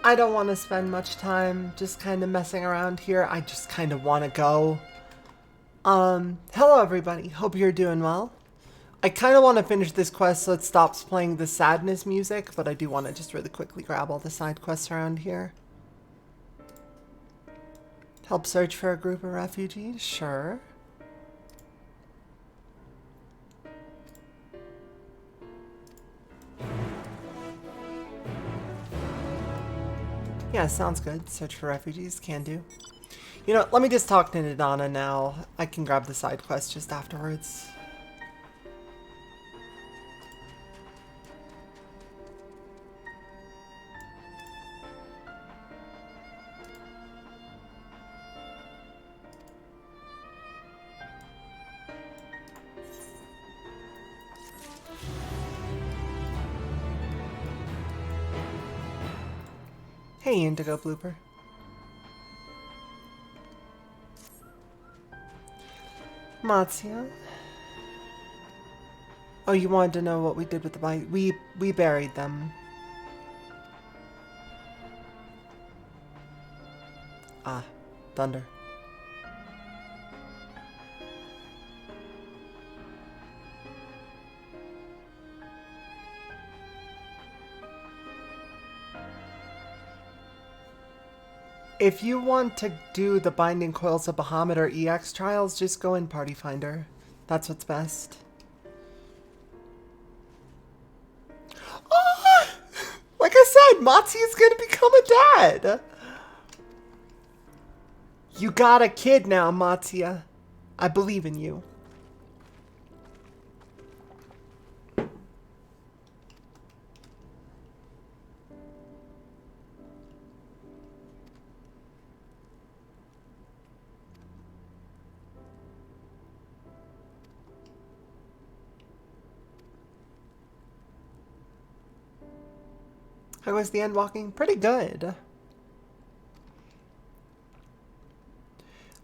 I don't want to spend much time just kind of messing around here. I just kind of want to go. Hello everybody. Hope you're doing well. I kind of want to finish this quest so it stops playing the sadness music, but I do want to just really quickly grab all the side quests around here. Help search for a group of refugees? Sure. Yeah, sounds good. Search for refugees, can do. You know, let me just talk to Nidana now. I can grab the side quest just afterwards. Hey, Indigo Blooper. Matsuya. Oh, you wanted to know what we did with the body? We buried them. Ah, thunder. If you want to do the Binding Coils of Bahamut or EX trials, just go in Party Finder. That's what's best. Oh, like I said, Matsuya is gonna become a dad. You got a kid now, Matsuya. I believe in you. How was the end walking? Pretty good.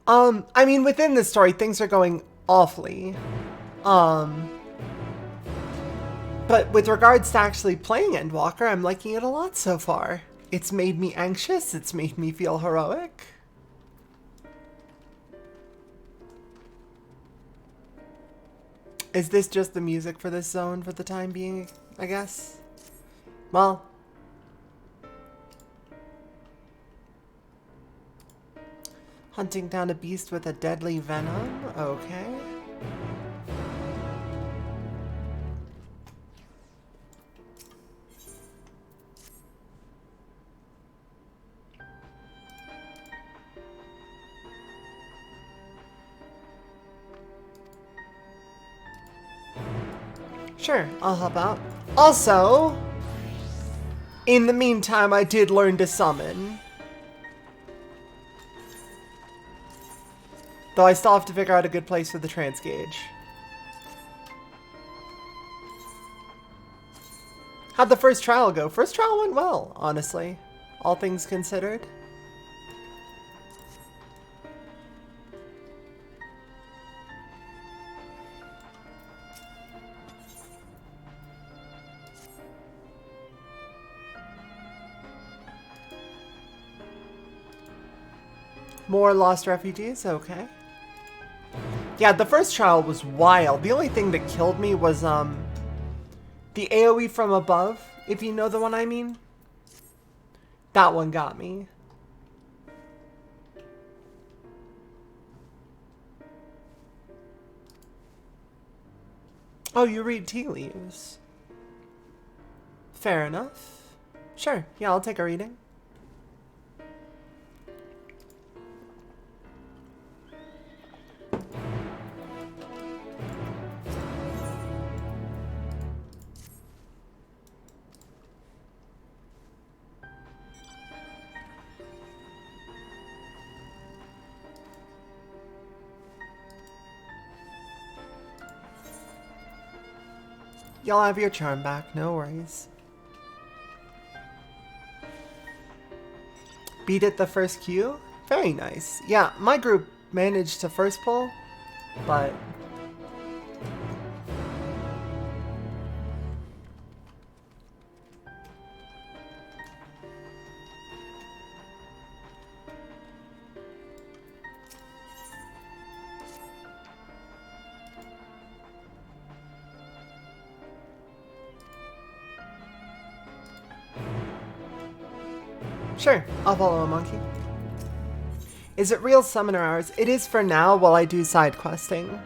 I mean, within the story, things are going awfully. But with regards to actually playing Endwalker, I'm liking it a lot so far. It's made me anxious, it's made me feel heroic. Is this just the music for this zone for the time being, I guess? Well. Hunting down a beast with a deadly venom? Okay. Sure, I'll help out. Also, in the meantime, I did learn to summon. Though I still have to figure out a good place for the trans gauge. How'd the first trial go? First trial went well, honestly. All things considered. More lost refugees, okay. Yeah, the first trial was wild. The only thing that killed me was, the AoE from above, if you know the one I mean. That one got me. Oh, you read tea leaves. Fair enough. Sure, yeah, I'll take a reading. You'll have your charm back, no worries. Beat it the first queue? Very nice. Yeah, my group managed to first pull, but... Sure, I'll follow a monkey. Is it real summoner hours? It is for now while I do side questing.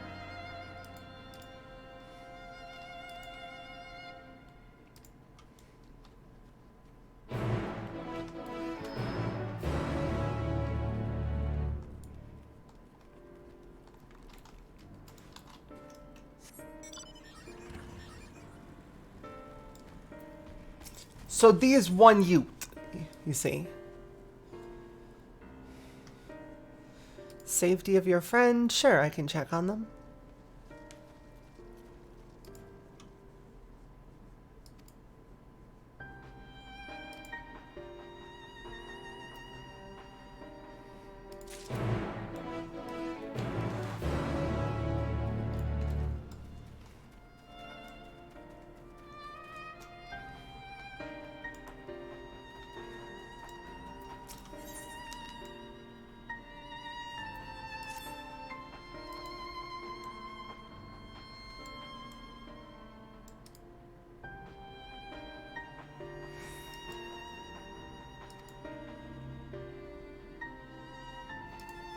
So these one youth, you see. Safety of your friend? Sure, I can check on them.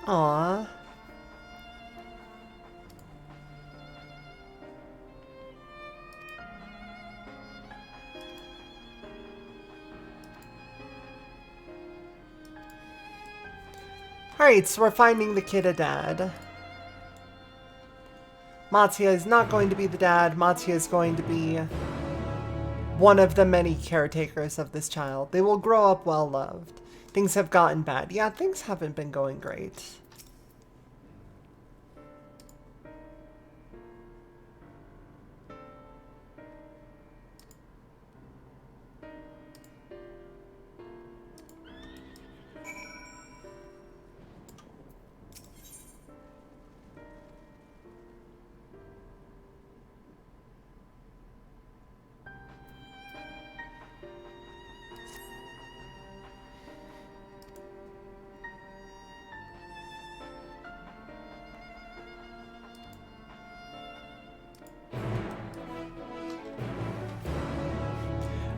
Aww. Alright, so we're finding the kid a dad. Matsuya is not going to be the dad. Matsuya is going to be one of the many caretakers of this child. They will grow up well loved. Things have gotten bad. Yeah, things haven't been going great.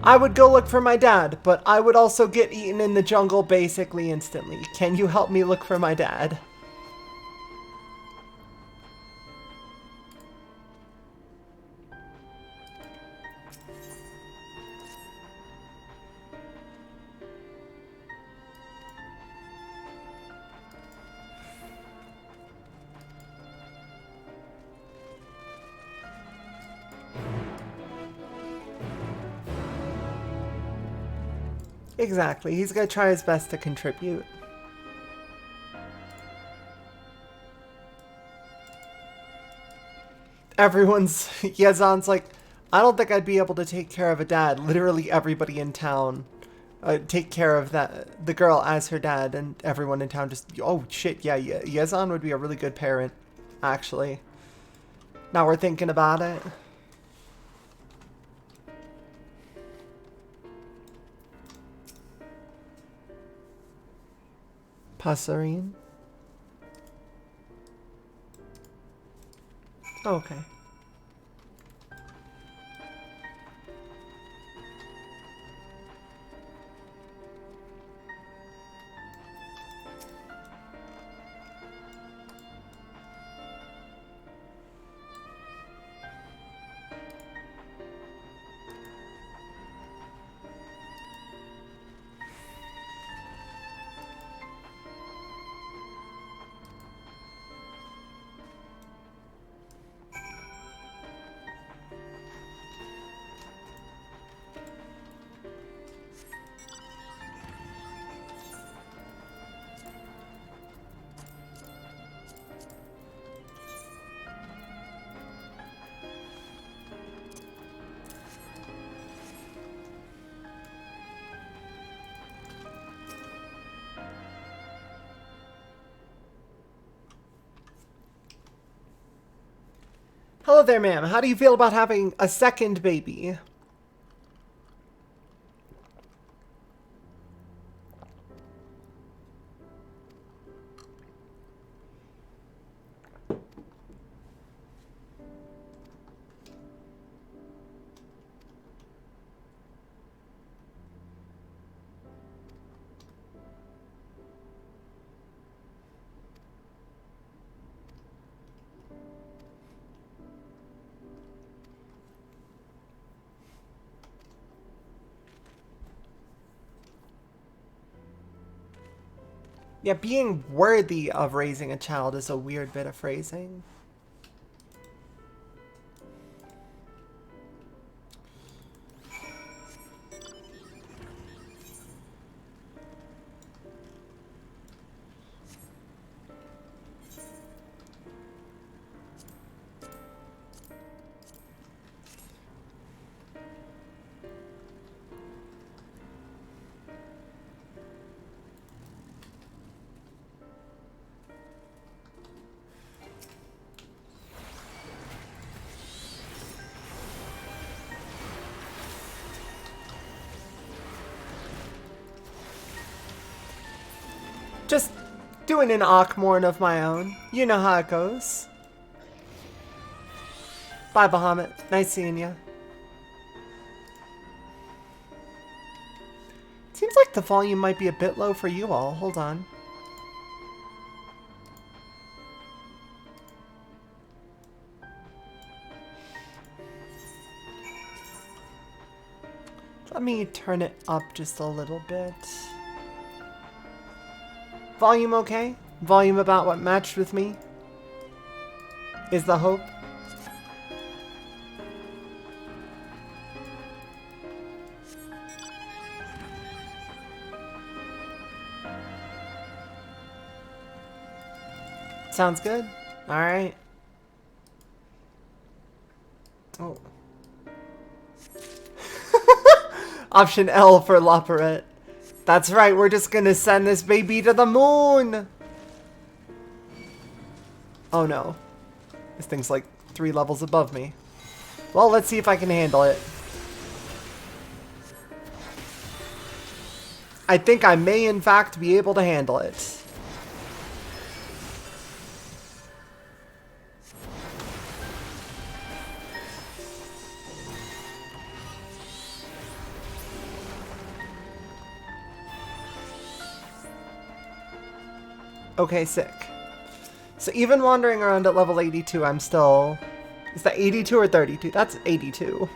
I would go look for my dad, but I would also get eaten in the jungle basically instantly. Can you help me look for my dad? Exactly. He's gonna try his best to contribute. Everyone's... Yazan's like, I don't think I'd be able to take care of a dad. Literally everybody in town take care of the girl as her dad, and everyone in town just... Oh, shit, yeah, Yazan would be a really good parent, actually. Now we're thinking about it. Passerine? Okay. Hello there, ma'am. How do you feel about having a second baby? Yeah, being worthy of raising a child is a weird bit of phrasing. Just doing an Akmorn of my own. You know how it goes. Bye, Bahamut. Nice seeing ya. Seems like the volume might be a bit low for you all. Hold on. Let me turn it up just a little bit. Volume okay? Volume about what matched with me? Is the hope? Sounds good. Alright. Oh. Option L for Loperette. That's right, we're just gonna send this baby to the moon! Oh no. This thing's like 3 levels above me. Well, let's see if I can handle it. I think I may in fact be able to handle it. Okay, sick. So even wandering around at level 82, I'm still... Is that 82 or 32? That's 82.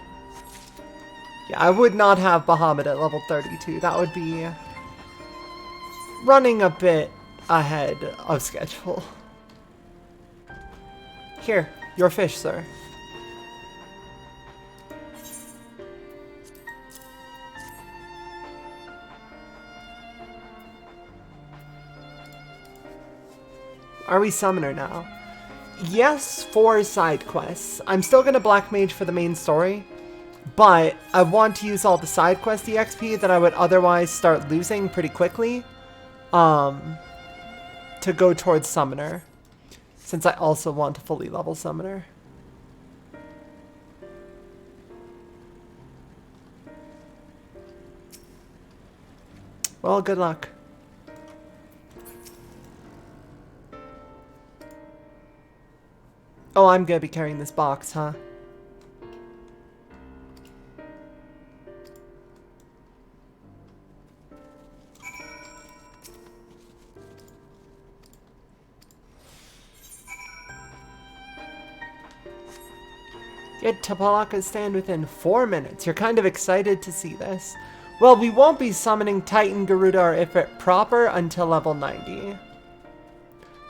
Yeah, I would not have Bahamut at level 32. That would be running a bit ahead of schedule. Here, your fish, sir. Are we summoner now? Yes, for side quests. I'm still gonna Black Mage for the main story, but I want to use all the side quest EXP that I would otherwise start losing pretty quickly, to go towards summoner, since I also want a fully level summoner. Well, good luck. Oh, I'm gonna be carrying this box, huh? Get Tapalaka's stand within 4 minutes. You're kind of excited to see this. Well, we won't be summoning Titan Garuda or Ifrit proper until level 90.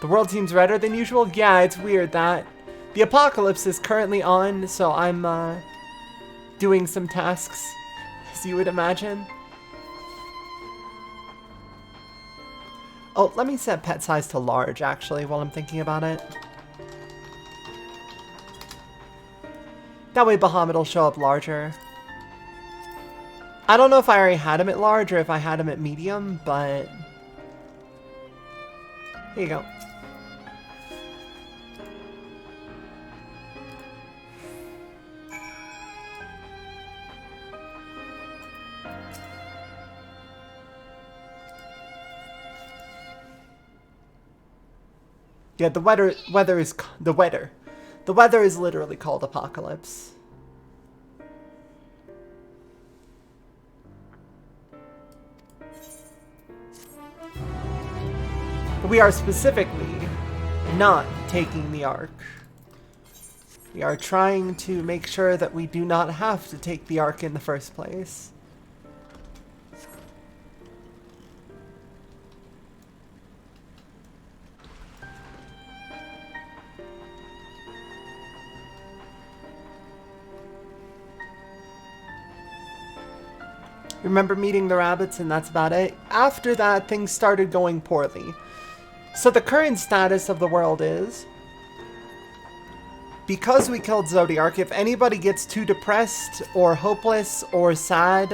The world seems redder than usual? Yeah, it's weird that the apocalypse is currently on, so I'm doing some tasks, as you would imagine. Oh, let me set pet size to large, actually, while I'm thinking about it. That way Bahamut will show up larger. I don't know if I already had him at large or if I had him at medium, but... Here you go. Yeah, the weather is literally called Apocalypse. But we are specifically not taking the Ark. We are trying to make sure that we do not have to take the Ark in the first place. Remember meeting the rabbits and that's about it. After that, things started going poorly. So the current status of the world is, because we killed Zodiark, if anybody gets too depressed or hopeless or sad,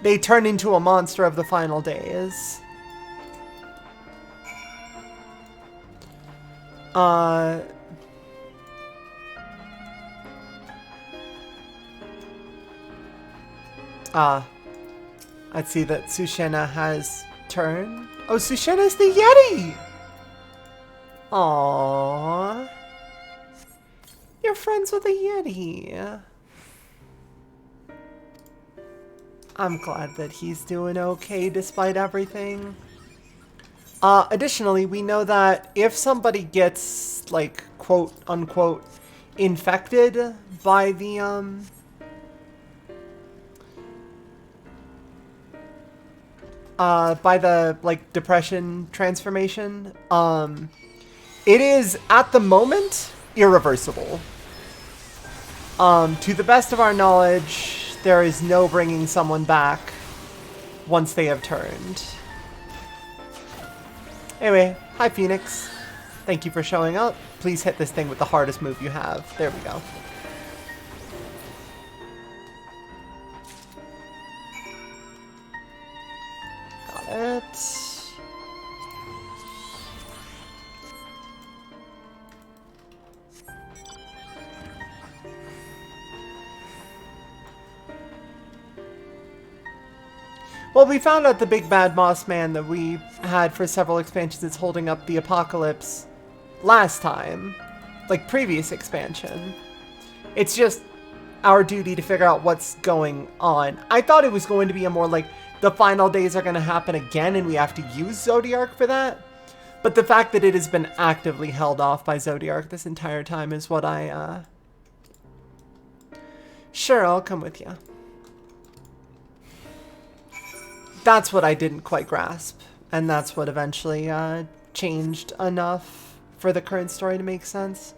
they turn into a monster of the final days. Let's see that Sushena has turned. Oh, Sushena's the Yeti! Aww. You're friends with a Yeti. I'm glad that he's doing okay despite everything. Additionally, we know that if somebody gets, like, quote unquote, infected by the, like, depression transformation, it is, at the moment, irreversible. To the best of our knowledge, there is no bringing someone back once they have turned. Anyway, hi Phoenix. Thank you for showing up. Please hit this thing with the hardest move you have. There we go. Got it. Well, we found out the big bad moss man that we had for several expansions is holding up the apocalypse last time. Like, previous expansion. It's just our duty to figure out what's going on. I thought it was going to be a more, like, the final days are going to happen again and we have to use Zodiark for that. But the fact that it has been actively held off by Zodiark this entire time is what I, Sure, I'll come with you. That's what I didn't quite grasp, and that's what eventually changed enough for the current story to make sense.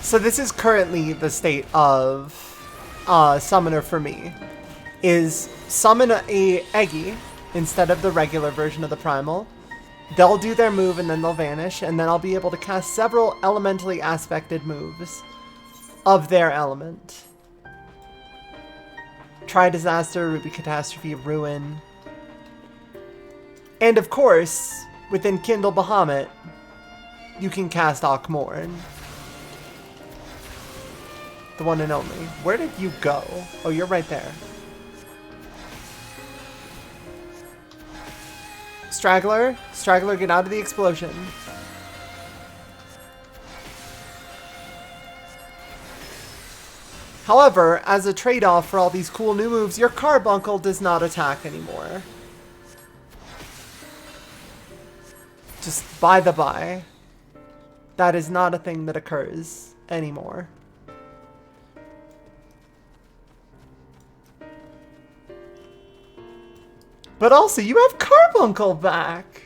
So this is currently the state of Summoner for me. Is summon a Eggy instead of the regular version of the Primal. They'll do their move and then they'll vanish, and then I'll be able to cast several elementally aspected moves of their element. Tri-Disaster, Ruby Catastrophe, Ruin. And of course, within Kindle Bahamut, you can cast Akmorn. The one and only. Where did you go? Oh, you're right there. Straggler? Straggler, get out of the explosion. However, as a trade-off for all these cool new moves, your Carbuncle does not attack anymore. Just by the by. That is not a thing that occurs anymore. But also, you have Carbuncle back!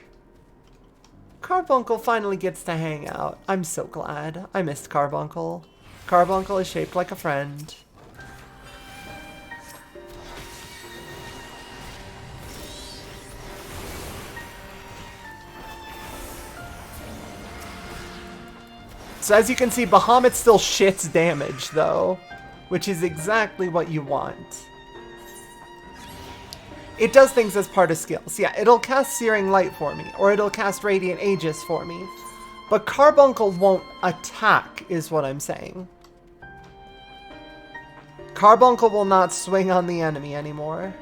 Carbuncle finally gets to hang out. I'm so glad. I missed Carbuncle. Carbuncle is shaped like a friend. So as you can see, Bahamut still shits damage, though. Which is exactly what you want. It does things as part of skills. Yeah, it'll cast Searing Light for me, or it'll cast Radiant Aegis for me. But Carbuncle won't attack, is what I'm saying. Carbuncle will not swing on the enemy anymore.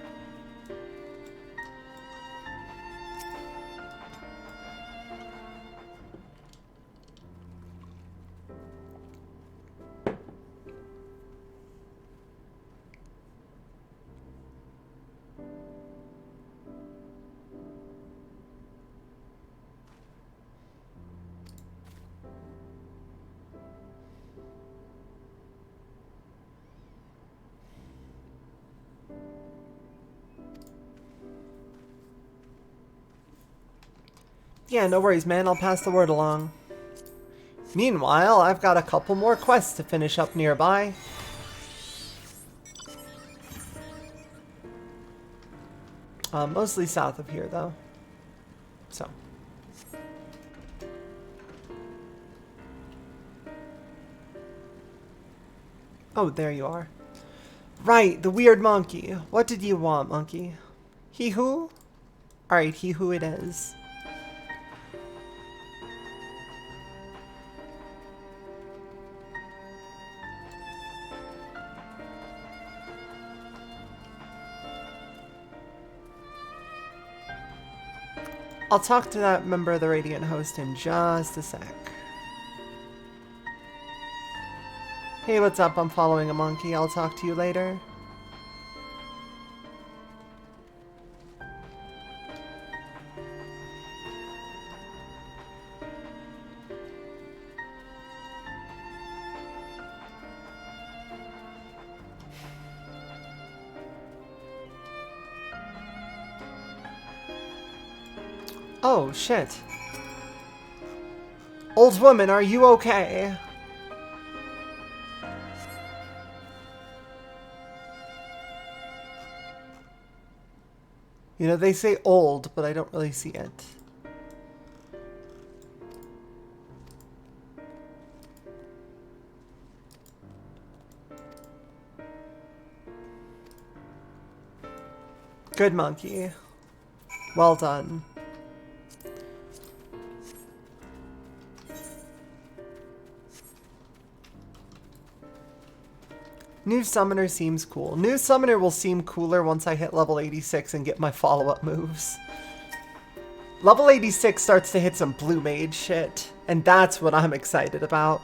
Yeah, no worries, man. I'll pass the word along. Meanwhile, I've got a couple more quests to finish up nearby. Mostly south of here, though. So. Oh, there you are. Right, the weird monkey. What did you want, monkey? He who? Alright, he who it is. I'll talk to that member of the Radiant Host in just a sec. Hey, what's up? I'm following a monkey. I'll talk to you later. Oh, shit. Old woman, are you okay? You know, they say old, but I don't really see it. Good monkey. Well done. New Summoner seems cool. New Summoner will seem cooler once I hit level 86 and get my follow-up moves. Level 86 starts to hit some Blue Mage shit, and that's what I'm excited about.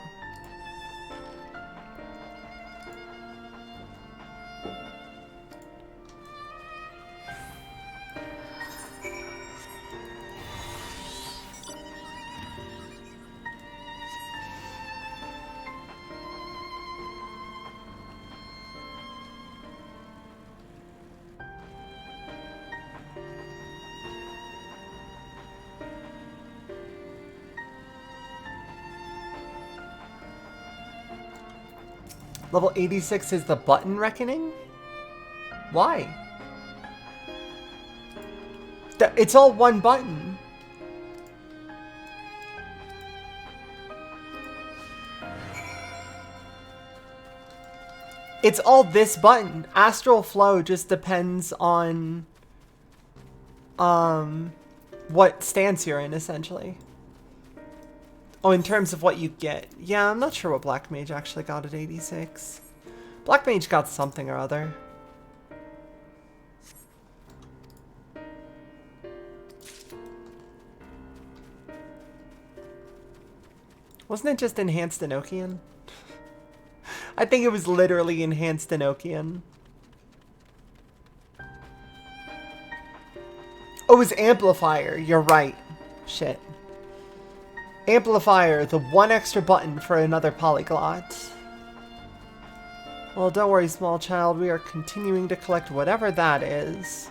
Level 86 is the button reckoning? Why? It's all one button. It's all this button. Astral Flow just depends on what stance you're in, essentially. Oh, in terms of what you get. Yeah, I'm not sure what Black Mage actually got at 86. Black Mage got something or other. Wasn't it just Enhanced Enochian? I think it was literally Enhanced Enochian. Oh, it was Amplifier. You're right. Shit. Amplifier, the one extra button for another polyglot. Well, don't worry, small child. We are continuing to collect whatever that is.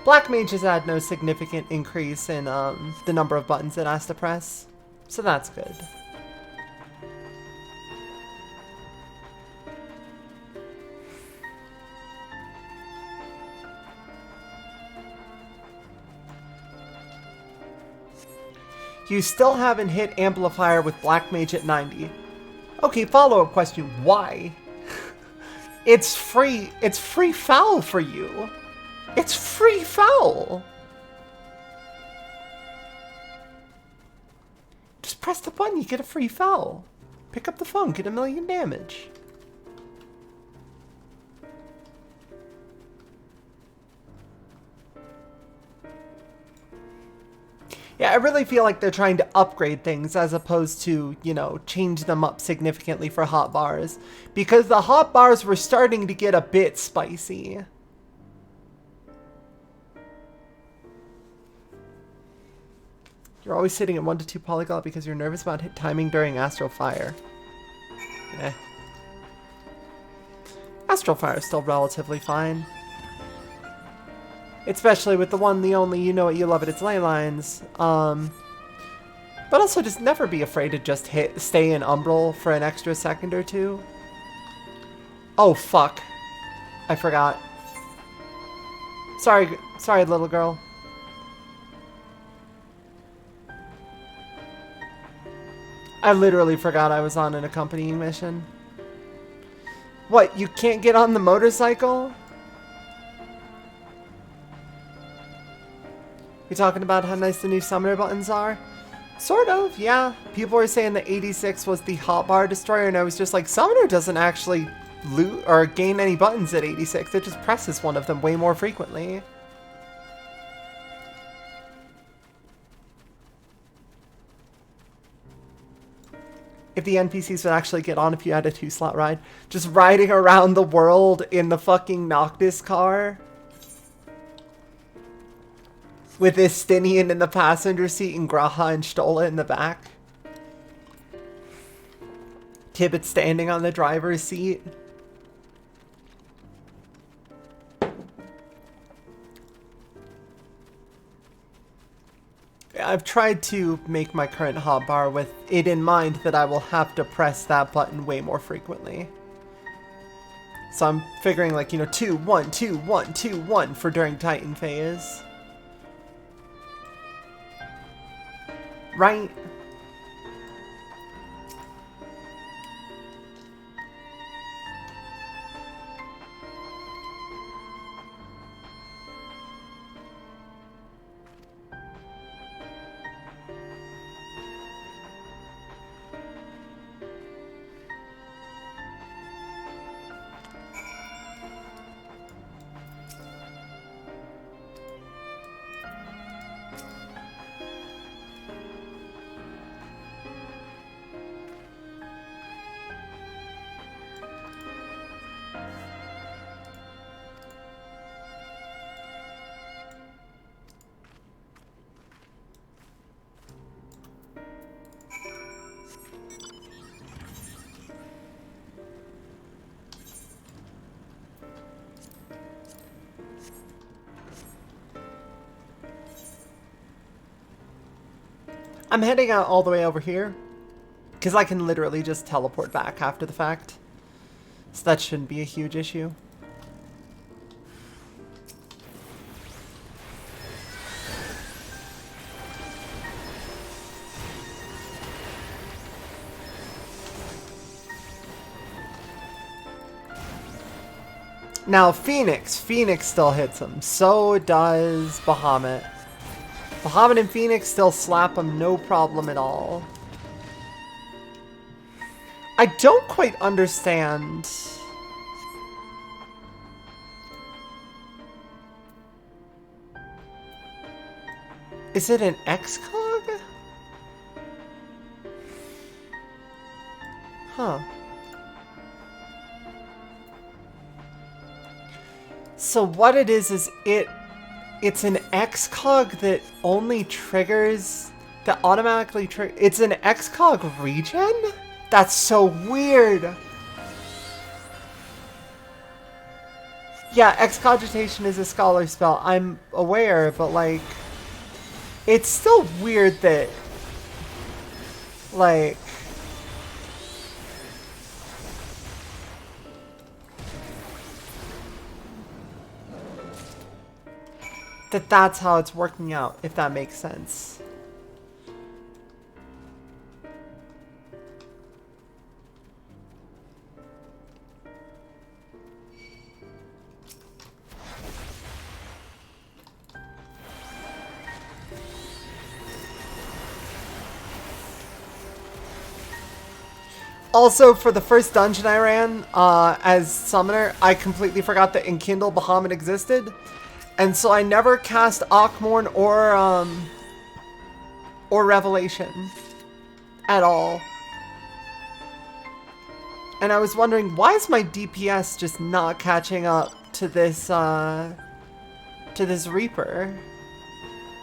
Black Mage has had no significant increase in the number of buttons it has to press, so that's good. You still haven't hit Amplifier with Black Mage at 90. Okay, follow-up question. Why? It's free. It's free foul for you. It's free foul. Just press the button, you get a free foul. Pick up the phone, get 1,000,000 damage. Yeah, I really feel like they're trying to upgrade things as opposed to, you know, change them up significantly for hotbars. Because the hotbars were starting to get a bit spicy. You're always sitting at 1 to 2 polyglot because you're nervous about hit timing during Astral Fire. Eh. Astral Fire is still relatively fine. Especially with the one, the only, you know what, you love it, it's ley lines. But also just never be afraid to just stay in Umbral for an extra second or two. Oh, fuck. I forgot. Sorry, little girl. I literally forgot I was on an accompanying mission. What, you can't get on the motorcycle? You talking about how nice the new summoner buttons are? Sort of, yeah. People were saying that 86 was the hotbar destroyer, and I was just like, summoner doesn't actually loot or gain any buttons at 86. It just presses one of them way more frequently. If the NPCs would actually get on if you had a 2-slot ride. Just riding around the world in the fucking Noctis car. With Istinian in the passenger seat and Graha and Stola in the back. Tibbet standing on the driver's seat. I've tried to make my current hotbar with it in mind that I will have to press that button way more frequently. So I'm figuring like, you know, 2, 1, 2, 1, 2, 1 for during Titan phase. Right? I'm heading out all the way over here, because I can literally just teleport back after the fact. So that shouldn't be a huge issue. Now Phoenix still hits him. So does Bahamut. Bahamut and Phoenix still slap him, no problem at all. I don't quite understand. Is it an X-Cog? Huh. So what it is it's an X-Cog that only triggers, that automatically triggers, it's an X-Cog regen? That's so weird. Yeah, Excogitation is a scholar spell, I'm aware, but like, it's still weird that, like, that's how it's working out, if that makes sense. Also, for the first dungeon I ran as Summoner, I completely forgot that Enkindle Bahamut existed. And so I never cast Akmorn or Revelation at all. And I was wondering, why is my DPS just not catching up to this Reaper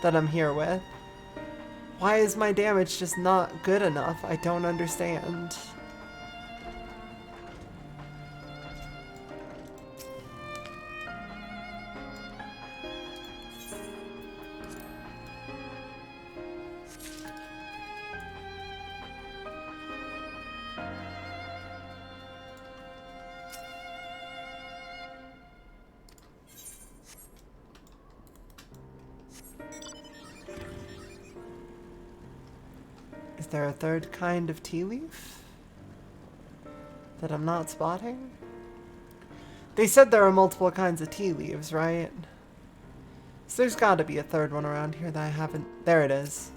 that I'm here with? Why is my damage just not good enough? I don't understand. Is there a third kind of tea leaf that I'm not spotting? They said there are multiple kinds of tea leaves, right? So there's got to be a third one around here that I haven't... There it is.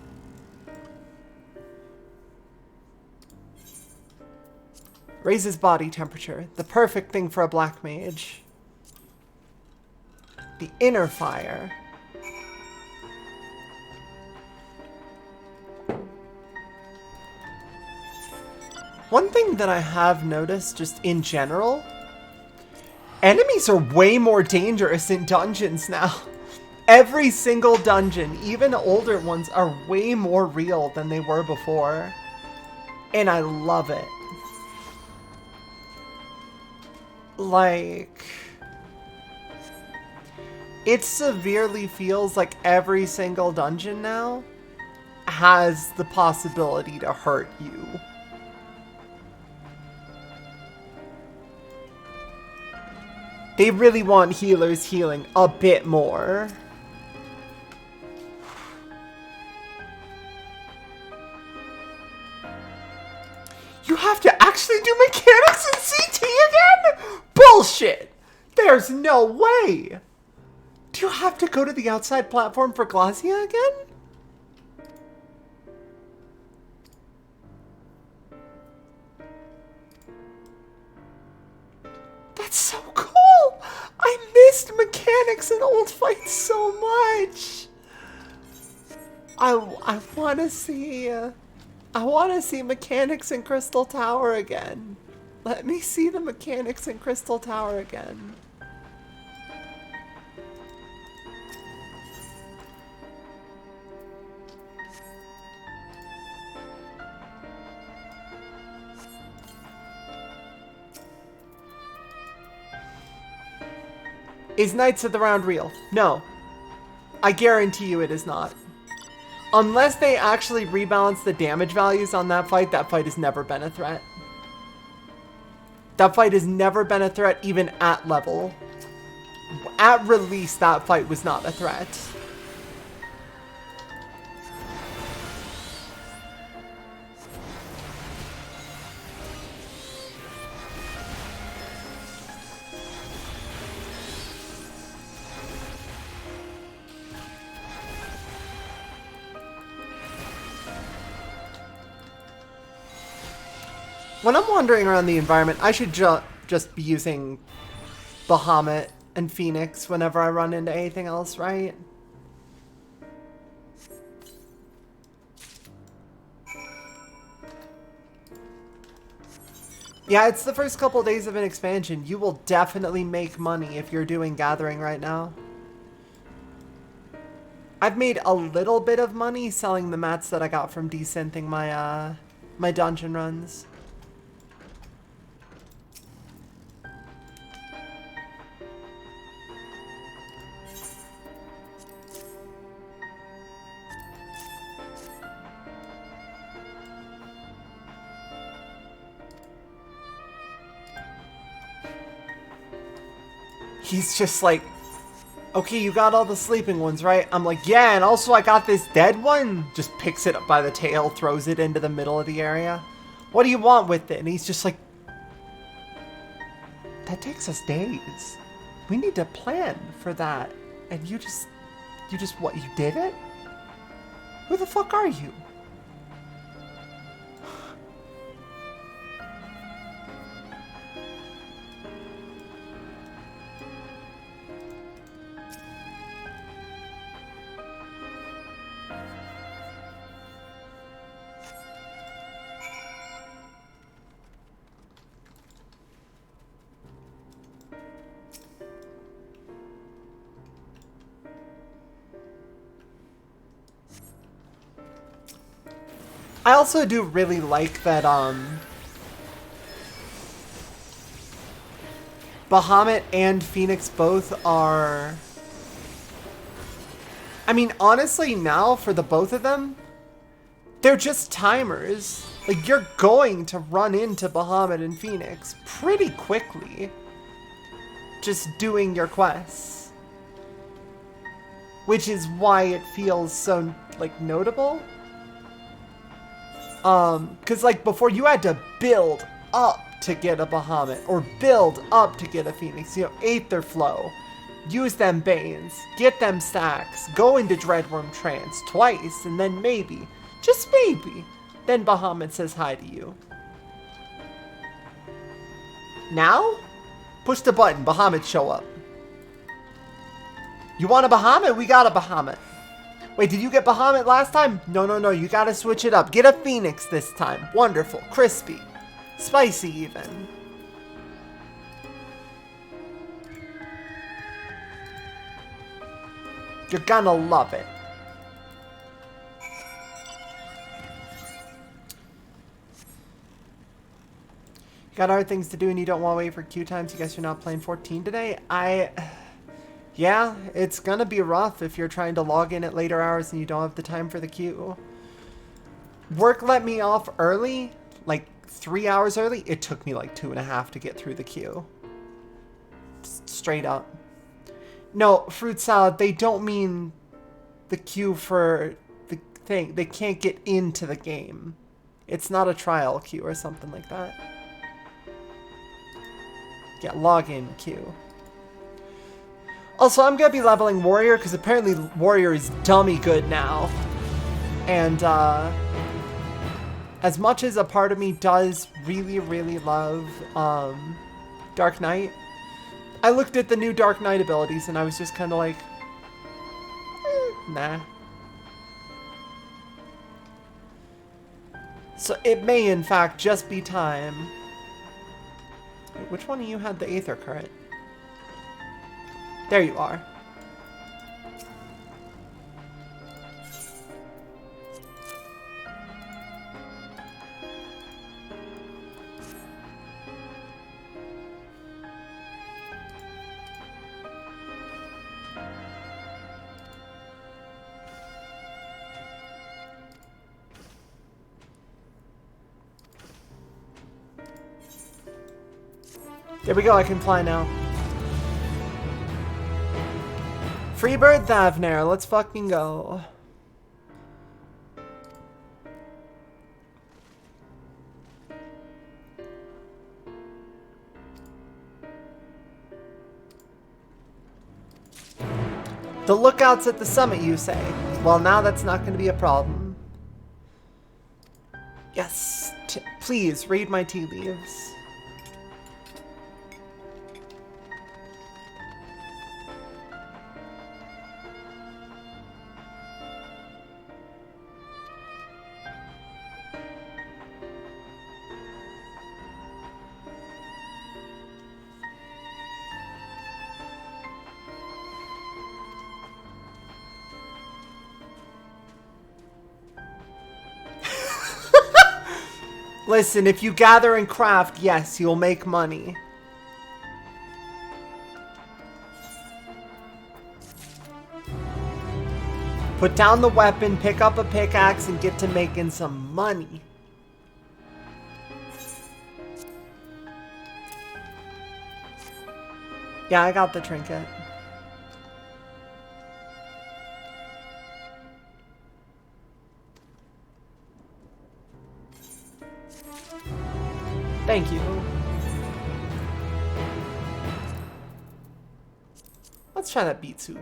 Raises body temperature. The perfect thing for a black mage. The inner fire. One thing that I have noticed just in general, enemies are way more dangerous in dungeons now. Every single dungeon, even older ones, are way more real than they were before. And I love it. Like, it severely feels like every single dungeon now has the possibility to hurt you. They really want healers healing a bit more. You have to actually do mechanics in CT again? Bullshit! There's no way! Do you have to go to the outside platform for Glacia again? That's so cool! I missed mechanics in old fights so much! I want to see mechanics in Crystal Tower again. Let me see the mechanics in Crystal Tower again. Is Knights of the Round real? No. I guarantee you it is not. Unless they actually rebalance the damage values on that fight has never been a threat. That fight has never been a threat even at level. At release, that fight was not a threat. When I'm wandering around the environment, I should just be using Bahamut and Phoenix whenever I run into anything else, right? Yeah, it's the first couple days of an expansion. You will definitely make money if you're doing gathering right now. I've made a little bit of money selling the mats that I got from desynthing my my dungeon runs. He's just like, okay, you got all the sleeping ones, right? I'm like, yeah, and also I got this dead one. Just picks it up by the tail, throws it into the middle of the area. What do you want with it? And he's just like, that takes us days. We need to plan for that. And you just what, you did it? Who the fuck are you? I also do really like that, Bahamut and Phoenix both are... I mean, honestly, now, for the both of them, they're just timers. Like, you're going to run into Bahamut and Phoenix pretty quickly. Just doing your quests. Which is why it feels so, like, notable. Because, like, before you had to build up to get a Bahamut, or build up to get a Phoenix. You know, Aether Flow. Use them Banes. Get them stacks. Go into Dreadworm Trance twice, and then maybe, just maybe, then Bahamut says hi to you. Now? Push the button. Bahamut show up. You want a Bahamut? We got a Bahamut. Wait, did you get Bahamut last time? No, no, no. You gotta switch it up. Get a Phoenix this time. Wonderful. Crispy. Spicy, even. You're gonna love it. You got other things to do and you don't want to wait for queue times? You guess you're not playing 14 today? Yeah, it's gonna be rough if you're trying to log in at later hours and you don't have the time for the queue. Work let me off early, like 3 hours early. It took me like 2.5 to get through the queue. Straight up. No, fruit salad, they don't mean the queue for the thing. They can't get into the game. It's not a trial queue or something like that. Yeah, login queue. Also, I'm going to be leveling Warrior, because apparently Warrior is dummy good now. And, as much as a part of me does really, really love, Dark Knight, I looked at the new Dark Knight abilities, and I was just kind of like, nah. So it may, in fact, just be time. Wait, which one of you had the Aether Current? There you are. There we go, I can fly now. Freebird Thavnair, let's fucking go. The lookouts at the summit, you say? Well, now that's not going to be a problem. Yes, please, read my tea leaves. Listen, if you gather and craft, yes, you'll make money. Put down the weapon, pick up a pickaxe, and get to making some money. Yeah, I got the trinket. Thank you. Let's try that beet soup.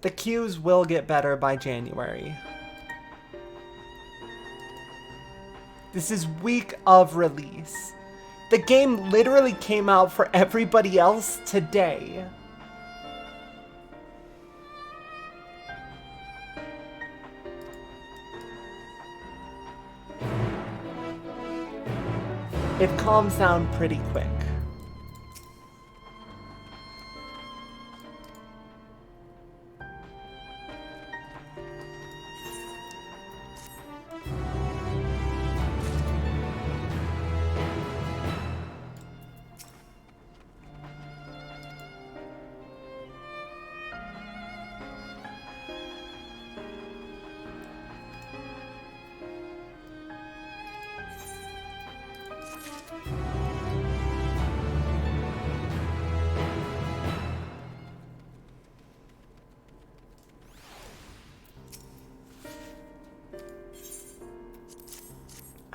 The queues will get better by January. This is week of release. The game literally came out for everybody else today. It calms down pretty quick.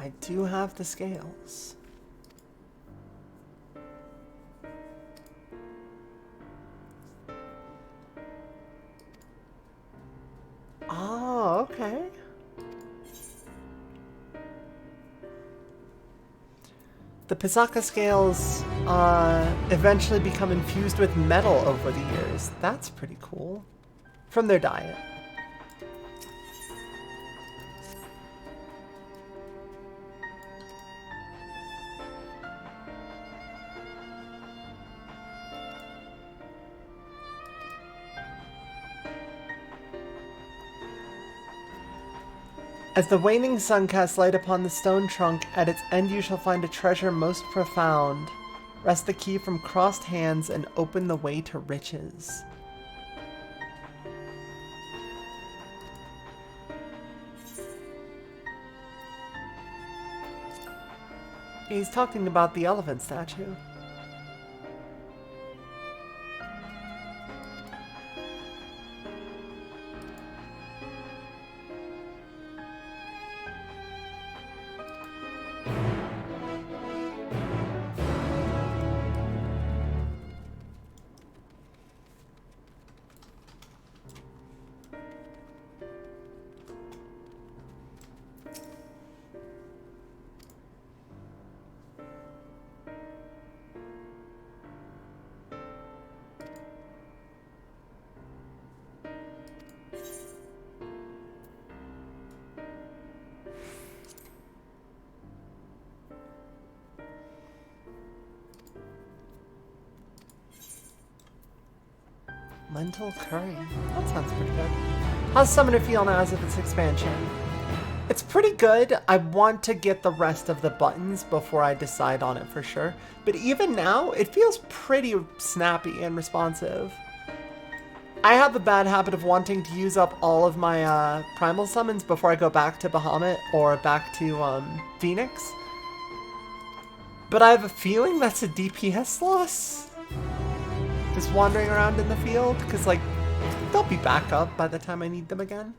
I do have the scales. Oh, okay. The Pisaka scales eventually become infused with metal over the years. That's pretty cool. From their diet. As the waning sun casts light upon the stone trunk, at its end you shall find a treasure most profound. Wrest the key from crossed hands and open the way to riches. He's talking about the elephant statue. Lentil curry. That sounds pretty good. How's Summoner feel now as of its expansion? It's pretty good. I want to get the rest of the buttons before I decide on it for sure. But even now, it feels pretty snappy and responsive. I have a bad habit of wanting to use up all of my primal summons before I go back to Bahamut or back to Phoenix. But I have a feeling that's a DPS loss. Just wandering around in the field, because like they'll be back up by the time I need them again.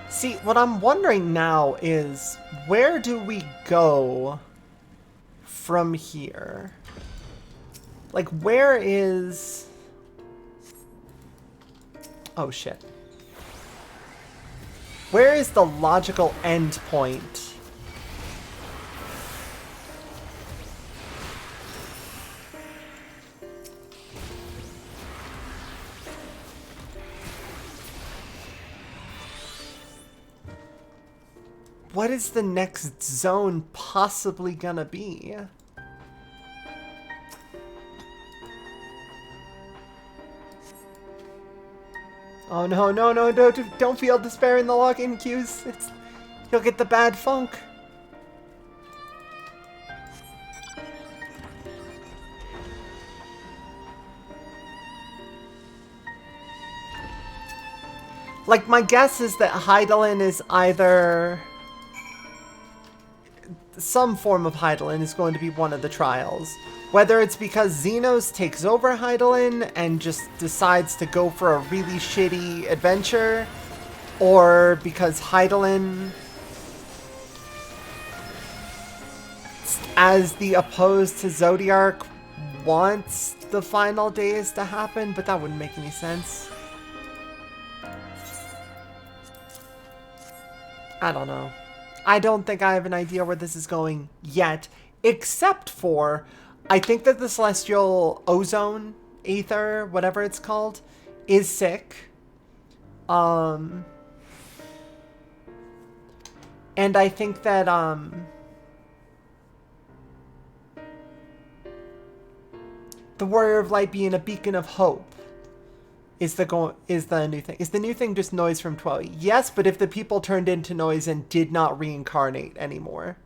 See, what I'm wondering now is, where do we go from here? Like, where is... Oh, shit. Where is the logical end point? What is the next zone possibly gonna be? Oh no, no, no, no, don't feel despair in the login queues. You'll get the bad funk. Like, my guess is that Hydaelyn is either... Some form of Hydaelyn is going to be one of the trials. Whether it's because Xenos takes over Hydaelyn and just decides to go for a really shitty adventure, or because Hydaelyn, as the opposed to Zodiark, wants the final days to happen, but that wouldn't make any sense. I don't know. I don't think I have an idea where this is going yet, except for, I think that the Celestial Ozone Aether, whatever it's called, is sick. And I think that, the Warrior of Light being a beacon of hope is the new thing. Is the new thing just noise from 12? Yes, but if the people turned into noise and did not reincarnate anymore.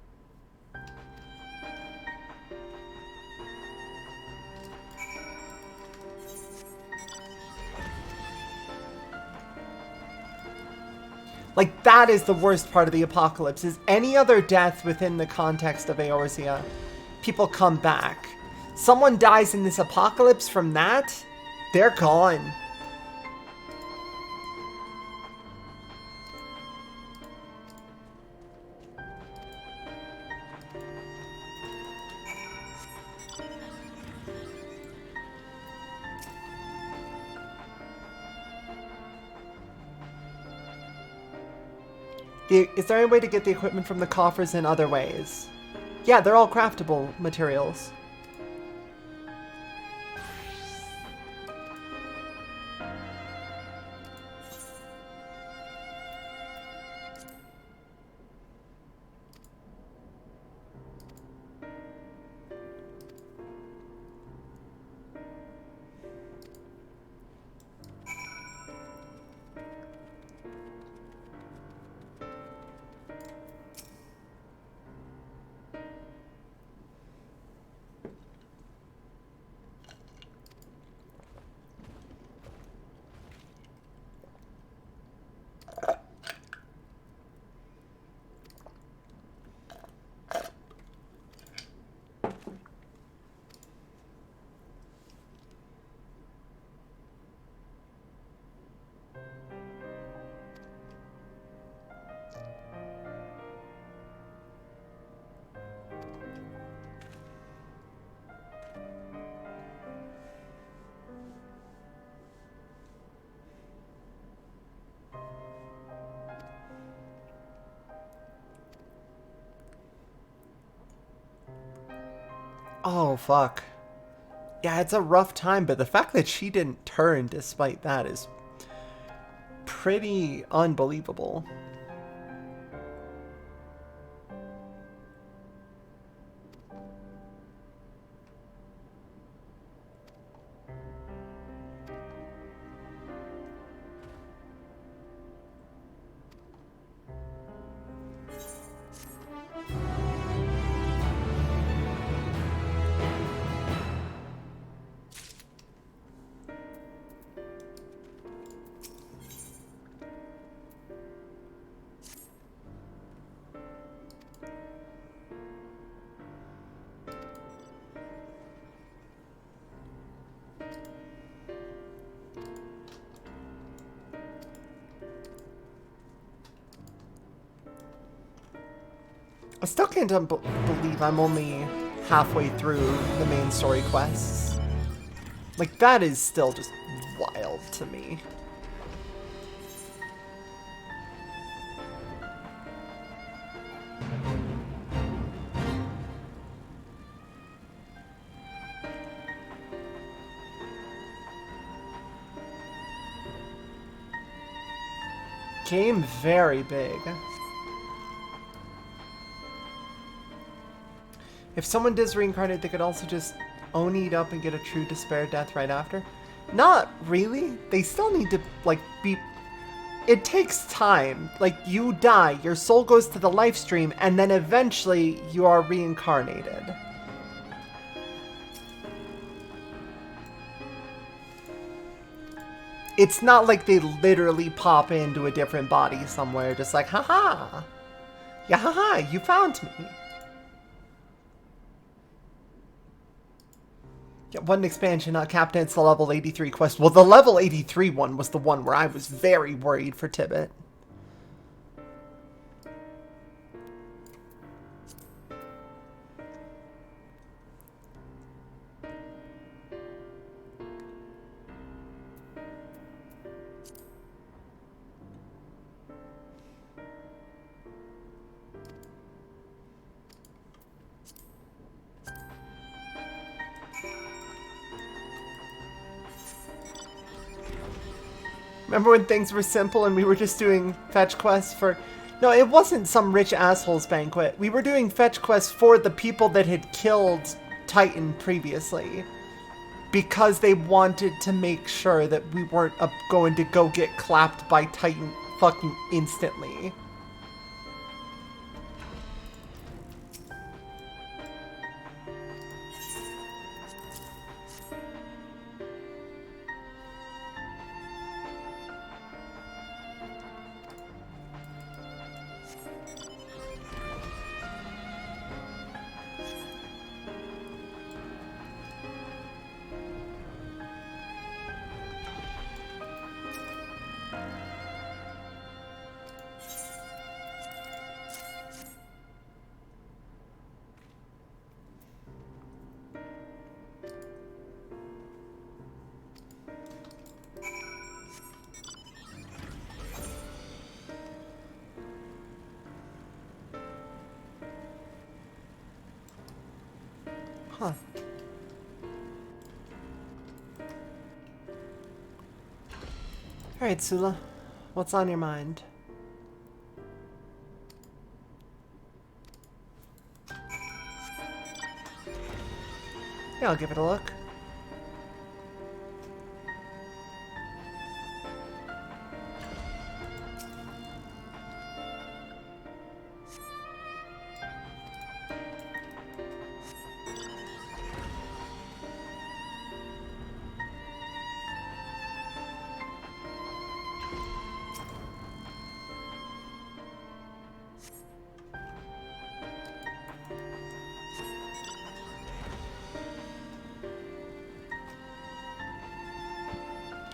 Like, that is the worst part of the apocalypse, is any other death within the context of Eorzea, people come back. Someone dies in this apocalypse from that, they're gone. Is there any way to get the equipment from the coffers in other ways? Yeah, they're all craftable materials. Oh, fuck. Yeah, it's a rough time, but the fact that she didn't turn despite that is pretty unbelievable. I still can't believe I'm only halfway through the main story quests. Like, that is still just wild to me. Game very big. If someone does reincarnate, they could also just Oni it up and get a true despair death right after. Not really. They still need to, like, be... It takes time. Like, you die, your soul goes to the life stream, and then eventually you are reincarnated. It's not like they literally pop into a different body somewhere, just like, haha! Yeah, haha, you found me! Yeah, one expansion, not Captain, it's the level 83 quest. Well, the level 83 one was the one where I was very worried for Tibet. Remember when things were simple and we were just doing fetch quests for... No, it wasn't some rich asshole's banquet. We were doing fetch quests for the people that had killed Titan previously. Because they wanted to make sure that we weren't going to go get clapped by Titan fucking instantly. Huh. Alright, Sula. What's on your mind? Yeah, I'll give it a look.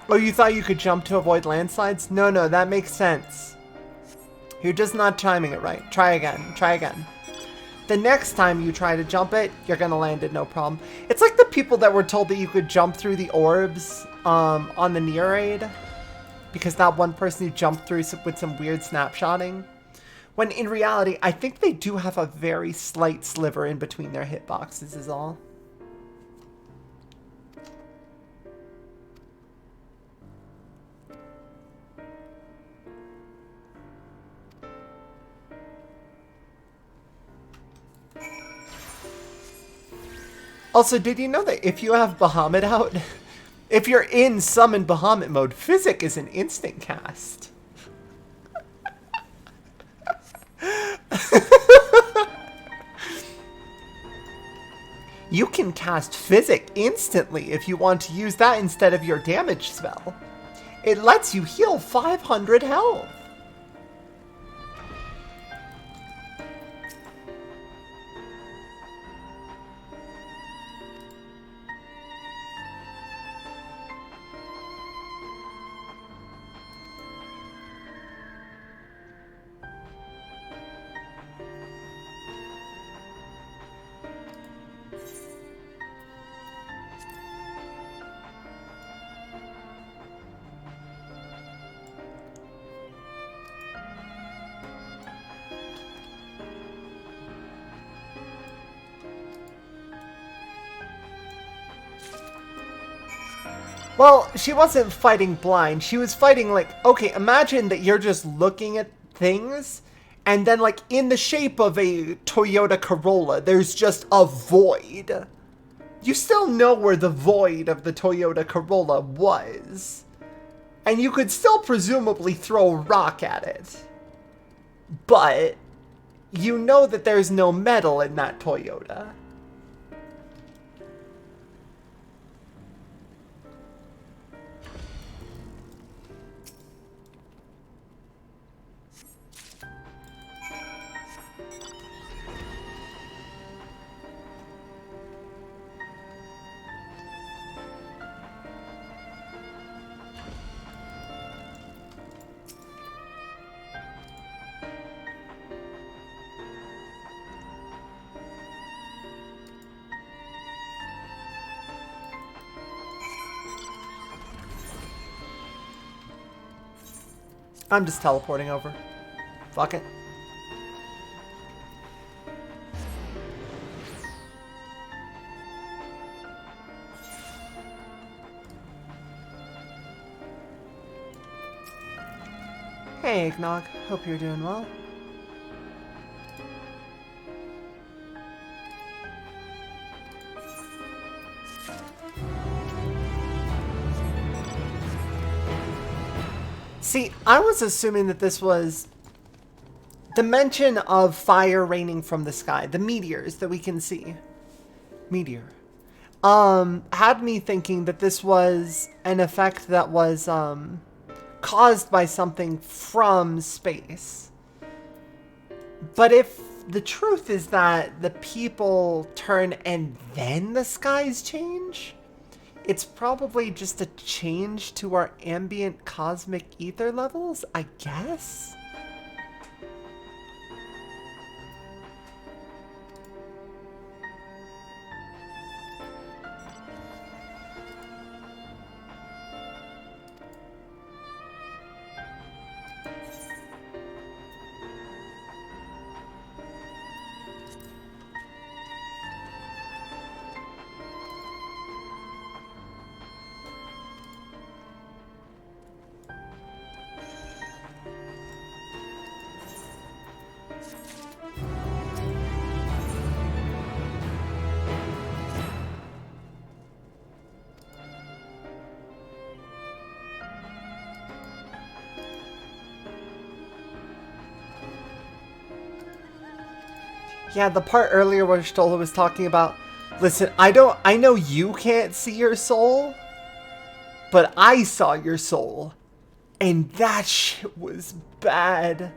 Oh, you thought you could jump to avoid landslides? No, no, that makes sense. You're just not timing it right. Try again. Try again. The next time you try to jump it, you're gonna land it no problem. It's like the people that were told that you could jump through the orbs on the near raid. Because that one person who jumped through with some weird snapshotting. When in reality, I think they do have a very slight sliver in between their hitboxes is all. Also, did you know that if you have Bahamut out, if you're in Summon Bahamut mode, Physic is an instant cast. You can cast Physic instantly if you want to use that instead of your damage spell. It lets you heal 500 health. Well, she wasn't fighting blind. She was fighting like, okay, imagine that you're just looking at things and then like in the shape of a Toyota Corolla, there's just a void. You still know where the void of the Toyota Corolla was. And you could still presumably throw a rock at it. But you know that there's no metal in that Toyota. I'm just teleporting over. Fuck it. Hey, Eggnog. Hope you're doing well. See, I was assuming that this was the mention of fire raining from the sky, the meteors that we can see. Meteor. Had me thinking that this was an effect that was, caused by something from space. But if the truth is that the people turn and then the skies change, it's probably just a change to our ambient cosmic ether levels, I guess? Yeah, the part earlier where Stola was talking about, listen, I know you can't see your soul, but I saw your soul. And that shit was bad.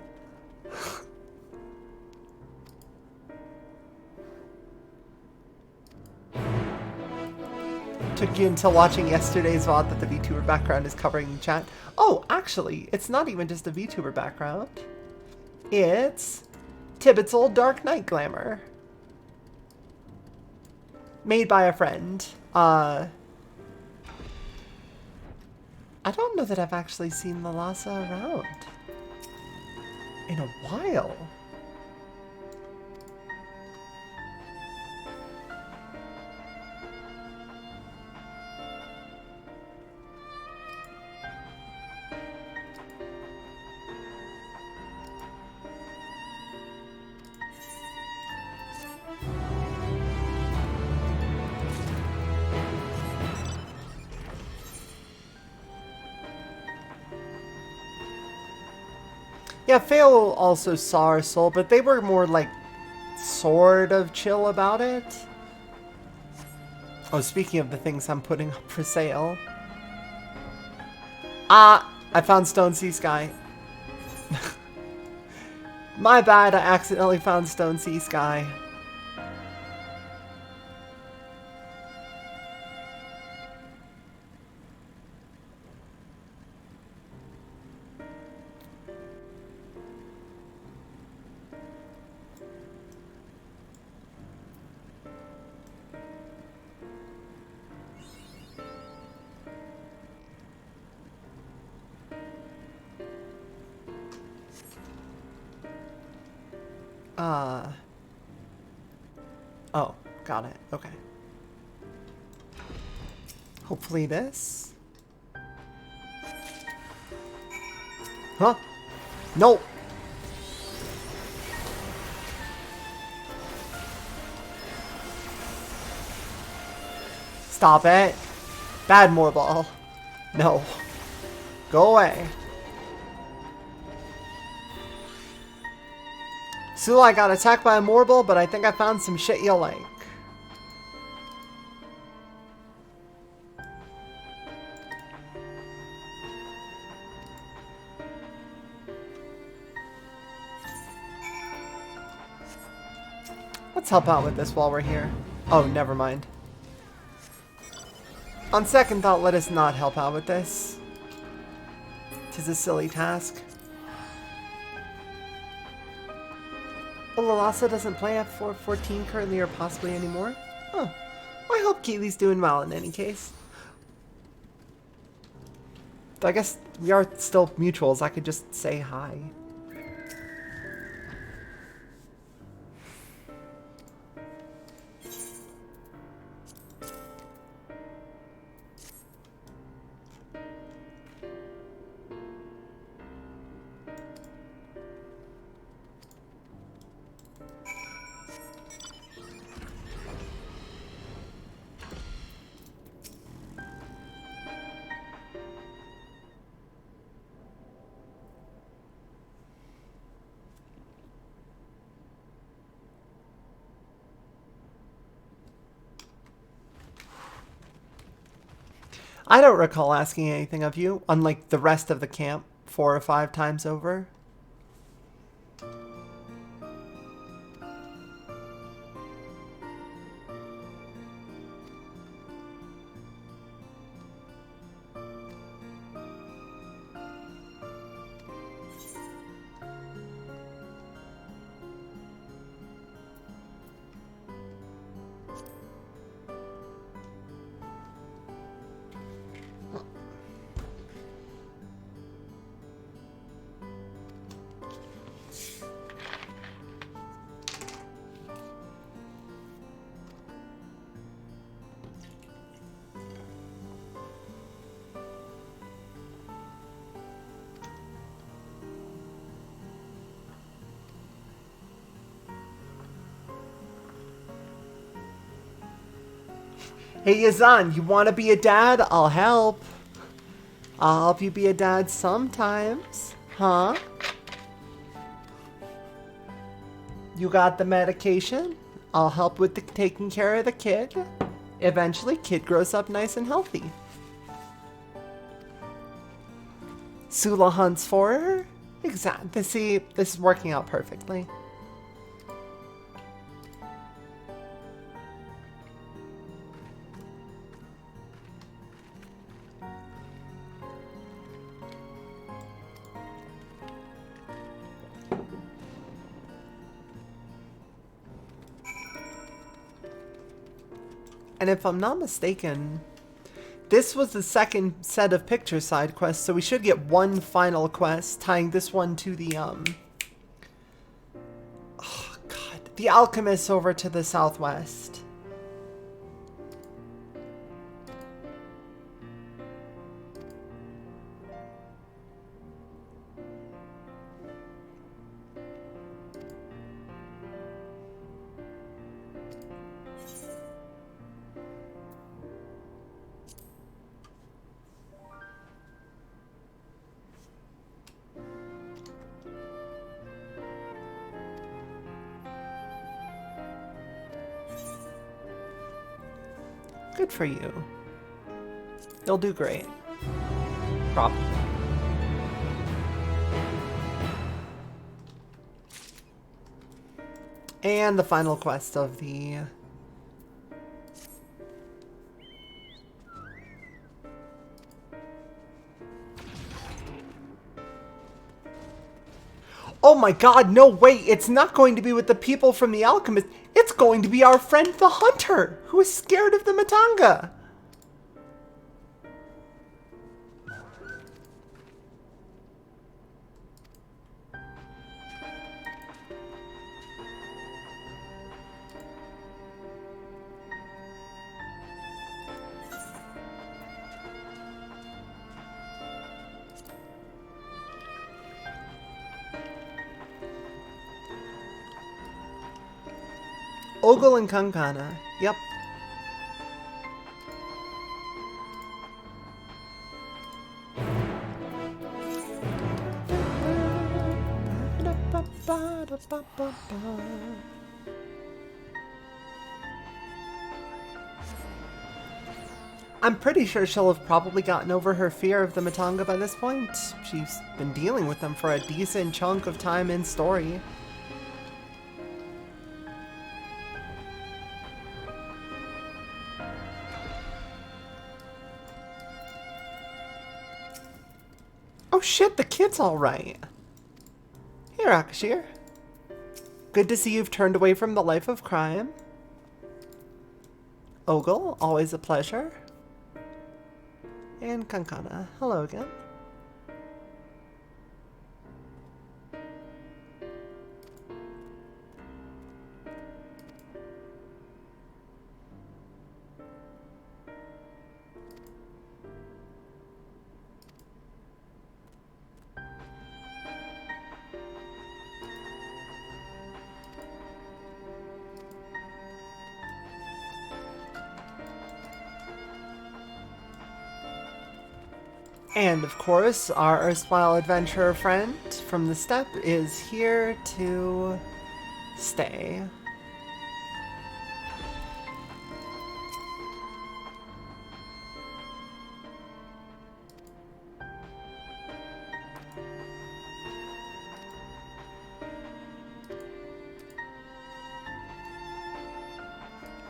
Took you until watching yesterday's VOD that the VTuber background is covering in chat. Oh, actually, it's not even just a VTuber background. It's Tibbet's old Dark Knight glamour. Made by a friend. I don't know that I've actually seen Lalasa around in a while. Yeah, Fail also saw our soul, but they were more like sort of chill about it. Oh, speaking of the things I'm putting up for sale. Ah, I found Stone Sea Sky. My bad, I accidentally found Stone Sea Sky. Oh, got it. Okay. Hopefully this. Huh? Nope. Stop it. Bad Moorball. No. Go away. Sula, I got attacked by a Moorball, but I think I found some shit you'll like. Let's help out with this while we're here. Oh, never mind. On second thought, let us not help out with this. 'Tis a silly task. Lalasa doesn't play F414 currently or possibly anymore? Oh. Well, I hope Keely's doing well in any case. I guess we are still mutuals. I could just say hi. I don't recall asking anything of you, unlike the rest of the camp 4 or 5 times over. Hey Yazan, you want to be a dad? I'll help. I'll help you be a dad sometimes. Huh? You got the medication. I'll help with the taking care of the kid. Eventually, kid grows up nice and healthy. Sula hunts for her. Exactly. See, this is working out perfectly. And if I'm not mistaken, this was the second set of picture side quests, so we should get one final quest tying this one to the, oh god, the alchemist over to the southwest. Good for you. You'll do great. Probably. And the final quest of the... Oh my god, no, wait, it's not going to be with the people from the Alchemist. It's going to be our friend the Hunter, who is scared of the Matanga. Ogle and Kankana. Yep. I'm pretty sure she'll have probably gotten over her fear of the Matanga by this point. She's been dealing with them for a decent chunk of time in story. Oh shit, the kid's alright. Here, Akashir. Good to see you've turned away from the life of crime. Ogle, always a pleasure. And Kankana, hello again. And of course, our erstwhile adventurer friend from the steppe is here to stay.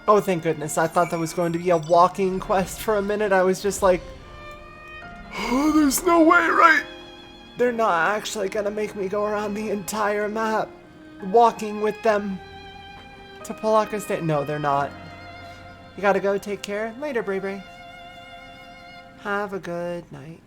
Oh, thank goodness. I thought that was going to be a walking quest for a minute. I was just like, oh, there's no way, right? They're not actually gonna make me go around the entire map walking with them to Polaka State. No, they're not. You gotta go. Take care. Later, Bray Bray. Have a good night.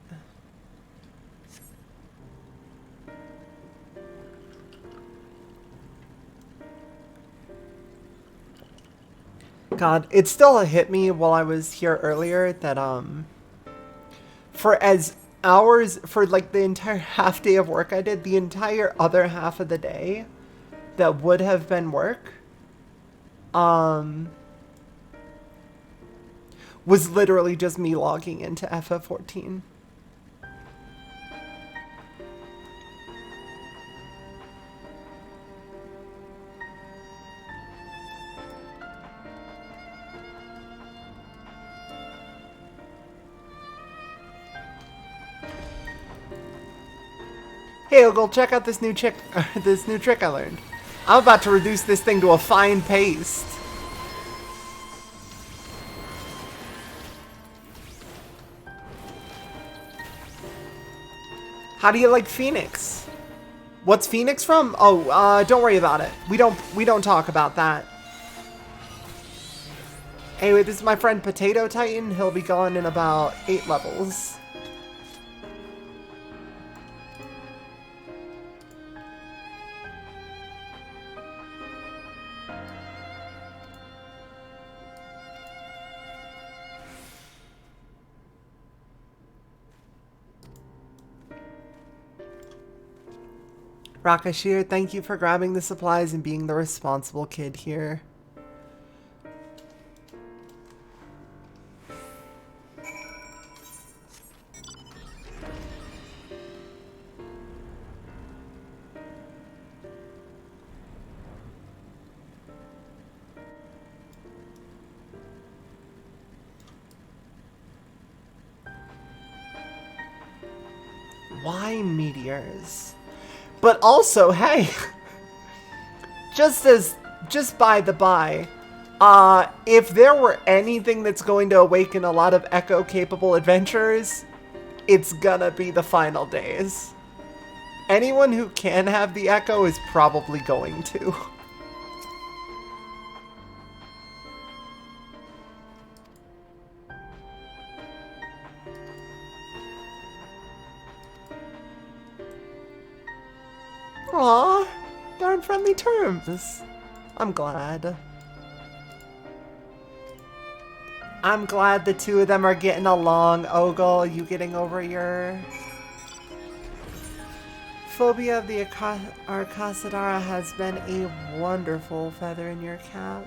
God, it still hit me while I was here earlier that, for as hours, for like the entire half day of work I did, the entire other half of the day that would have been work, was literally just me logging into FF14. Hey Ogle, check out this new this new trick I learned. I'm about to reduce this thing to a fine paste. How do you like Phoenix? What's Phoenix from? Oh, don't worry about it. We don't talk about that. Anyway, this is my friend Potato Titan. He'll be gone in about 8 levels. Rakashir, thank you for grabbing the supplies and being the responsible kid here. Why meteors? But also, hey, just by the by, if there were anything that's going to awaken a lot of Echo-capable adventurers, it's gonna be the final days. Anyone who can have the Echo is probably going to. Aw, they're on friendly terms. I'm glad. I'm glad the two of them are getting along. Ogle, you getting over your phobia of the Arcasadara has been a wonderful feather in your cap.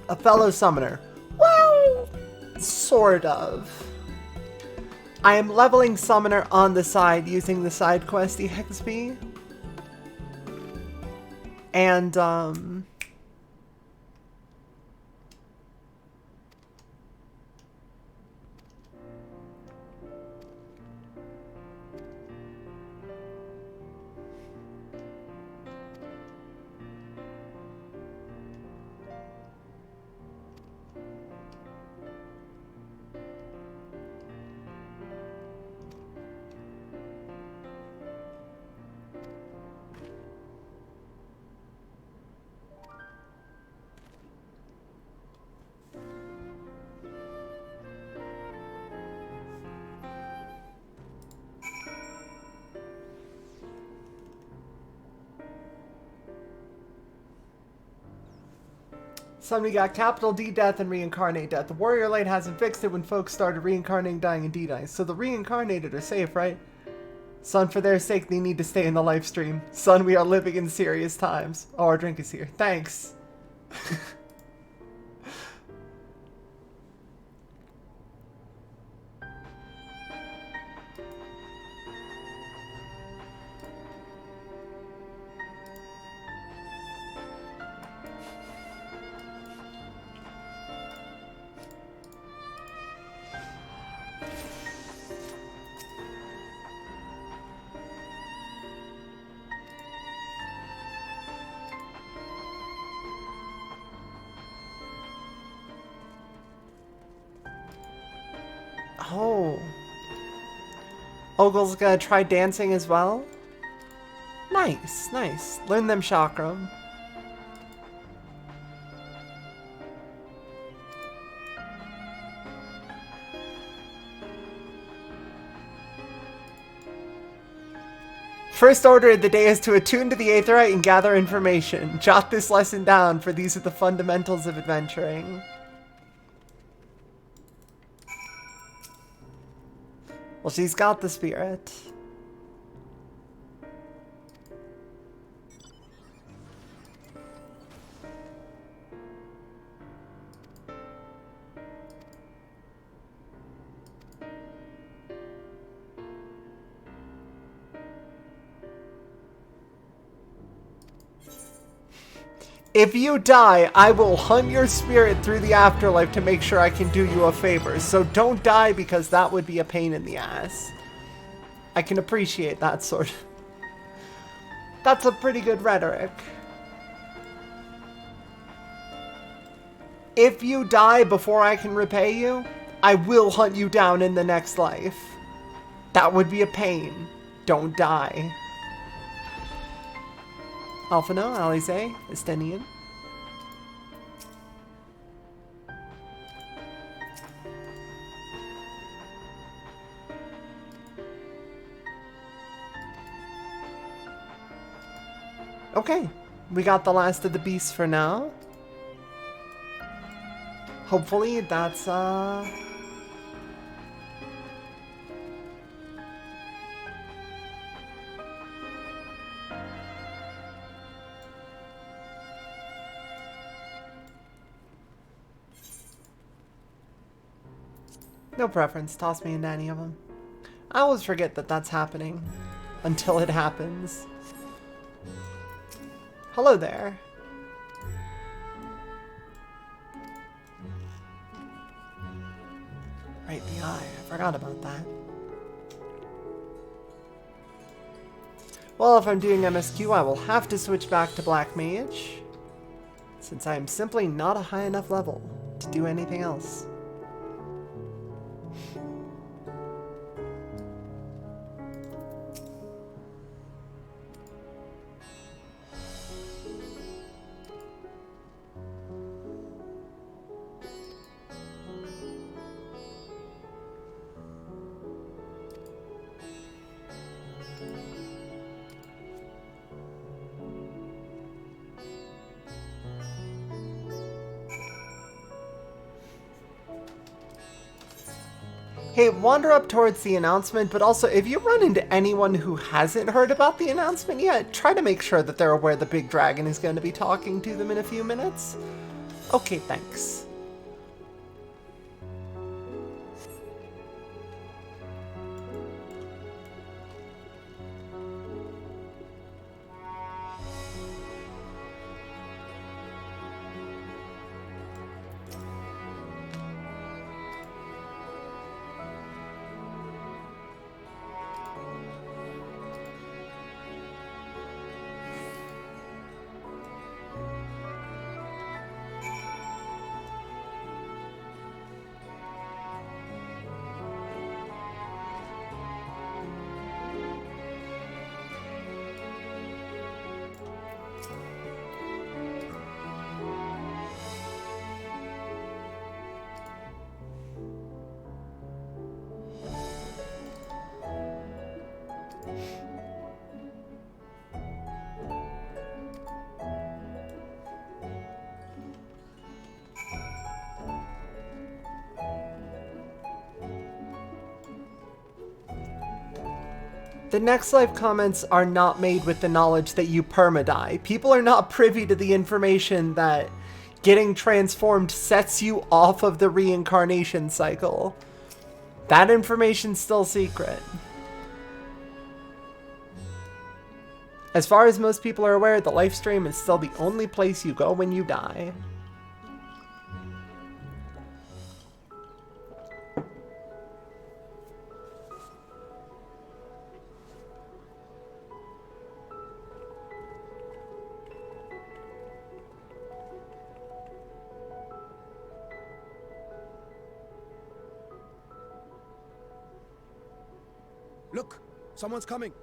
A fellow summoner. Well, sort of. I am leveling summoner on the side using the side quest EXP. And, somebody got capital D death and reincarnate death. The Warrior Light hasn't fixed it when folks started reincarnating, dying, and D-dying. So the reincarnated are safe, right? Son, for their sake, they need to stay in the live stream. Son, we are living in serious times. Oh, our drink is here. Thanks. Oh. Ogle's gonna try dancing as well? Nice, nice. Learn them chakram. First order of the day is to attune to the Aetherite and gather information. Jot this lesson down, for these are the fundamentals of adventuring. Well, she's got the spirit. If you die, I will hunt your spirit through the afterlife to make sure I can do you a favor. So don't die, because that would be a pain in the ass. I can appreciate that sort of... That's a pretty good rhetoric. If you die before I can repay you, I will hunt you down in the next life. That would be a pain. Don't die. Alphino, Alize, Estenian. Okay, we got the last of the beasts for now. Hopefully that's, no preference, toss me into any of them. I always forget that that's happening until it happens. Hello there. Right, the eye. I forgot about that. Well, if I'm doing MSQ, I will have to switch back to Black Mage, since I am simply not a high enough level to do anything else. Hey, wander up towards the announcement, but also if you run into anyone who hasn't heard about the announcement yet, try to make sure that they're aware the big dragon is going to be talking to them in a few minutes. Okay, thanks. The next live comments are not made with the knowledge that you perma-die. People are not privy to the information that getting transformed sets you off of the reincarnation cycle. That information's still secret. As far as most people are aware, the live stream is still the only place you go when you die. Look, someone's coming.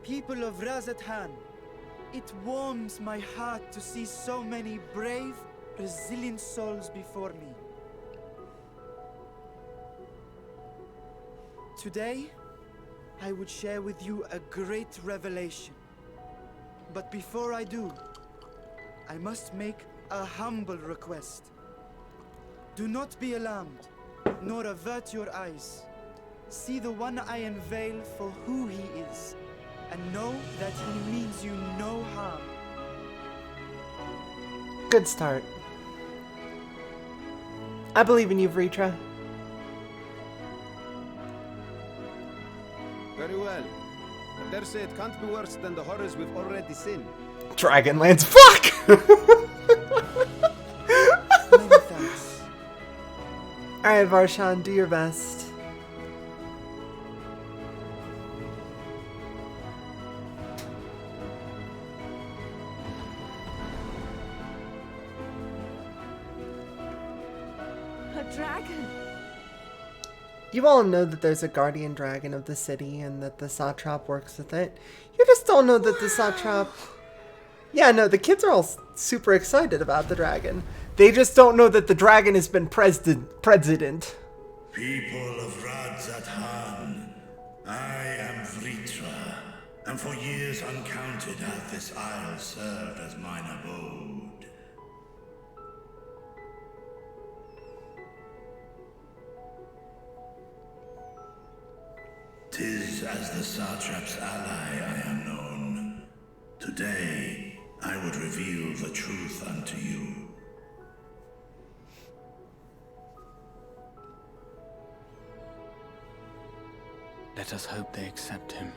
People of Razathan, it warms my heart to see so many brave, resilient souls before me. Today, I would share with you a great revelation. But before I do, I must make a humble request. Do not be alarmed, nor avert your eyes. See the one I unveil for who he is, and know that he means you no harm. Good start. I believe in you, Vritra. Very well. I dare say it can't be worse than the horrors we've already seen. Dragonlance. Fuck! Many thanks. Alright, Varshan, do your best. A dragon! You all know that there's a guardian dragon of the city and that the satrap works with it. You just don't know that the satrap... Yeah, no, the kids are all super excited about the dragon. They just don't know that the dragon has been president. People of Radzathan, I am Vritra, and for years uncounted hath this isle served as mine abode. 'Tis as the satrap's ally I am known. Today, I would reveal the truth unto you. Let us hope they accept him.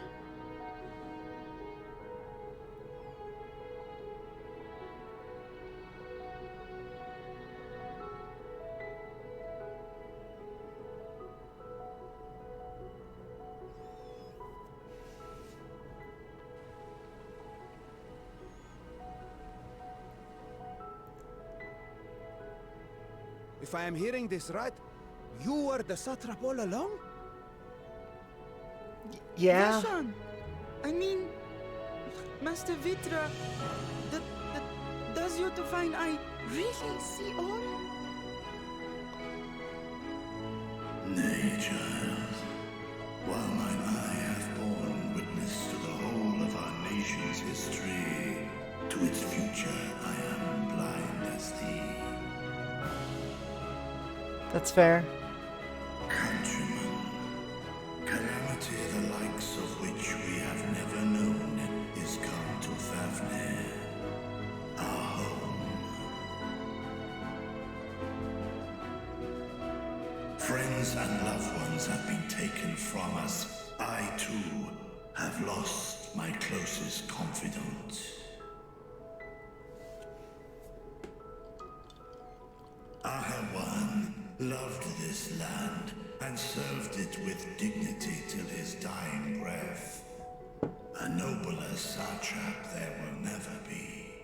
If I am hearing this right, you were the satrap all along? Yeah. Roshan! I mean, Master Vitra, does your divine eye really see all? Nay, child. While mine eye hath borne witness to the whole of our nation's history, to its future I am blind as thee. That's fair. Countrymen, calamity the likes of which we have never known is come to Fafnir, our home. Friends and loved ones have been taken from us. I, too, have lost my closest confidant. Ahawan loved this land and served it with dignity till his dying breath. A nobler satrap there will never be.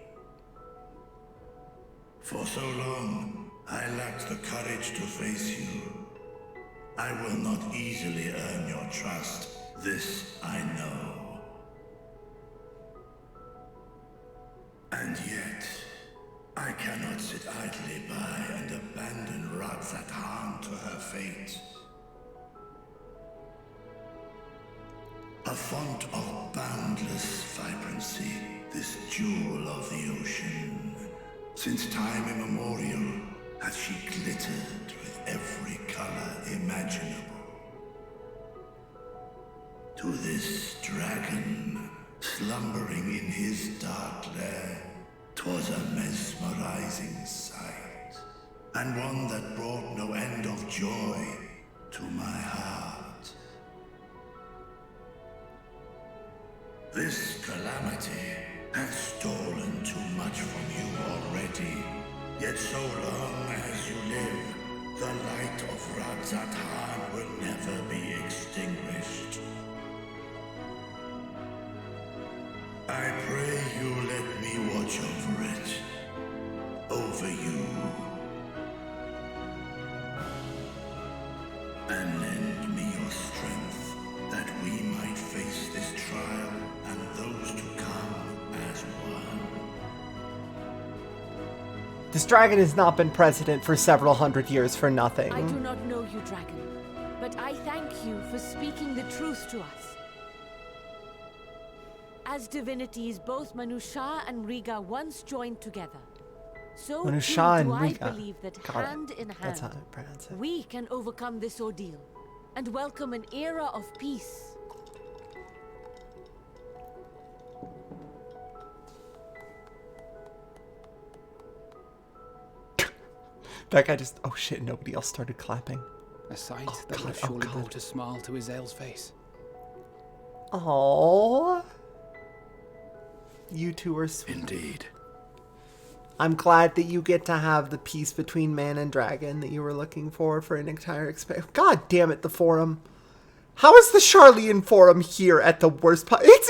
For so long, I lacked the courage to face you. I will not easily earn your trust, this I know. And yet, I cannot sit idly by and abandon Radzathan to her fate. A font of boundless vibrancy, this jewel of the ocean. Since time immemorial, hath she glittered with every color imaginable. To this dragon, slumbering in his dark lair, 'twas a mesmerizing sight, and one that brought no end of joy to my heart. This calamity hath stolen too much from you already, yet so long as you live, the light of Radzathan will never be extinguished. I pray you let me watch over it, over you, and lend me your strength that we might face this trial and those to come as one. This dragon has not been president for several hundred years for nothing. I do not know you, dragon, but I thank you for speaking the truth to us. As divinities, both Manusha and Riga once joined together. So Manusha too and do I Riga. believe that Got it. hand in That's how hand, I pronounce it. we can overcome this ordeal and welcome an era of peace. That guy just, oh shit, nobody else started clapping. A sight Oh, that God, would have oh, surely God. brought a smile to Izel's face. Aww. You two are sweet. Indeed. I'm glad that you get to have the peace between man and dragon that you were looking for an entire experience. God damn it, the forum. How is the Charlian forum here at the worst part? It's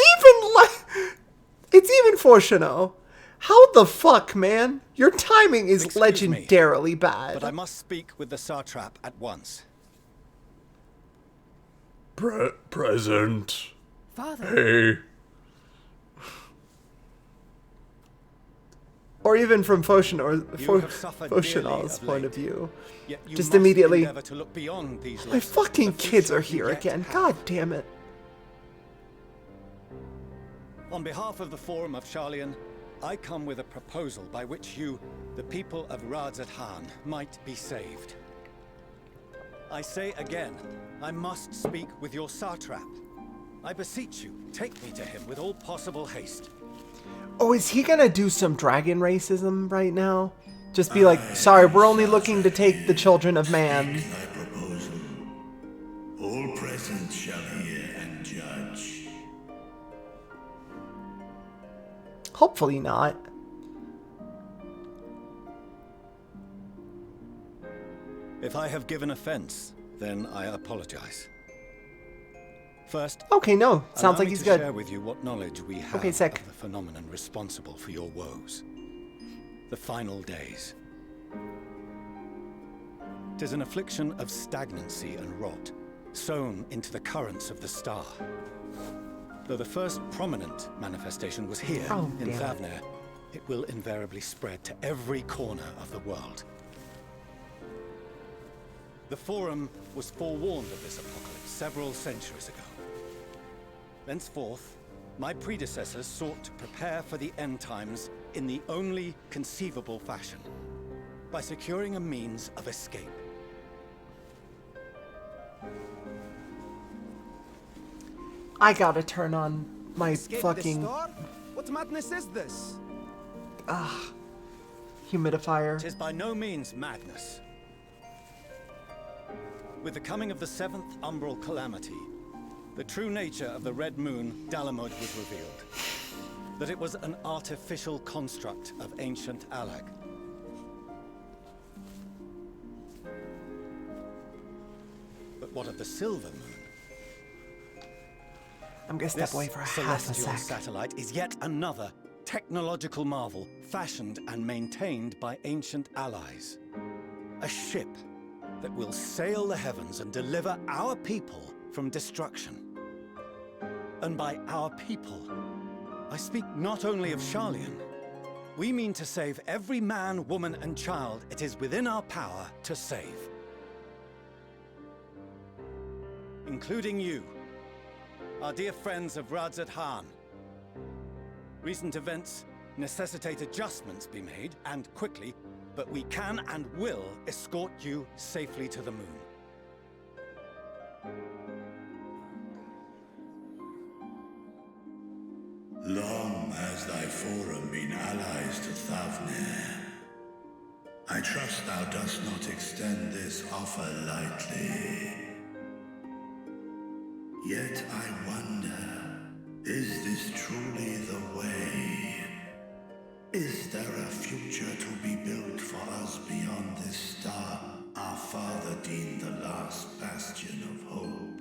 even Fortuno. How the fuck, man? Your timing is Excuse me, legendarily bad. But I must speak with the Satrap at once. Present. Father, Hey. Or even from You have suffered dearly Foshinal's of point of late. view. Yet you Just must immediately, endeavor to look beyond these my losses fucking to the kids are future you here yet again. have. God damn it. On behalf of the Forum of Sharlayan, I come with a proposal by which you, the people of Radzat-Han, might be saved. I say again, I must speak with your Satrap. I beseech you, take me to him with all possible haste. Oh, is he gonna do some dragon racism right now? Just be like, sorry, we're only looking to take the children of man. Thy proposal. All present shall hear and judge. Hopefully not. If I have given offense, then I apologize. First, Okay, no. allow Sounds like me he's to good. share with you what knowledge we have Okay, sick. of the phenomenon responsible for your woes. The final days. 'Tis an affliction of stagnancy and rot, sown into the currents of the star. Though the first prominent manifestation was here, Oh, in damn it. Thavner, it will invariably spread to every corner of the world. The Forum was forewarned of this apocalypse several centuries ago. Thenceforth, my predecessors sought to prepare for the end times in the only conceivable fashion, by securing a means of escape. I gotta turn on my Escape fucking the star? What madness is this? humidifier. 'Tis by no means madness. With the coming of the seventh umbral calamity, the true nature of the Red Moon, Dalamud, was revealed. That it was an artificial construct of ancient Alag. But what of the Silver Moon? I'm gonna step This away for half a celestial sec. satellite is yet another technological marvel fashioned and maintained by ancient allies. A ship that will sail the heavens and deliver our people from destruction. And by our people, I speak not only of Sharlayan. We mean to save every man, woman, and child it is within our power to save. Including you, our dear friends of Radzat-Han. Recent events necessitate adjustments be made, and quickly, but we can and will escort you safely to the moon. Long has thy forum been allies to Thavner. I trust thou dost not extend this offer lightly. Yet I wonder, is this truly the way? Is there a future to be built for us beyond this star our father deemed the last bastion of hope?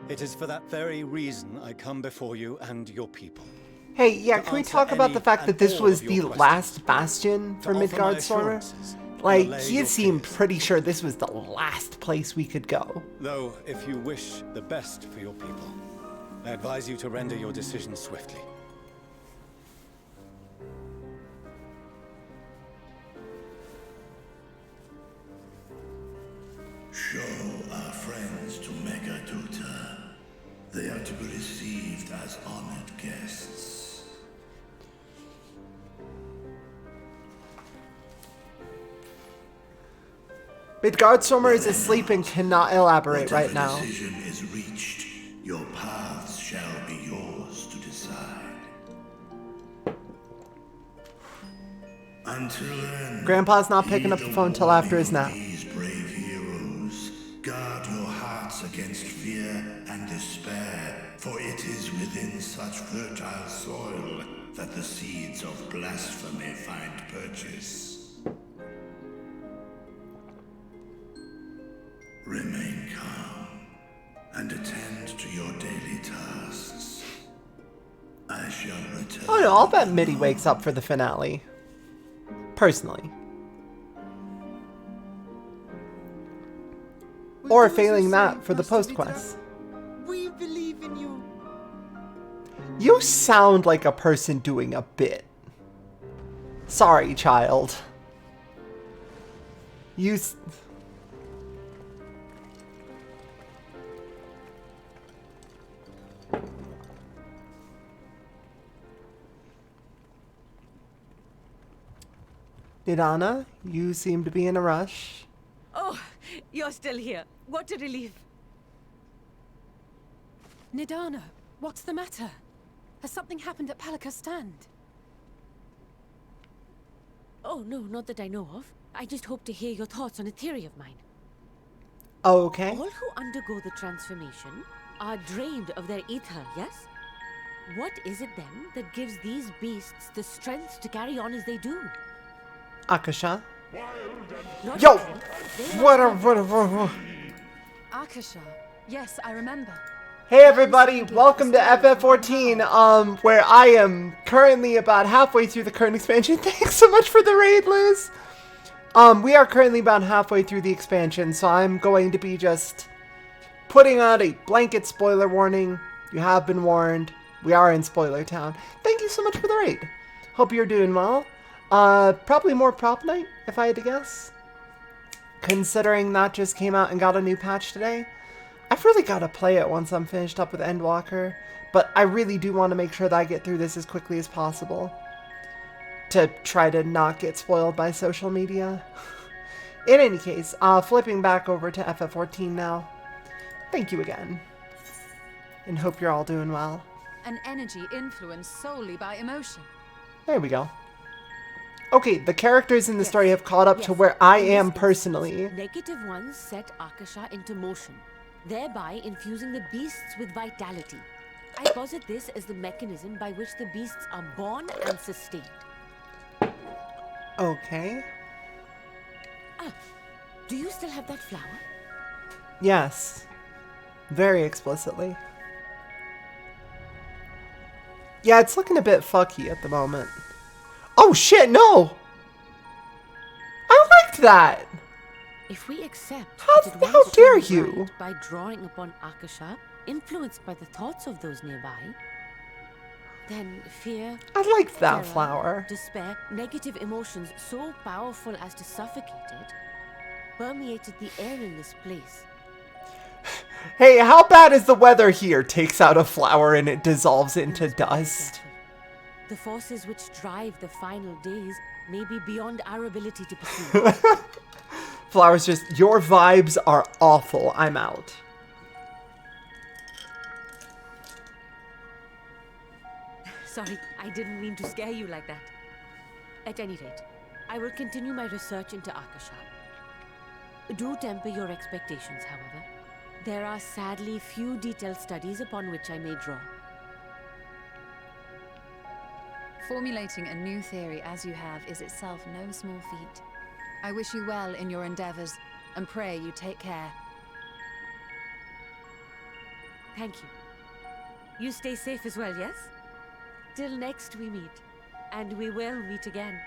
It is for that very reason I come before you and your people. Hey, yeah, To can we answer talk about any the fact that and this all was of the your questions. last bastion for To offer my Midgard Stormer? assurances and Like, allay he your seemed fears. pretty sure this was the last place we could go. Though, if you wish the best for your people, I advise you to render your decision swiftly. Show our friends to Megaduta. They are to be received as honored guests. Midgardstormer is asleep and cannot elaborate right now. Whatever decision is reached, your paths shall be yours to decide. Until then, Grandpa's not picking up the phone till after his nap. These brave heroes, guard your hearts against fear and despair, for it is within such fertile soil that the seeds of blasphemy find purchase. Remain calm and attend to your daily tasks. I shall return. Oh no, I'll bet Mitty wakes up for the finale. Personally. Or failing that for the post quest. We believe in you. You sound like a person doing a bit. Sorry, child. Nidana, you seem to be in a rush. Oh, you're still here. What a relief. Nidana, what's the matter? Has something happened at Palika's stand? Oh, no, not that I know of. I just hope to hear your thoughts on a theory of mine. Okay. All who undergo the transformation are drained of their ether, yes? What is it then that gives these beasts the strength to carry on as they do? Akasha. Not Yo! strength, What? Akasha. Yes, I remember. Hey everybody, welcome to FF14, where I am currently about halfway through the current expansion. Thanks so much for the raid, Liz! We are currently about halfway through the expansion, so I'm going to be just putting out a blanket spoiler warning. You have been warned. We are in Spoiler Town. Thank you so much for the raid. Hope you're doing well. Probably more Prop Night, if I had to guess. Considering that just came out and got a new patch today. I've really got to play it once I'm finished up with Endwalker, but I really do want to make sure that I get through this as quickly as possible to try to not get spoiled by social media. In any case, flipping back over to FF14 now. Thank you again, and hope you're all doing well. An energy influenced solely by emotion. There we go. Okay, the characters in the story have caught up to where I In this am instance, personally. Negative ones set Akasha into motion, thereby infusing the beasts with vitality. I posit this as the mechanism by which the beasts are born and sustained. Okay. Do you still have that flower? Yes. Very explicitly. Yeah, it's looking a bit fucky at the moment. Oh shit, no! I liked that! If we accept How that it once dare shone you? bright by drawing upon Akasha, influenced by the thoughts of those nearby, then fear, I liked that terror, flower. despair, negative emotions so powerful as to suffocate it, permeated the air in this place. Hey, how bad is the weather here? Takes out a flower and it dissolves into dust. The forces which drive the final days may be beyond our ability to perceive. Flower's just, your vibes are awful. I'm out. Sorry, I didn't mean to scare you like that. At any rate, I will continue my research into Akasha. Do temper your expectations, however. There are sadly few detailed studies upon which I may draw. Formulating a new theory as you have is itself no small feat. I wish you well in your endeavors, and pray you take care. Thank you. You stay safe as well, yes? Till next we meet, and we will meet again.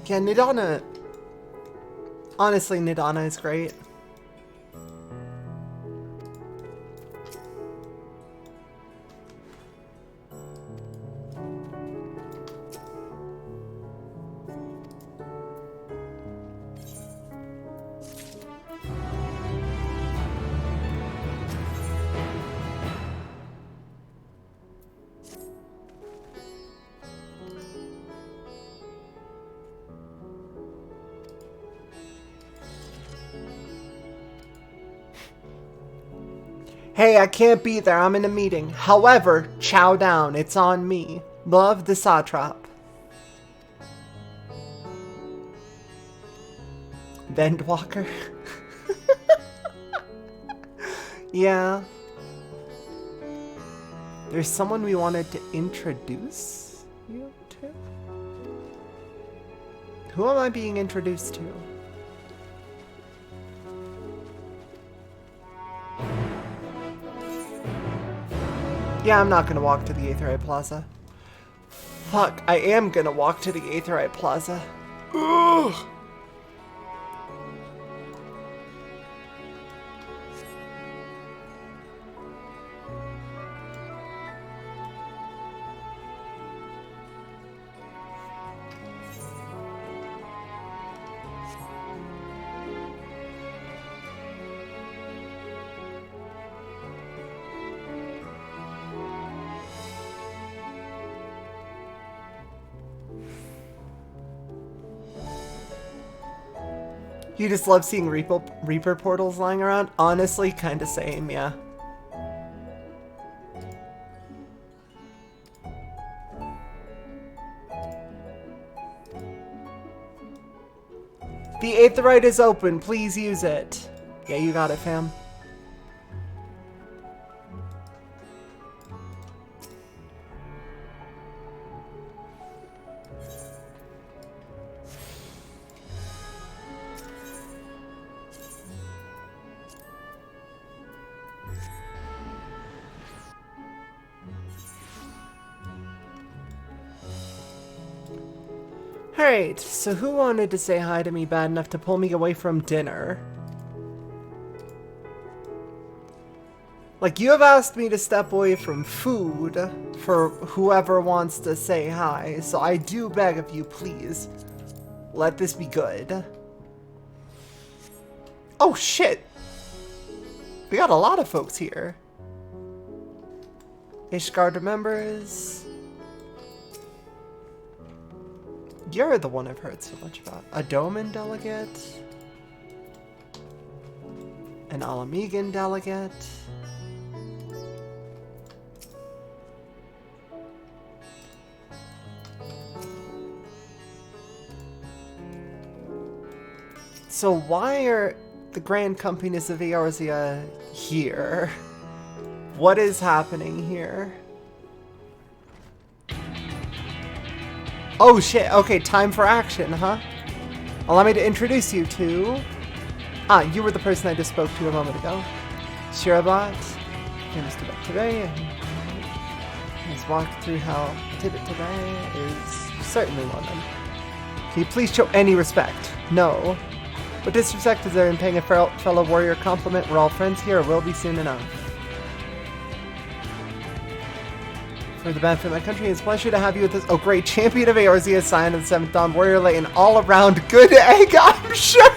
Yeah, Nidana. Honestly, Nidana is great. Hey, I can't be there. I'm in a meeting. However, chow down. It's on me. Love, the Satrap. Endwalker. Yeah. There's someone we wanted to introduce you to? Who am I being introduced to? Yeah, I'm not gonna walk to the Aetheryte Plaza. Fuck, I am gonna walk to the Aetheryte Plaza. Ugh. You just love seeing Reaper portals lying around? Honestly, kinda same, yeah. The Aetheryte is open, please use it. Yeah, you got it, fam. Alright, so who wanted to say hi to me bad enough to pull me away from dinner? Like, you have asked me to step away from food for whoever wants to say hi, so I do beg of you, please, let this be good. Oh shit! We got a lot of folks here. Ishgard remembers. You're the one I've heard so much about. A Doman delegate. An Alamegan delegate. So why are the Grand Companies of Eorzea here? What is happening here? Oh shit, okay, time for action, huh? Allow me to introduce you to... Ah, you were the person I just spoke to a moment ago. Shirabat, famous Tibet today, and his walk through how Tibet today is certainly one of them. Can you please show any respect? No. But disrespect is there in paying a fellow warrior compliment. We're all friends here, or will be soon enough. For the benefit of my country, it's a pleasure to have you with us. Oh great, Champion of Eorzea, Scion of the 7th Dawn, Warrior Late, and all around good egg, I'm sure!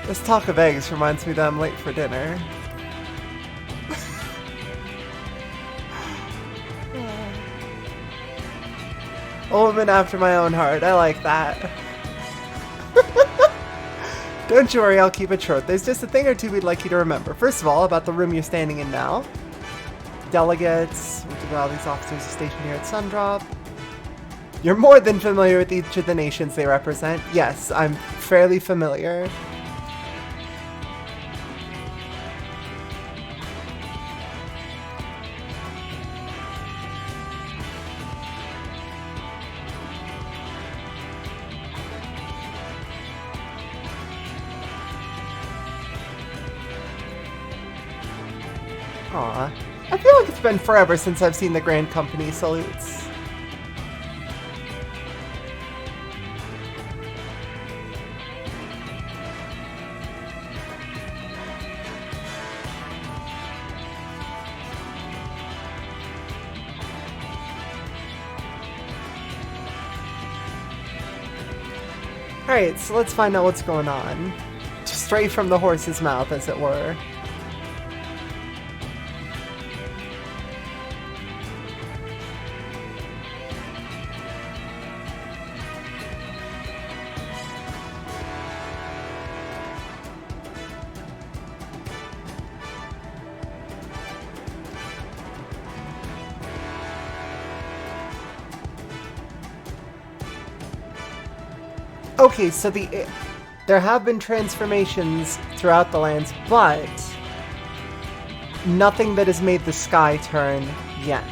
This talk of eggs reminds me that I'm late for dinner. A woman after my own heart. I like that. Don't you worry, I'll keep it short. There's just a thing or two we'd like you to remember. First of all, about the room you're standing in now. Delegates, which is all these officers are stationed here at Sundrop. You're more than familiar with each of the nations they represent. Yes, I'm fairly familiar. Aw. I feel like it's been forever since I've seen the Grand Company salutes. Alright, so let's find out what's going on. Straight from the horse's mouth, as it were. Okay, so there have been transformations throughout the lands, but nothing that has made the sky turn yet.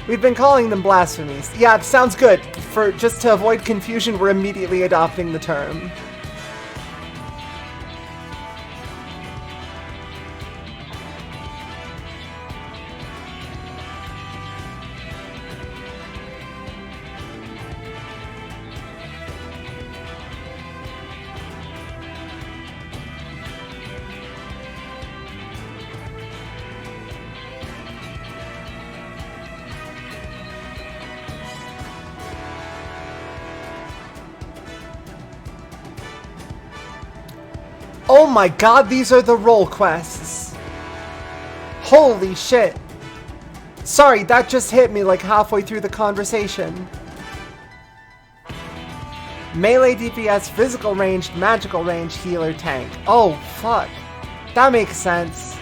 We've been calling them blasphemies. Yeah, it sounds good. Just to avoid confusion, we're immediately adopting the term. Oh my god, these are the role quests. Holy shit. Sorry, that just hit me like halfway through the conversation. Melee DPS, physical range, magical range, healer, tank. Oh, fuck. That makes sense.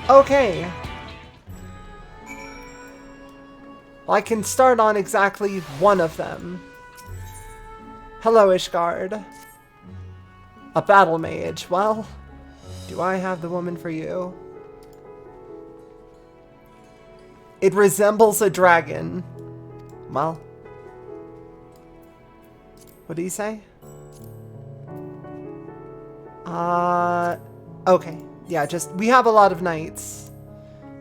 Okay. I can start on exactly one of them. Hello, Ishgard. A battle mage. Well, do I have the woman for you? It resembles a dragon. Well, what do you say? Okay. Yeah, we have a lot of knights,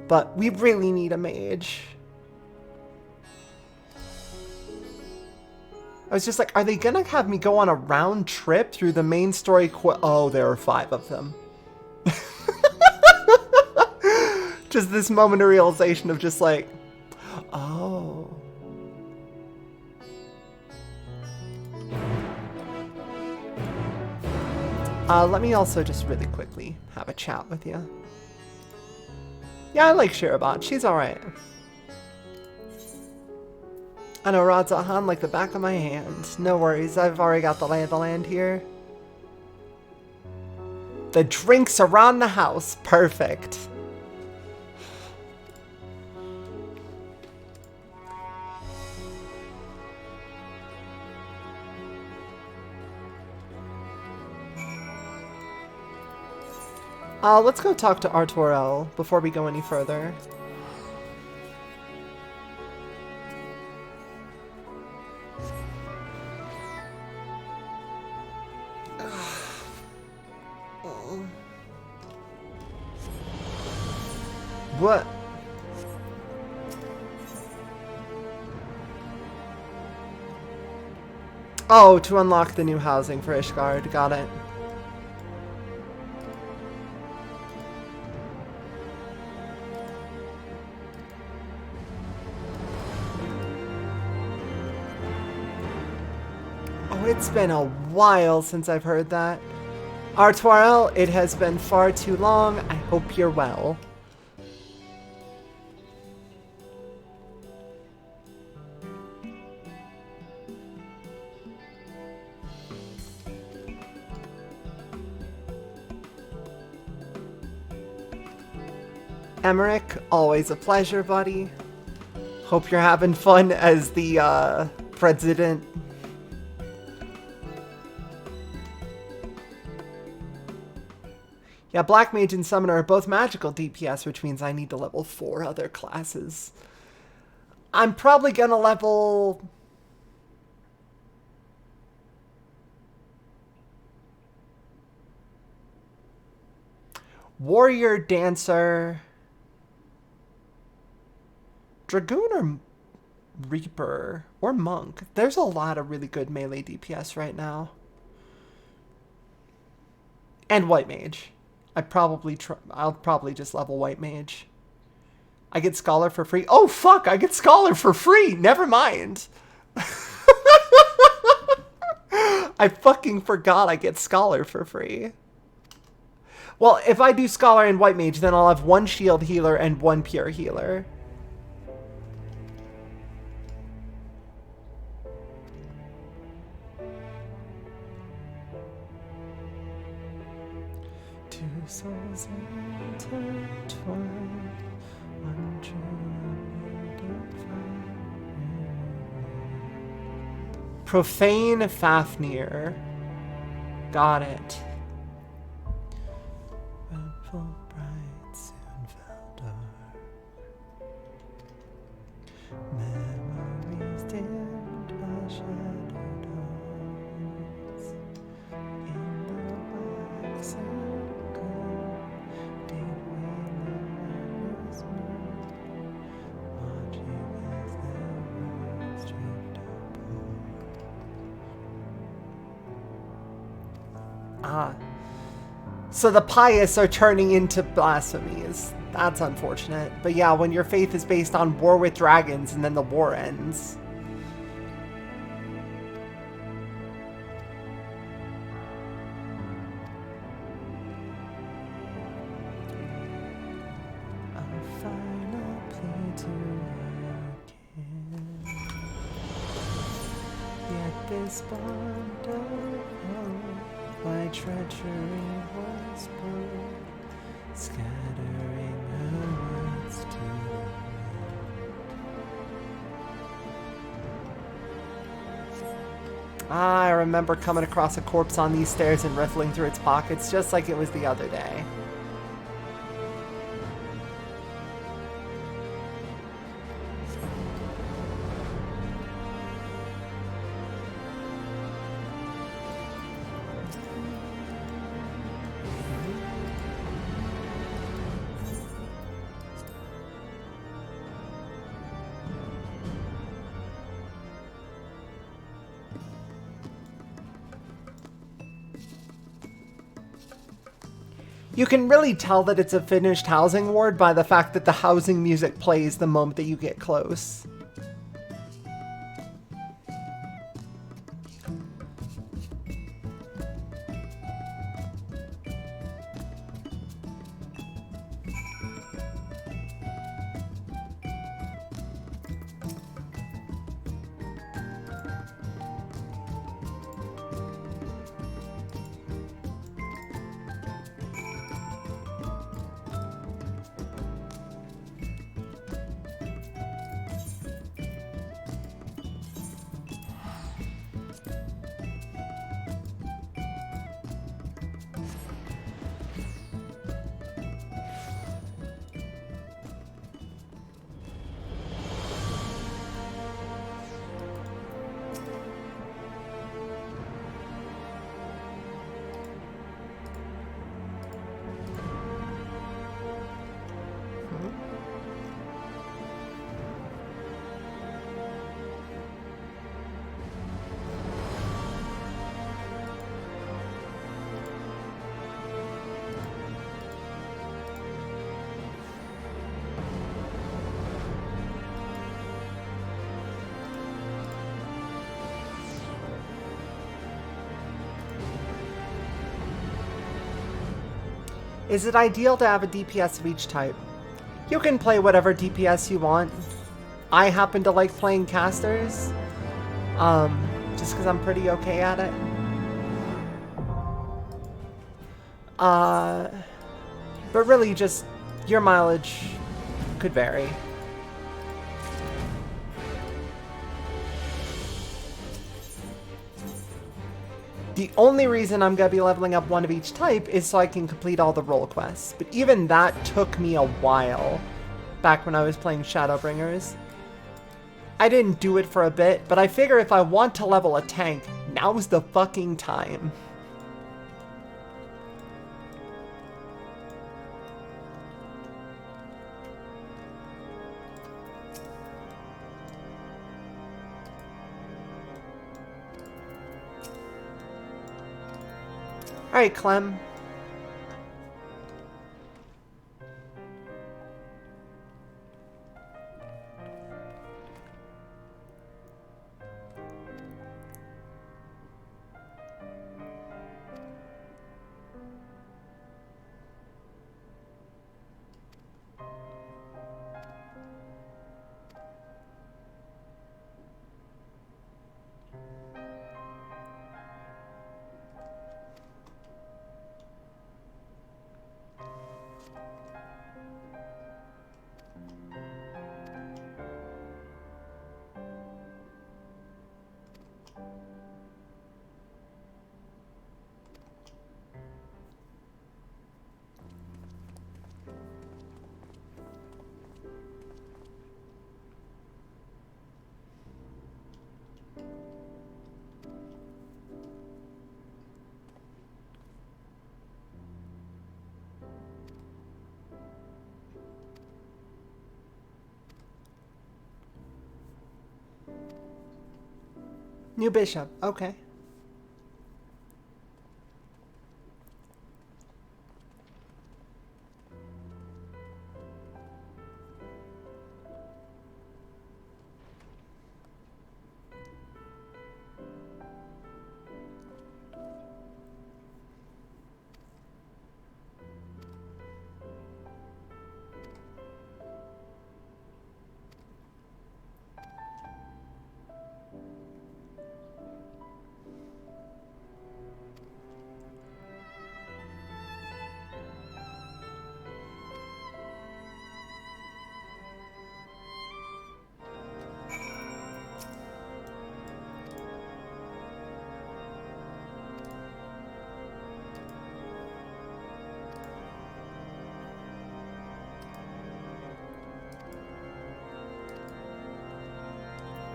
but we really need a mage. I was just like, are they gonna have me go on a round trip through the main story oh, there are 5 of them. Just this moment of realization of just like, oh. Let me also just really quickly have a chat with you. Yeah, I like Shirabot. She's alright. I know Radzahan like the back of my hand. No worries, I've already got the lay of the land here. The drinks around the house. Perfect. Let's go talk to Artorel before we go any further. What? Oh, to unlock the new housing for Ishgard. Got it. Oh, it's been a while since I've heard that. Artoirel, it has been far too long. I hope you're well. Emmerich, always a pleasure, buddy. Hope you're having fun as the President. Yeah, Black Mage and Summoner are both magical DPS, which means I need to level 4 other classes. I'm probably gonna level... Warrior, Dancer... Dragoon or Reaper or Monk. There's a lot of really good melee DPS right now. And White Mage. I'll probably just level White Mage. I get Scholar for free. Oh fuck, I get Scholar for free. Never mind. I fucking forgot I get Scholar for free. Well, if I do Scholar and White Mage, then I'll have 1 shield healer and 1 pure healer. Two souls intertwined, one true Profane Fafnir. Got it. Full bright soon fell dark. Memories dimmed by shadowed eyes. In the waxing glow, did we lovers meet? Watching as their words drift apart. So the pious are turning into blasphemies. That's unfortunate. But yeah, when your faith is based on war with dragons and then the war ends. A final plea to again. Yet this bond of hope by treachery was born, scattering her words to the wind. I remember coming across a corpse on these stairs and riffling through its pockets just like it was the other day. You can really tell that it's a finished housing ward by the fact that the housing music plays the moment that you get close. Is it ideal to have a DPS of each type? You can play whatever DPS you want. I happen to like playing casters, just because I'm pretty okay at it. But really just your mileage could vary. The only reason I'm going to be leveling up one of each type is so I can complete all the role quests. But even that took me a while, back when I was playing Shadowbringers. I didn't do it for a bit, but I figure if I want to level a tank, now's the fucking time. Alright, Clem. New bishop, okay.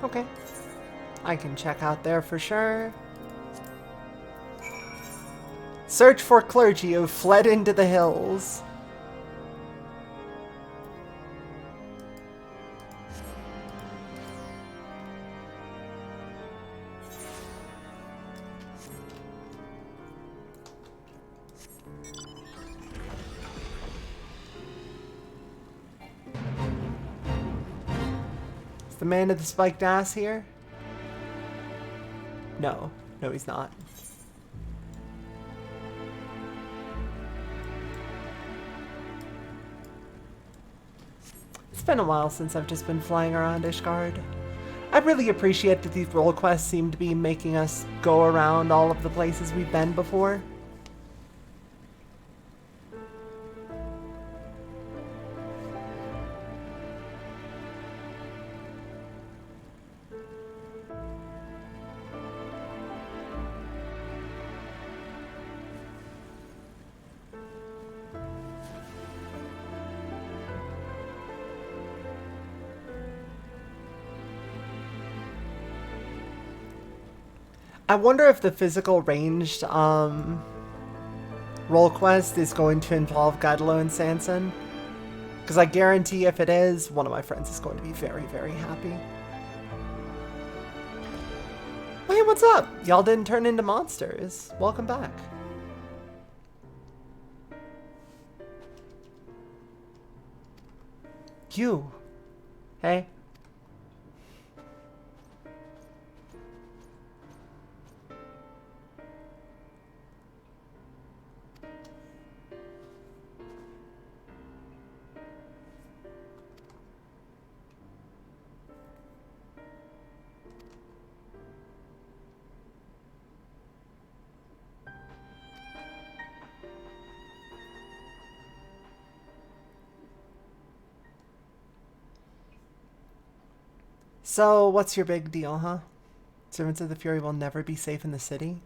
Okay. I can check out there for sure. Search for clergy who fled into the hills. Is the man of the spiked ass here? No. No, he's not. It's been a while since I've just been flying around Ishgard. I really appreciate that these role quests seem to be making us go around all of the places we've been before. I wonder if the physical ranged role quest is going to involve Gadlo and Sanson. Because I guarantee if it is, one of my friends is going to be very, very happy. Hey, what's up? Y'all didn't turn into monsters. Welcome back. You. Hey. So, what's your big deal, huh? Servants of the Fury will never be safe in the city?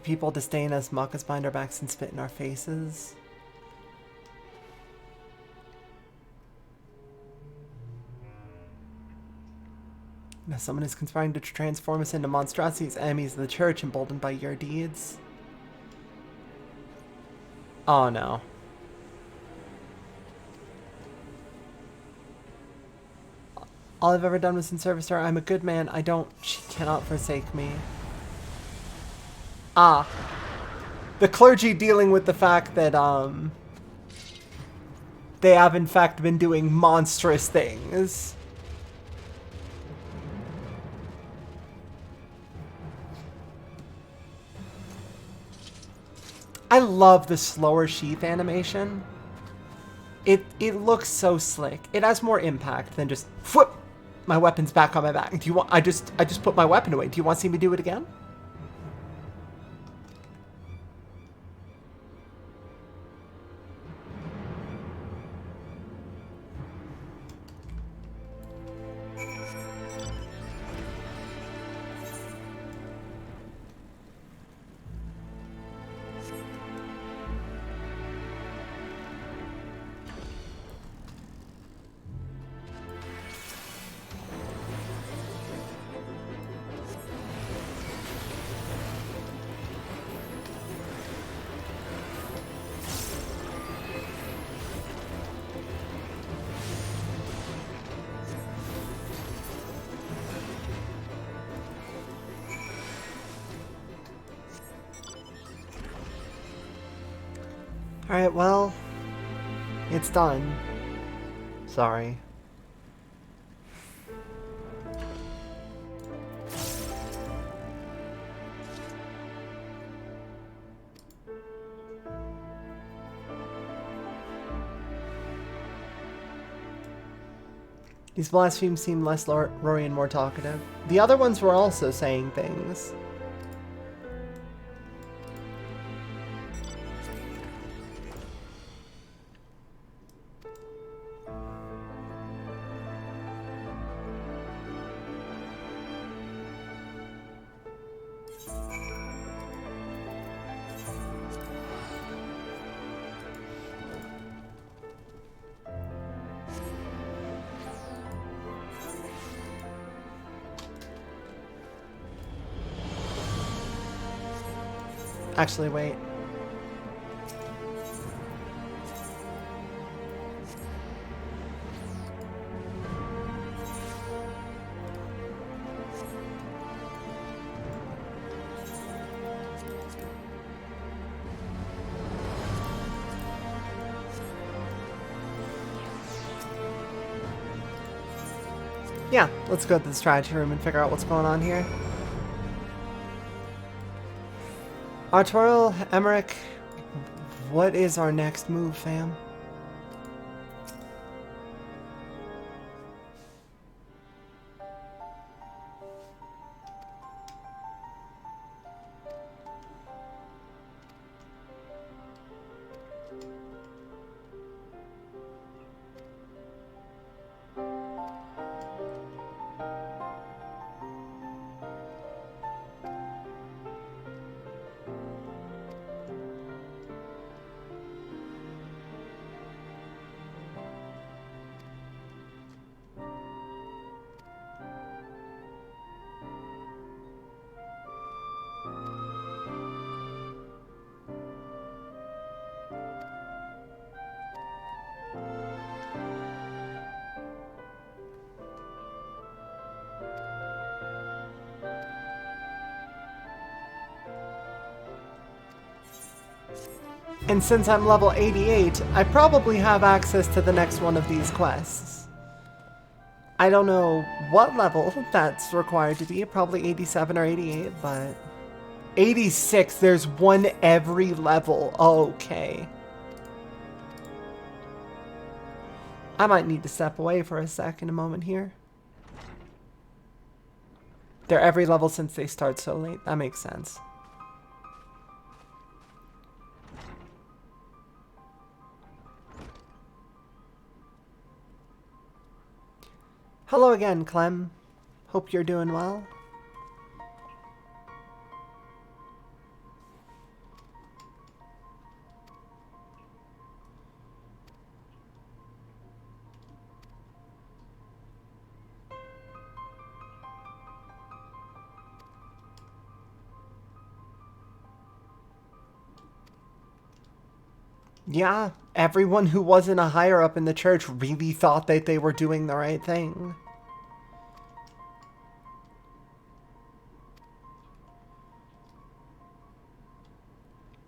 people disdain us, mock us behind our backs, and spit in our faces. Now someone is conspiring to transform us into monstrosities, enemies of the church, emboldened by your deeds. Oh no. All I've ever done was in service to her. I'm a good man. She cannot forsake me. Ah. The clergy dealing with the fact that, they have in fact been doing monstrous things. I love the slower sheath animation. It looks so slick. It has more impact than just whoop, my weapon's back on my back. Do you want? I just put my weapon away. Do you want to see me do it again? Alright, well, it's done. Sorry. These blasphemies seem less roaring and more talkative. The other ones were also saying things. Actually, wait. Yeah, let's go to the strategy room and figure out what's going on here. Artorial, Emmerich, what is our next move, fam? And since I'm level 88, I probably have access to the next one of these quests. I don't know what level that's required to be, probably 87 or 88, but... 86, there's one every level, okay. I might need to step away for a second, a moment here. They're every level since they start so late, that makes sense. Hello again, Clem. Hope you're doing well. Yeah, everyone who wasn't a higher up in the church really thought that they were doing the right thing.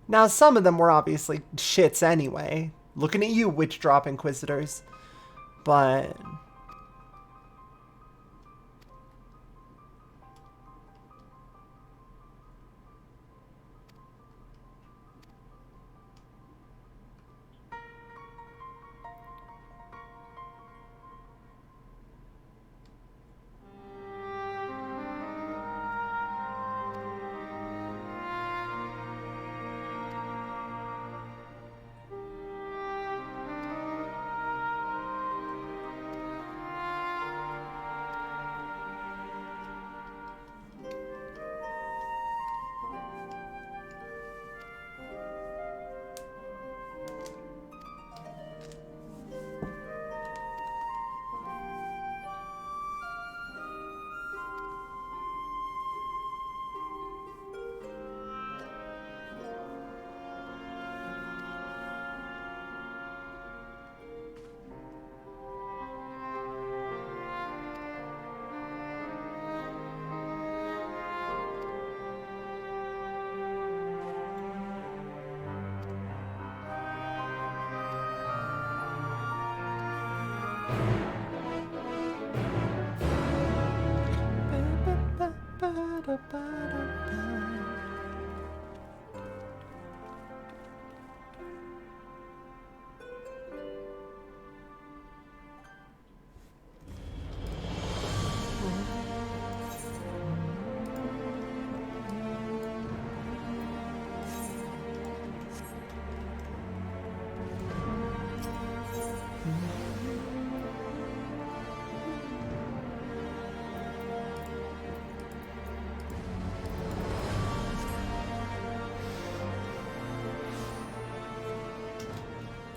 Now, some of them were obviously shits anyway. Looking at you, witch drop inquisitors. But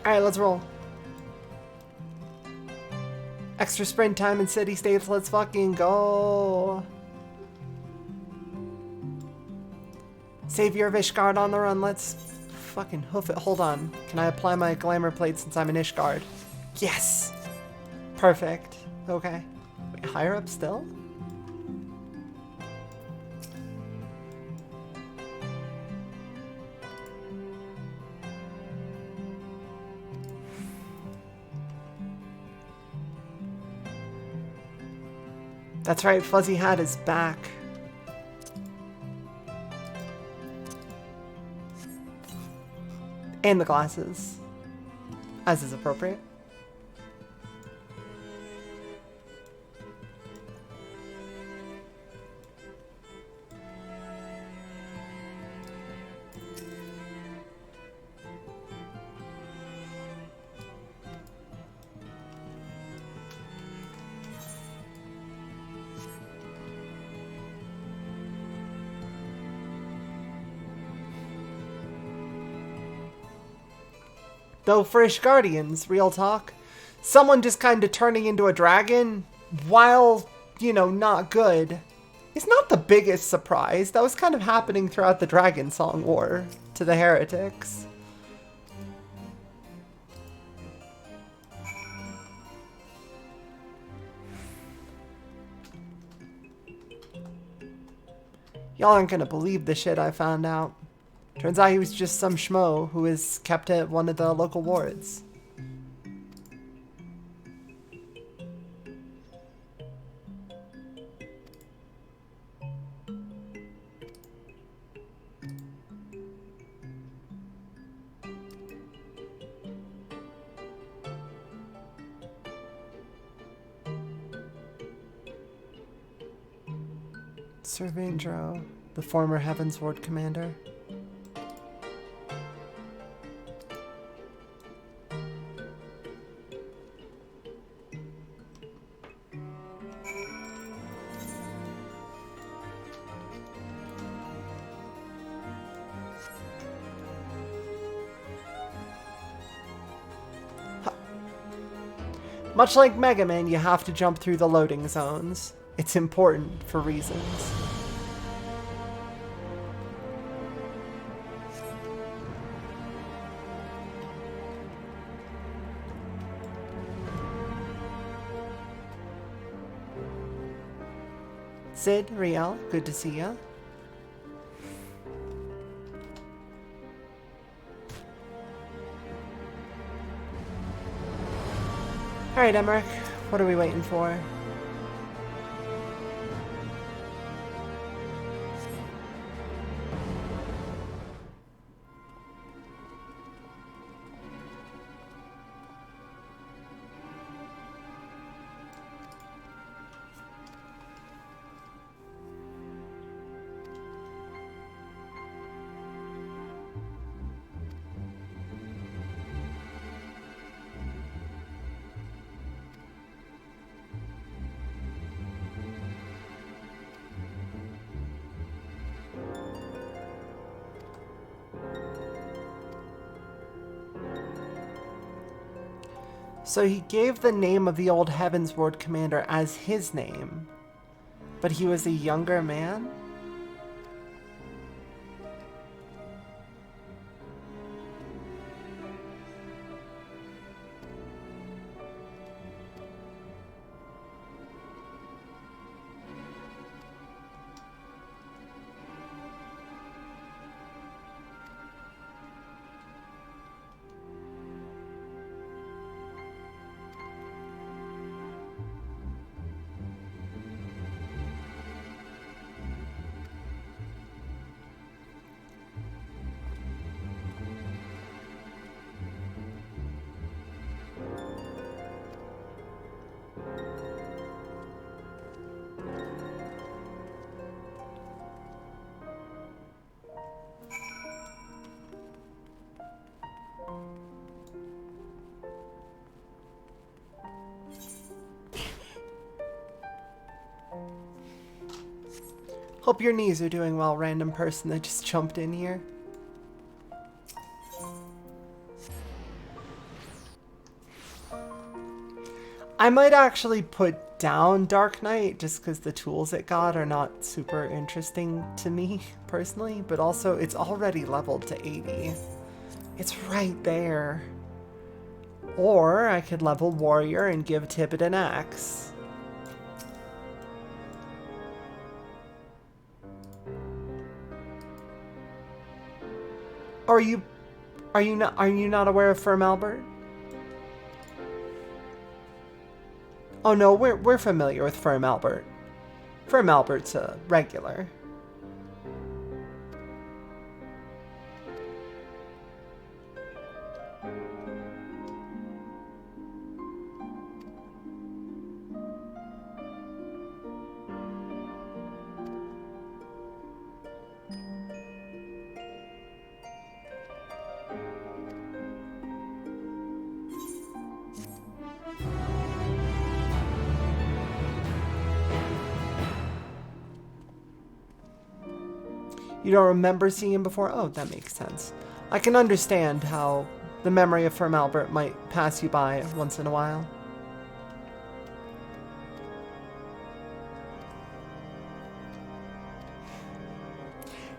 alright, let's roll. Extra sprint time in city states, let's fucking go. Savior of Ishgard on the run, let's fucking hoof it. Hold on. Can I apply my glamour plate since I'm in Ishgard? Yes! Perfect. Okay. Wait, higher up still? That's right, Fuzzy Hat is back. And the glasses. As is appropriate. Though for Ishgardians, real talk, someone just kind of turning into a dragon, while, you know, not good, is not the biggest surprise. That was kind of happening throughout the Dragon Song War to the heretics. Y'all aren't gonna believe the shit I found out. Turns out he was just some schmo who is kept at one of the local wards. Sir Vandro, the former Heaven's Ward commander. Much like Mega Man, you have to jump through the loading zones. It's important for reasons. Sid, Riel, good to see ya. Alright, Emmerich, what are we waiting for? So he gave the name of the old Heavensward commander as his name, but he was a younger man? Hope your knees are doing well, random person that just jumped in here. I might actually put down Dark Knight just because the tools it got are not super interesting to me personally, but also it's already leveled to 80. It's right there. Or I could level Warrior and give Tibbet an axe. Are you not aware of Firm Albert? Oh no, we're familiar with Firm Albert. Firm Albert's a regular. You don't remember seeing him before? Oh, that makes sense. I can understand how the memory of Firm Albert might pass you by once in a while.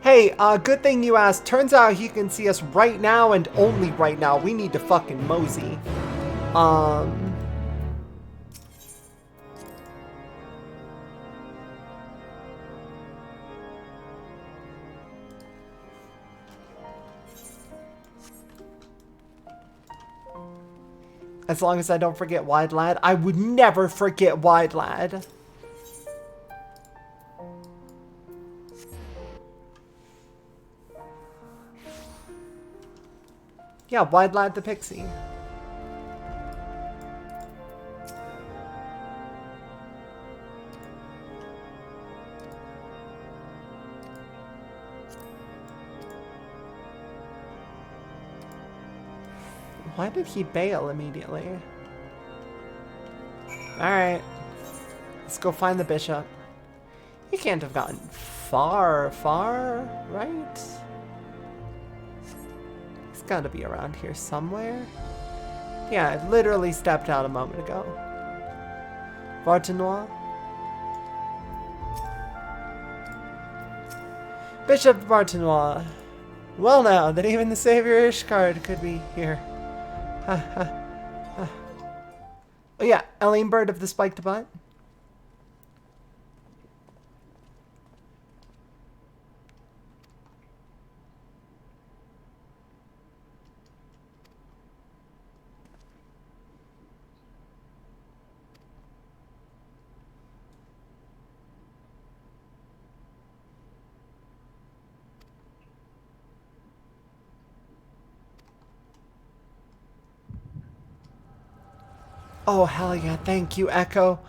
Hey, good thing you asked. Turns out he can see us right now and only right now. We need to fucking mosey. As long as I don't forget Wide Lad. I would never forget Wide Lad. Yeah, Wide Lad the Pixie. Why did he bail immediately? Alright. Let's go find the bishop. He can't have gotten far, right? He's gotta be around here somewhere. Yeah, I literally stepped out a moment ago. Vartanois. Bishop Vartanois. Well now, that even the Savior Ishgard could be here. Oh yeah, Elaine Bird of the Spiked Butt. Oh, hell yeah. Thank you, Echo.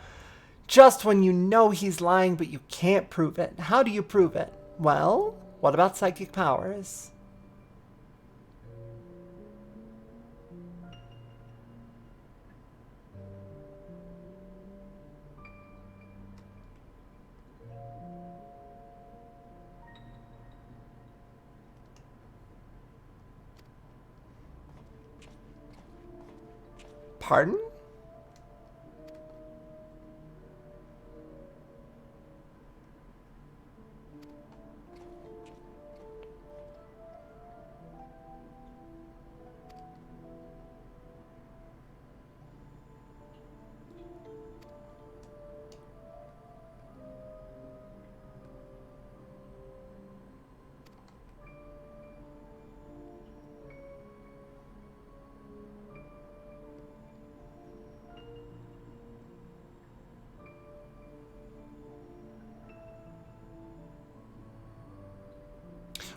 Just when you know he's lying, but you can't prove it. How do you prove it? Well, what about psychic powers? Pardon?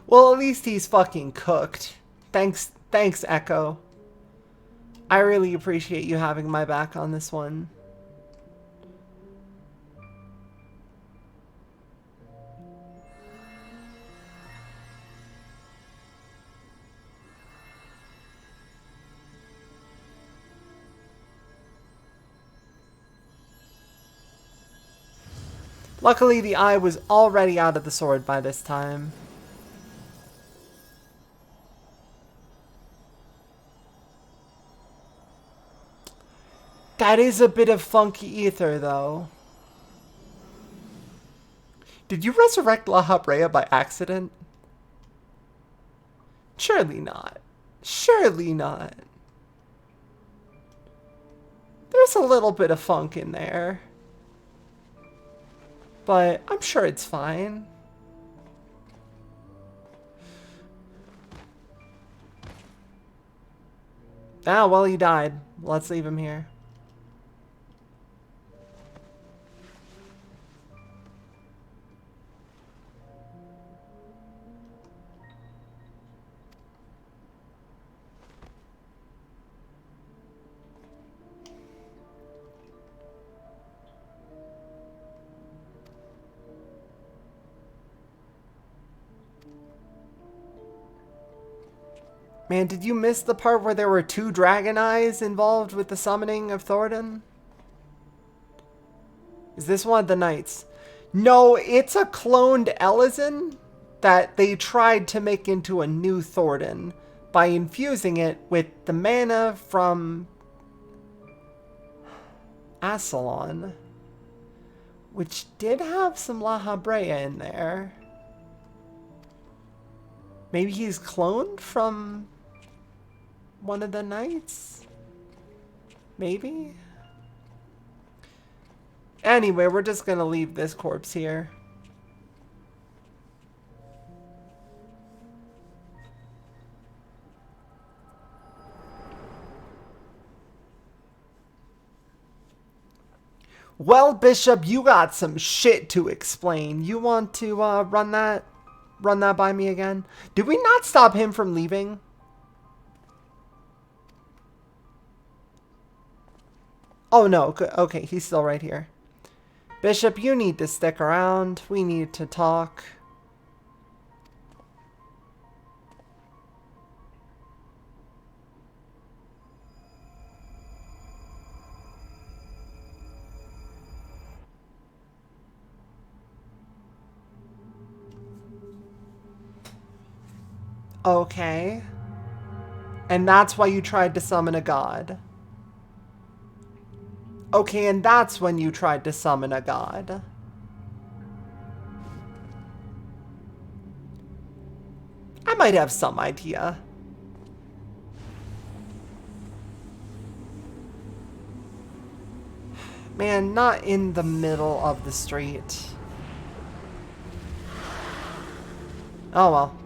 Well, at least he's fucking cooked. Thanks, Echo. I really appreciate you having my back on this one. Luckily, the eye was already out of the sword by this time. That is a bit of funky ether, though. Did you resurrect La Habrea by accident? Surely not. Surely not. There's a little bit of funk in there. But I'm sure it's fine. Ah, well, he died. Let's leave him here. Man, did you miss the part where there were 2 dragon eyes involved with the summoning of Thornton? Is this one of the knights? No, it's a cloned Elysin that they tried to make into a new Thornton by infusing it with the mana from Asalon, which did have some La Habrea in there. Maybe he's cloned from one of the knights? Maybe? Anyway, we're just gonna leave this corpse here. Well, Bishop, you got some shit to explain. You want to run that by me again? Did we not stop him from leaving? Oh no, okay, he's still right here. Bishop, you need to stick around. We need to talk. Okay. And that's why you tried to summon a god. Okay, and that's when you tried to summon a god. I might have some idea. Man, not in the middle of the street. Oh well.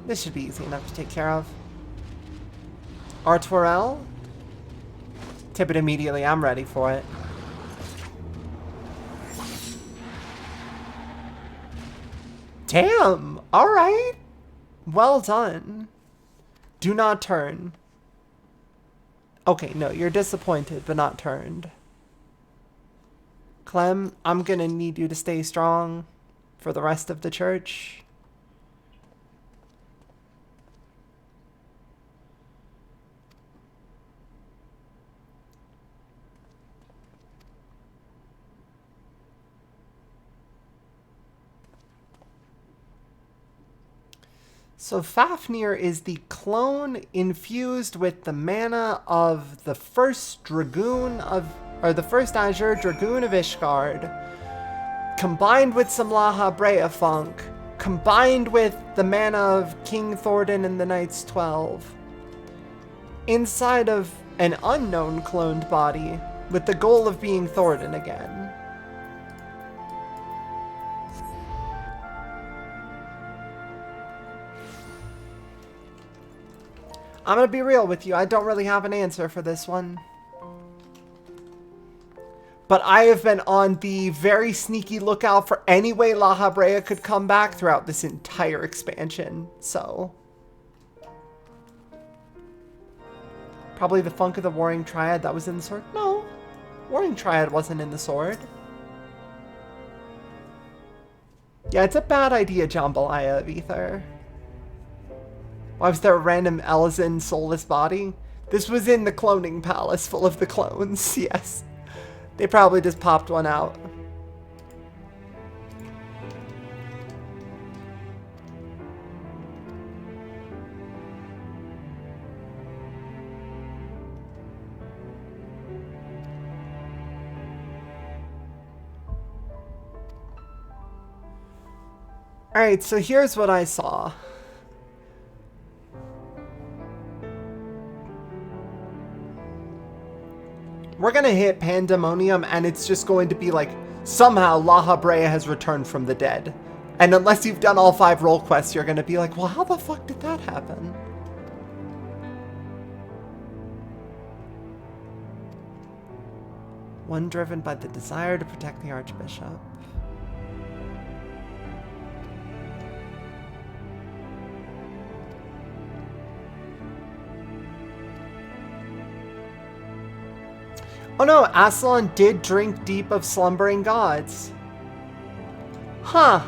This should be easy enough to take care of. Artworel? Tip it immediately, I'm ready for it. Damn! Alright! Well done. Do not turn. Okay, no, you're disappointed, but not turned. Clem, I'm gonna need you to stay strong for the rest of the church. So Fafnir is the clone infused with the mana of the first Dragoon of, or the first Azure Dragoon of Ishgard, combined with some Laha Brea funk, combined with the mana of King Thordan and the Knights 12, inside of an unknown cloned body, with the goal of being Thordan again. I'm gonna be real with you, I don't really have an answer for this one. But I have been on the very sneaky lookout for any way Laha Brea could come back throughout this entire expansion, so... Probably the Funk of the Warring Triad that was in the sword? No, Warring Triad wasn't in the sword. Yeah, it's a bad idea, Jambalaya of Ether. Why was there a random Elizin soulless body? This was in the cloning palace full of the clones, yes. They probably just popped one out. Alright, so here's what I saw. We're gonna hit Pandemonium and it's just going to be like, somehow Laha Brea has returned from the dead. And unless you've done all 5 role quests, you're gonna be like, well, how the fuck did that happen? One driven by the desire to protect the Archbishop. Oh no, Aslan did drink deep of slumbering gods. Huh.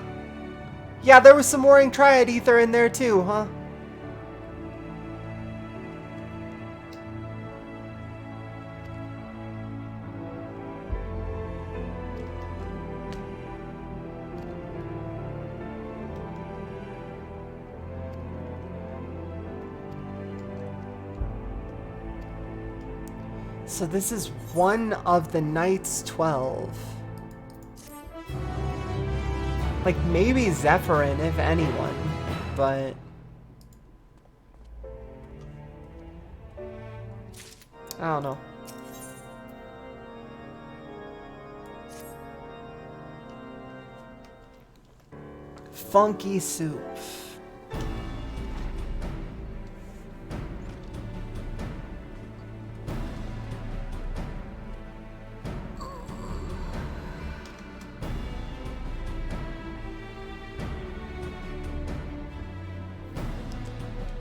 Yeah, there was some Warring Triad ether in there too, huh? So this is one of the Knights 12. Like, maybe Zephyrin, if anyone, but... I don't know. Funky soup.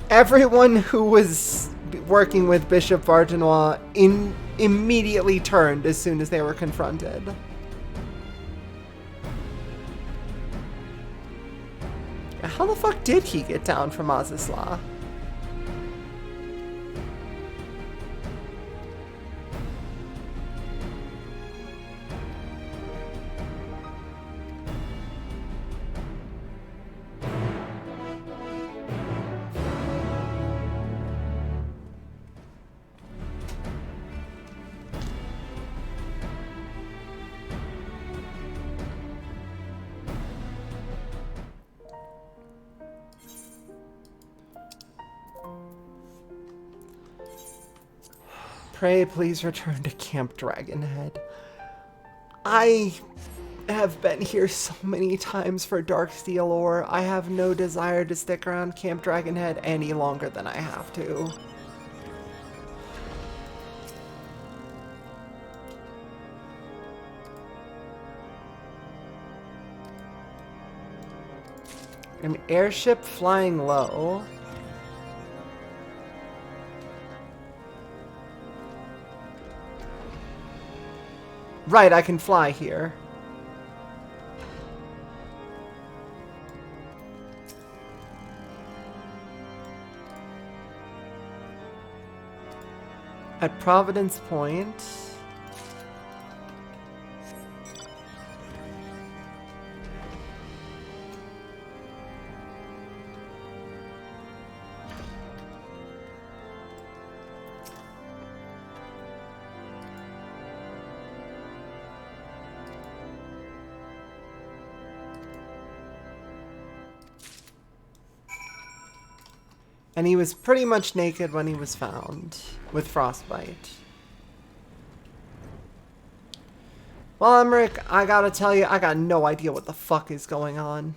Everyone who was working with Bishop Vartanois immediately turned as soon as they were confronted. How the fuck did he get down from Azizla? Pray, please return to Camp Dragonhead. I have been here so many times for Darksteel ore. I have no desire to stick around Camp Dragonhead any longer than I have to. An airship flying low. Right, I can fly here. At Providence Point. And he was pretty much naked when he was found, with frostbite. Well, Emmerich, I gotta tell you, I got no idea what the fuck is going on.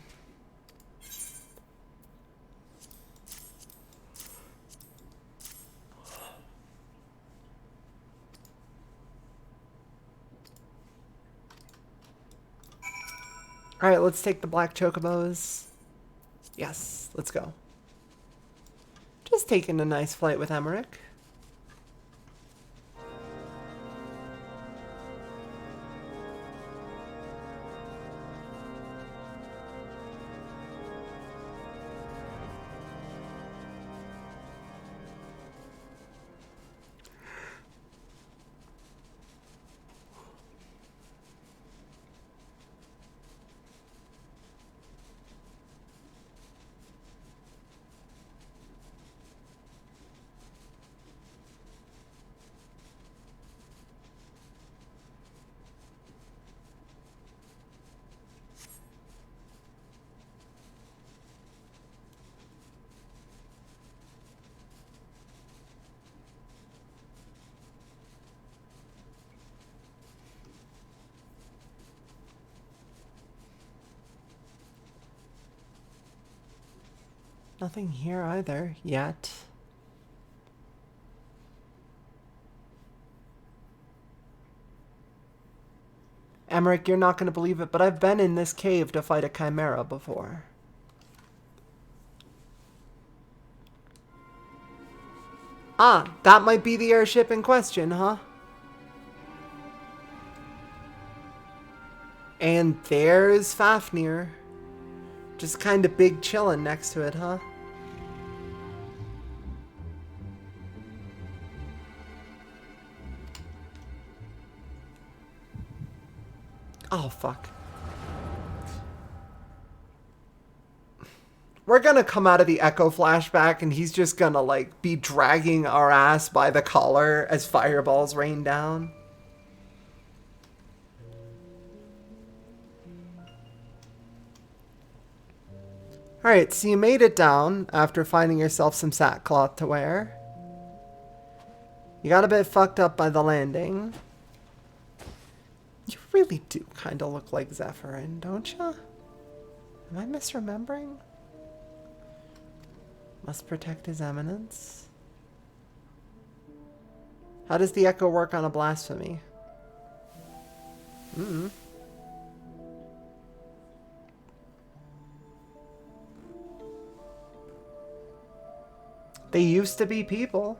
Alright, let's take the black chocobos. Yes, let's go. Just taking a nice flight with Emmerich. Nothing here either, yet. Emmerich, you're not going to believe it, but I've been in this cave to fight a chimera before. Ah, that might be the airship in question, huh? And there's Fafnir. Just kind of big chillin' next to it, huh? Oh, fuck. We're gonna come out of the Echo flashback and he's just gonna, like, be dragging our ass by the collar as fireballs rain down. Alright, so you made it down after finding yourself some sackcloth to wear. You got a bit fucked up by the landing. You really do kind of look like Zephyrin, don't you? Am I misremembering? Must protect his eminence. How does the echo work on a blasphemy? They used to be people.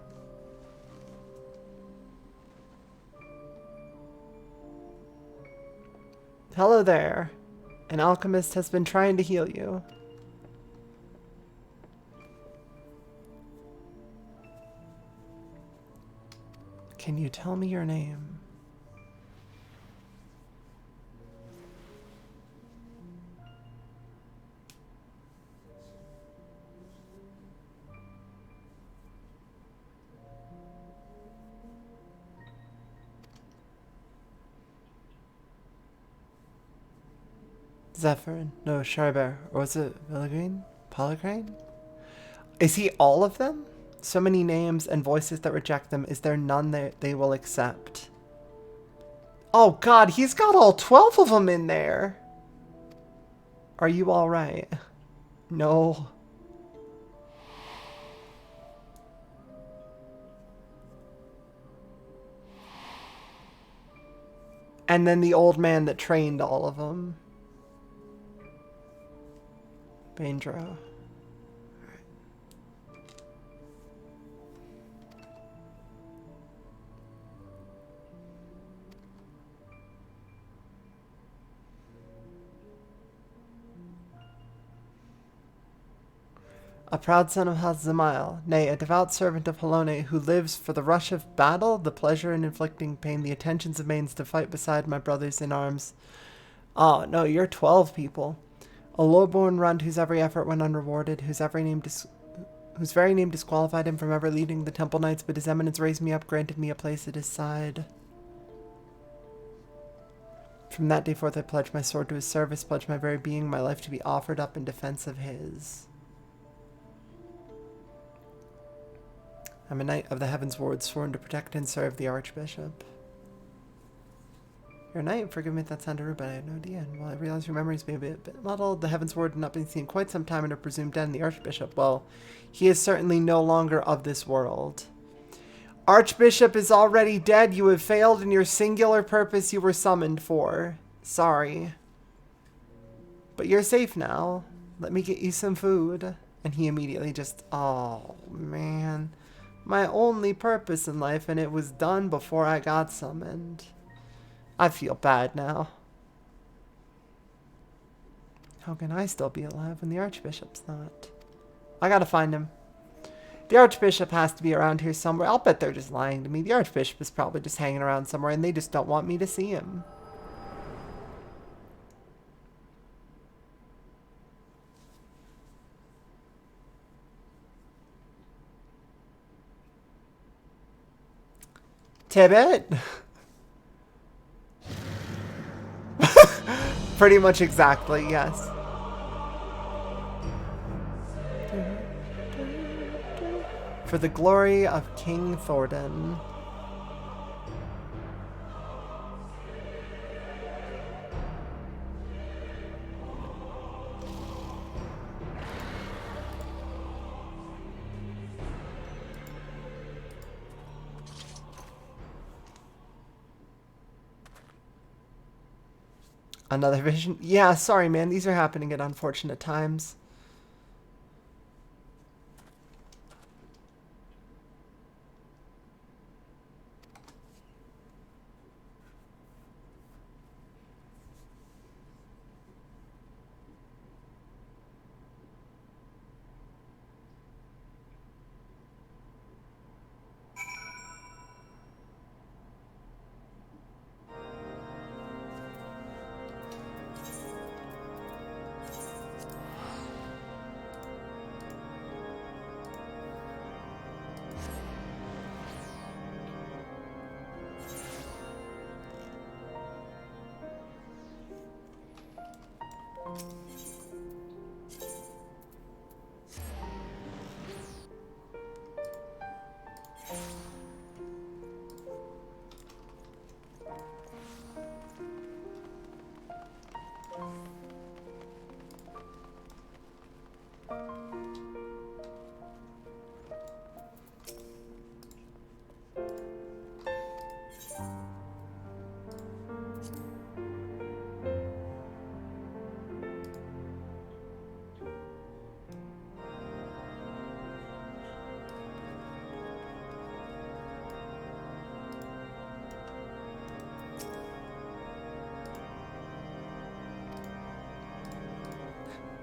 Hello there. An alchemist has been trying to heal you. Can you tell me your name? Zephyrin? No, Charbert. Or was it Pellegrine? Pellegrine? Is he all of them? So many names and voices that reject them. Is there none that they will accept? Oh god, he's got all 12 of them in there. Are you alright? No. And then the old man that trained all of them. Baindro. A proud son of Hazamael, nay, a devout servant of Halone, who lives for the rush of battle, the pleasure in inflicting pain, the attentions of maidens to fight beside my brothers in arms. Oh, no, you're 12 people. A low-born runt whose every effort went unrewarded, whose very name disqualified him from ever leading the temple knights, but his eminence raised me up, granted me a place at his side. From that day forth I pledged my sword to his service, pledged my very being, my life to be offered up in defense of his. I'm a knight of the Heaven's Ward, sworn to protect and serve the Archbishop. You're a knight? Forgive me if that sounded rude, but I had no idea. And while I realize your memories may be a bit muddled, the Heaven's Ward had not been seen quite some time and are presumed dead, and the Archbishop, well, he is certainly no longer of this world. Archbishop is already dead. You have failed in your singular purpose you were summoned for. Sorry. But you're safe now. Let me get you some food. And he immediately just, oh, man. My only purpose in life, and it was done before I got summoned. I feel bad now. How can I still be alive when the Archbishop's not? I gotta find him. The Archbishop has to be around here somewhere. I'll bet they're just lying to me. The Archbishop is probably just hanging around somewhere and they just don't want me to see him. Tibbet? Pretty much exactly, yes. For the glory of King Thordan. Another vision? Yeah, sorry, man. These are happening at unfortunate times.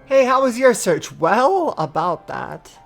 Hey, how was your search? Well, about that.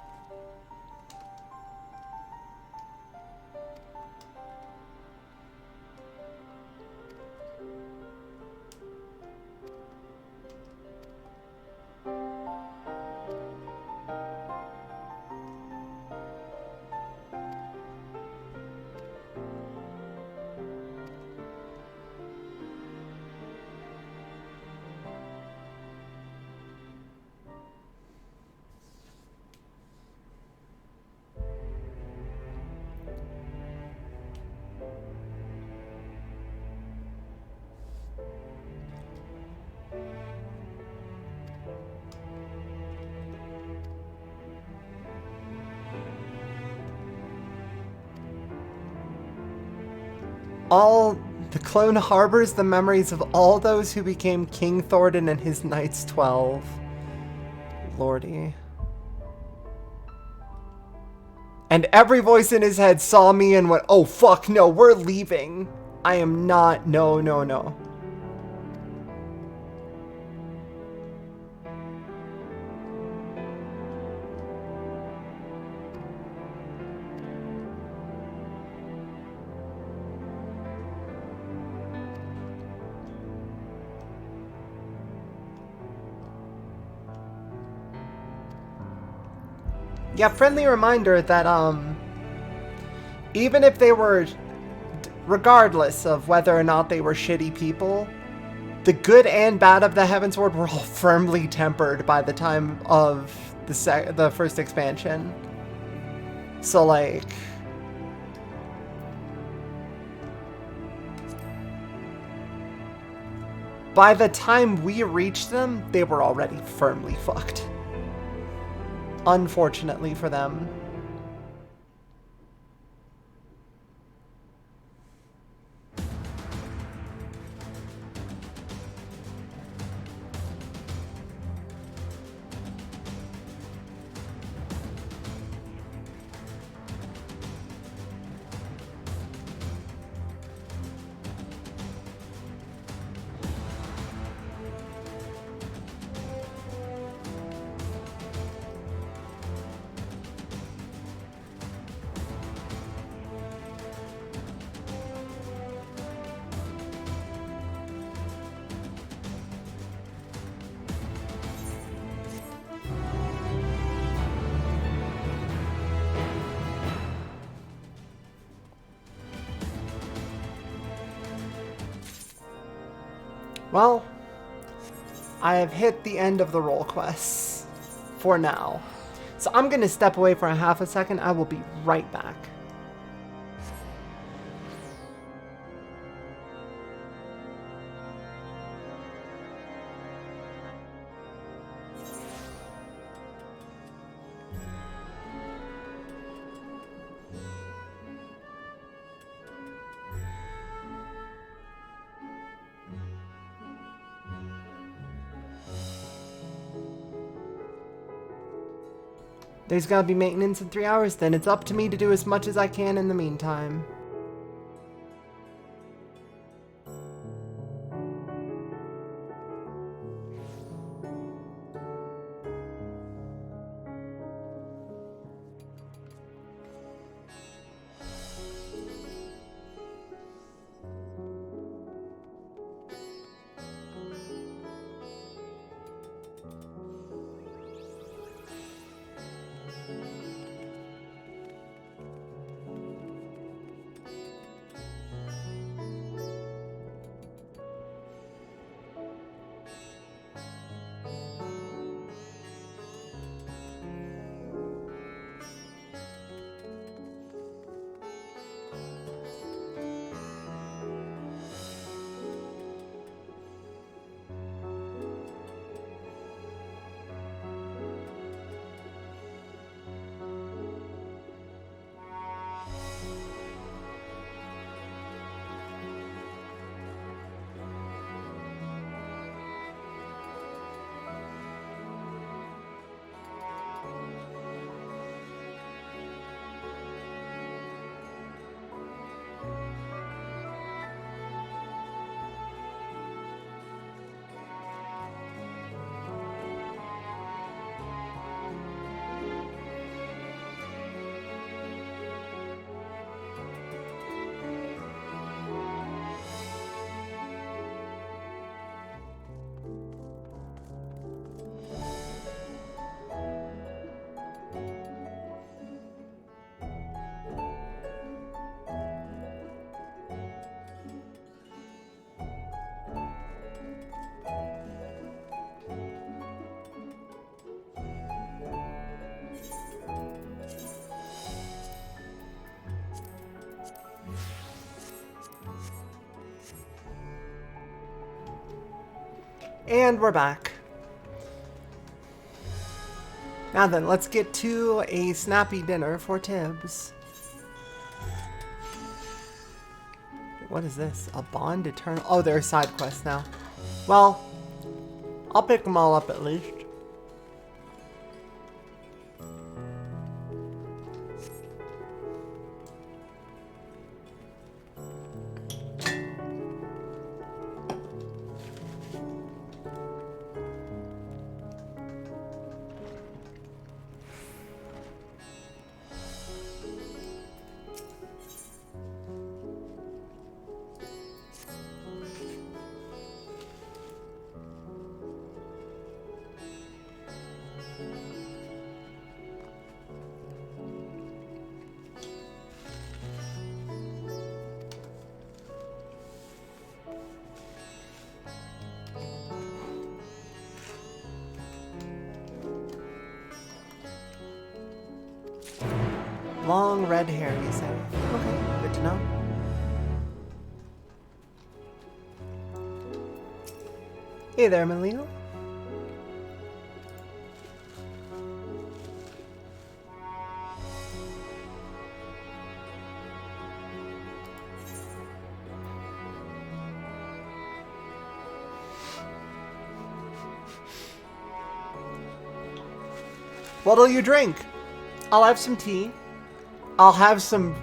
The clone harbors the memories of all those who became King Thordan and his Knights 12. Lordy. And every voice in his head saw me and went, oh fuck, no, we're leaving. I am not, no, no, no. Yeah, friendly reminder that, even if they were, regardless of whether or not they were shitty people, the good and bad of the Heavensward were all firmly tempered by the time of the first expansion. So, like, by the time we reached them, they were already firmly fucked. Unfortunately for them. Well, I have hit the end of the role quests for now. So I'm going to step away for a half a second. I will be right back. There's gotta be maintenance in 3 hours, then it's up to me to do as much as I can in the meantime. And we're back. Now then, let's get to a snappy dinner for Tibbs. What is this? A Bond Eternal? Oh, they're side quests now. Well, I'll pick them all up at least. Long red hair, you say? Okay, good to know. Hey there, Melina. What'll you drink? I'll have some tea. I'll have some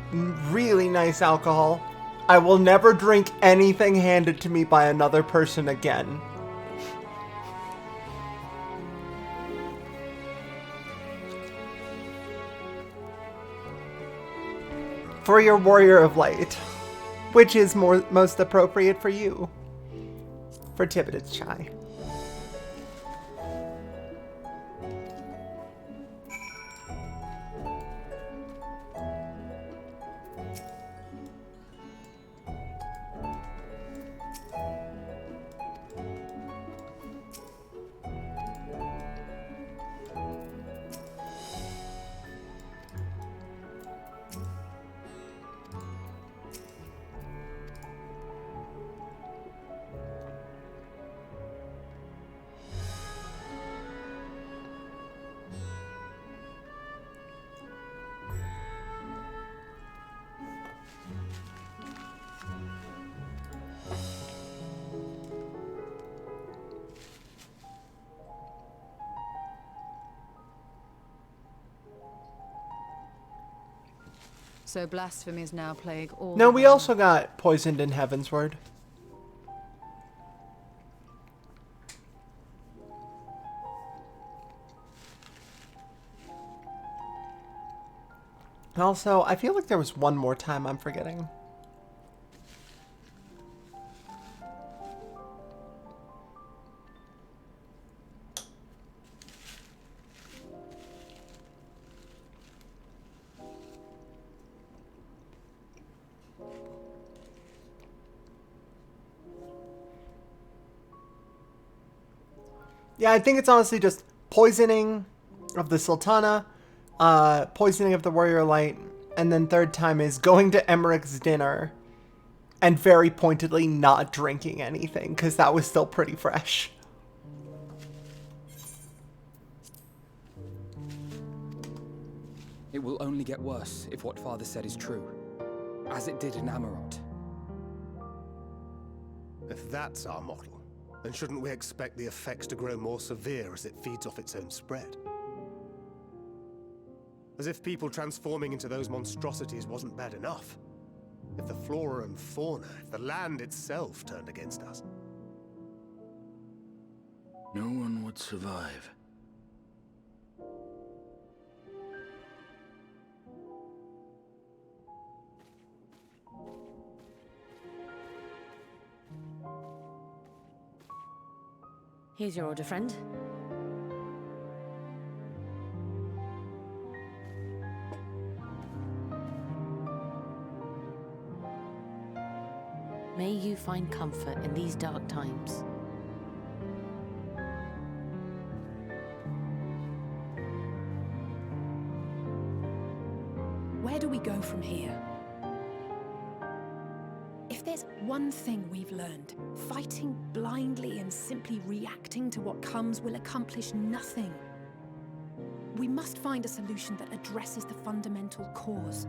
really nice alcohol. I will never drink anything handed to me by another person again. For your Warrior of Light, which is most appropriate for you. For Tibbet, it's chai. So blasphemies now plague all. No, the we realm. also got poisoned in Heavensward. Also, I feel like there was one more time I'm forgetting. Yeah, I think it's honestly just poisoning of the Sultana, poisoning of the Warrior Light, and then third time is going to Emmerich's dinner and very pointedly not drinking anything, because that was still pretty fresh. It will only get worse if what Father said is true, as it did in Amarot. If that's our model, then shouldn't we expect the effects to grow more severe as it feeds off its own spread? As if people transforming into those monstrosities wasn't bad enough. If the flora and fauna, if the land itself turned against us. No one would survive. Here's your order, friend. May you find comfort in these dark times. Where do we go from here? If there's one thing we've learned, fighting blindly and simply reacting to what comes will accomplish nothing. We must find a solution that addresses the fundamental cause.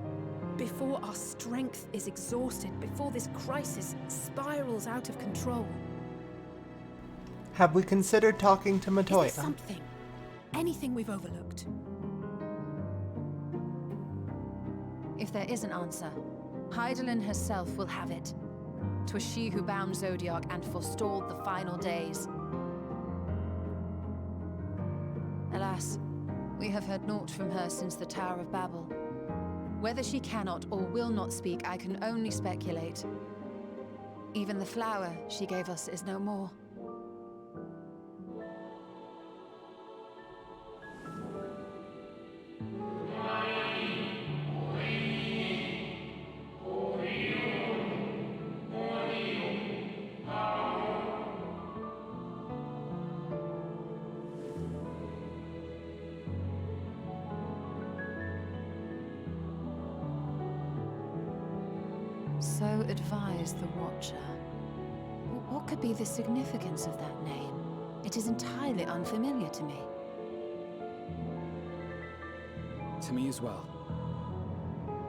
Before our strength is exhausted, before this crisis spirals out of control. Have we considered talking to Is there Matoya? something? Anything we've overlooked? If there is an answer, Hydaelyn herself will have it. 'Twas she who bound Zodiac and forestalled the final days. Alas, we have heard naught from her since the Tower of Babel. Whether she cannot or will not speak, I can only speculate. Even the flower she gave us is no more. So advised the Watcher. What could be the significance of that name? It is entirely unfamiliar to me. To me as well.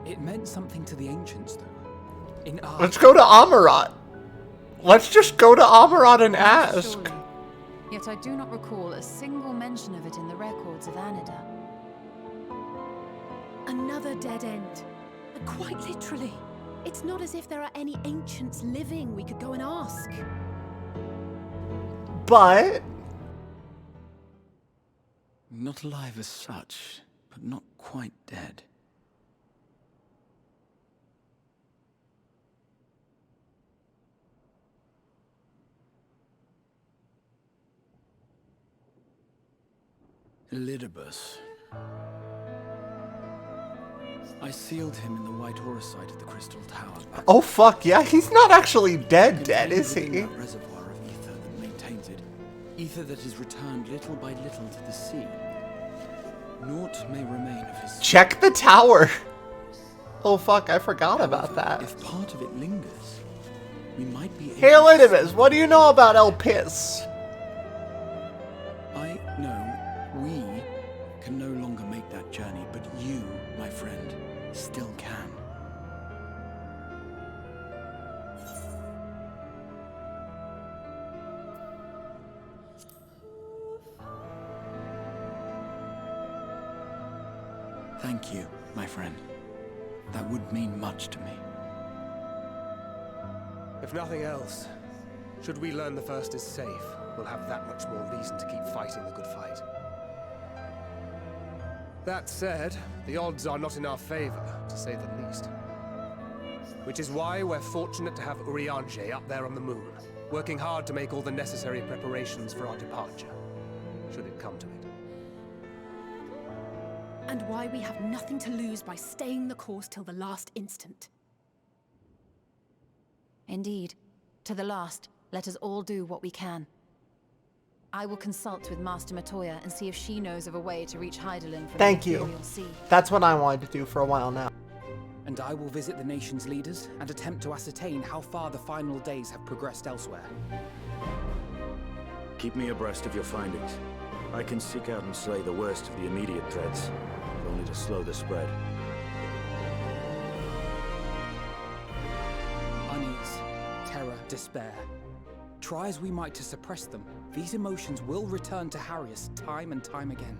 It meant something to the ancients, though. In art. Let's go to Amarat. Let's just go to Amarat and ask. Surely. Yet I do not recall a single mention of it in the records of Anida. Another dead end. Quite literally. It's not as if there are any ancients living we could go and ask. But Not alive as such, but not quite dead. Elidibus. I sealed him in the White Orisite of the Crystal Tower. oh fuck yeah, he's not actually dead, is Within he? that reservoir of ether that maintains it, ether that is returned little by little to the sea. Naught may remain of his. Check the tower. Oh fuck, I forgot about that. If part of it lingers, we might be able Hey to- Elidibus, what do you know about El Piss? I know we can no longer make that journey, but you, my friend, still can. Thank you, my friend. That would mean much to me. If nothing else, should we learn the First is safe, we'll have that much more reason to keep fighting the good fight. That said, the odds are not in our favor, to say the least. Which is why we're fortunate to have Urianger up there on the moon, working hard to make all the necessary preparations for our departure, should it come to it. And why we have nothing to lose by staying the course till the last instant. Indeed. To the last, let us all do what we can. I will consult with Master Matoya and see if she knows of a way to reach Hydaelyn from Thank the you. Imperial Sea. That's what I wanted to do for a while now. And I will visit the nation's leaders and attempt to ascertain how far the final days have progressed elsewhere. Keep me abreast of your findings. I can seek out and slay the worst of the immediate threats, if only to slow the spread. Unease, terror, despair. Try as we might to suppress them, these emotions will return to harry us time and time again.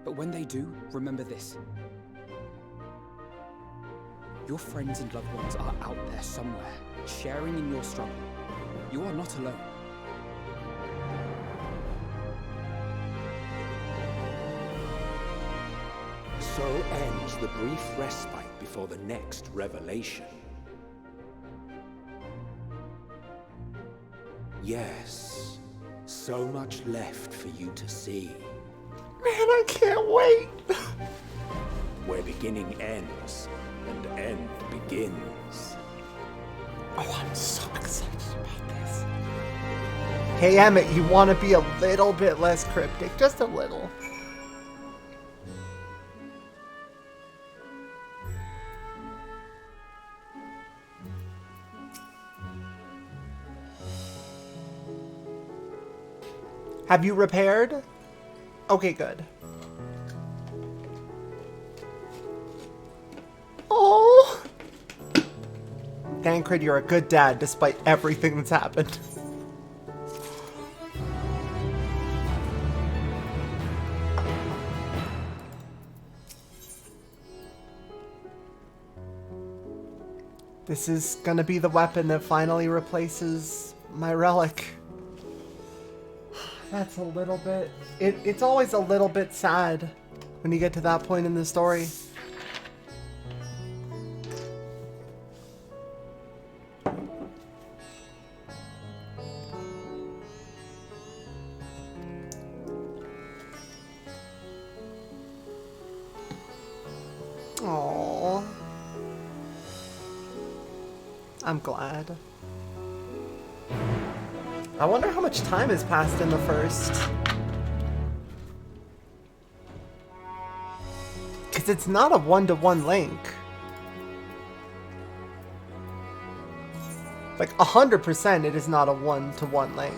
But when they do, remember this. Your friends and loved ones are out there somewhere, sharing in your struggle. You are not alone. So ends the brief respite before the next revelation. Yes, so much left for you to see. Man, I can't wait. Where beginning ends and end begins. Oh, I'm so excited about this. Hey Emmett, you want to be a little bit less cryptic? Just a little. Have you repaired? Okay, good. Oh! Tancred, you're a good dad despite everything that's happened. This is gonna be the weapon that finally replaces my relic. That's a little bit... It's always a little bit sad when you get to that point in the story. Aww. I'm glad. I wonder how much time has passed in the first. Because it's not a one-to-one link. Like 100% it is not a one-to-one link.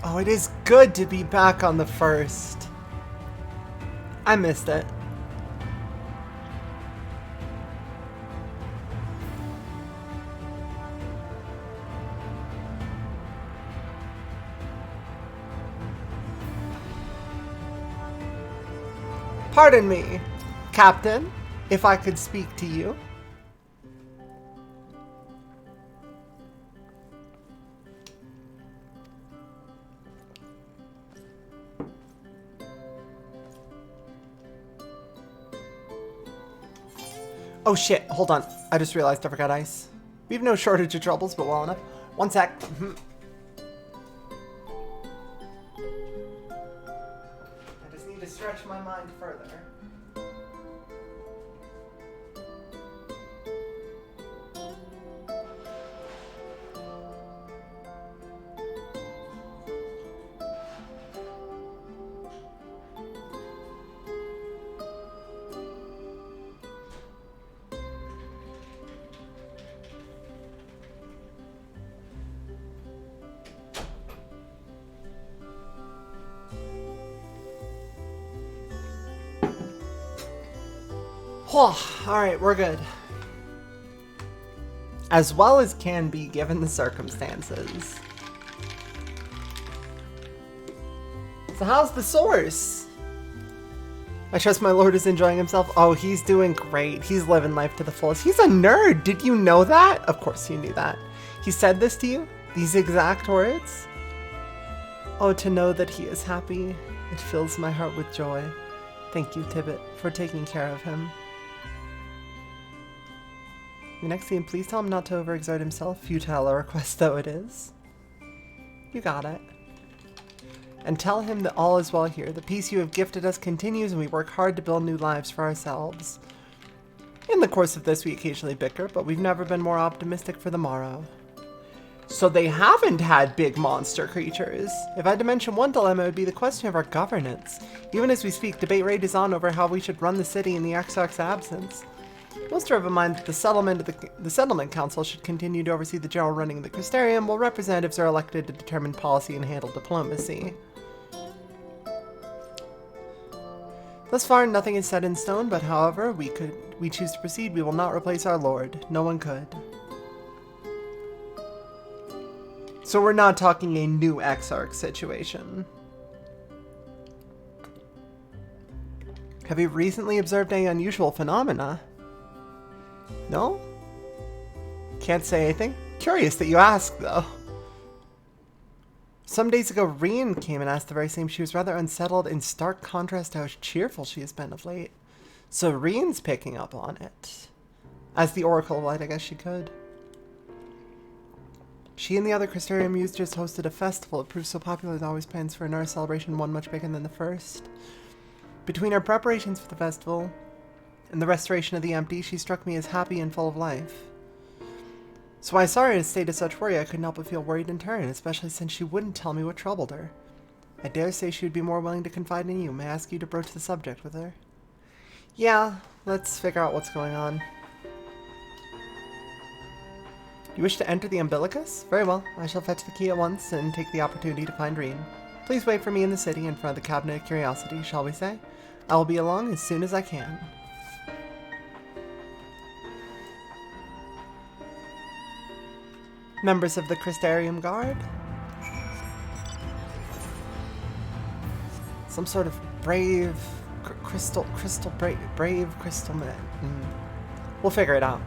Oh, it is good to be back on the first. I missed it. Pardon me, Captain, if I could speak to you. Oh shit, hold on. I just realized I forgot ice. We have no shortage of troubles, but well enough. One sec. I just need to stretch my mind further. Alright, we're good. As well as can be given the circumstances. So how's the source? I trust my lord is enjoying himself. Oh, he's doing great. He's living life to the fullest. He's a nerd. Did you know that? Of course you knew that. He said this to you? These exact words? Oh, to know that he is happy. It fills my heart with joy. Thank you, Tibbet, for taking care of him. The next scene, please tell him not to overexert himself. Futile a request though it is. You got it. And tell him that all is well here. The peace you have gifted us continues, and we work hard to build new lives for ourselves. In the course of this, we occasionally bicker, but we've never been more optimistic for the morrow. So they haven't had big monster creatures. If I had to mention one dilemma, it would be the question of our governance. Even as we speak, debate rages on over how we should run the city in the Exarch's absence. Most are of a mind that the settlement council should continue to oversee the general running of the Crystarium, while representatives are elected to determine policy and handle diplomacy. Thus far, nothing is set in stone, but however we choose to proceed, we will not replace our lord. No one could. So we're not talking a new Exarch situation. Have you recently observed any unusual phenomena? No? Can't say anything? Curious that you ask, though. Some days ago, Rien came and asked the very same. She was rather unsettled, in stark contrast to how cheerful she has been of late. So Rien's picking up on it. As the Oracle of Light, I guess she could. She and the other Crystarium youth just hosted a festival. It proved so popular that always plans for another celebration, one much bigger than the first. Between our preparations for the festival and the restoration of the empty, she struck me as happy and full of life. So when I saw her in a state of such worry, I couldn't help but feel worried in turn, especially since she wouldn't tell me what troubled her. I dare say she would be more willing to confide in you. May I ask you to broach the subject with her? Yeah, let's figure out what's going on. You wish to enter the umbilicus? Very well, I shall fetch the key at once and take the opportunity to find Rien. Please wait for me in the city in front of the Cabinet of Curiosity, shall we say? I will be along as soon as I can. Members of the Crystarium Guard? Some sort of brave brave crystal man. We'll figure it out.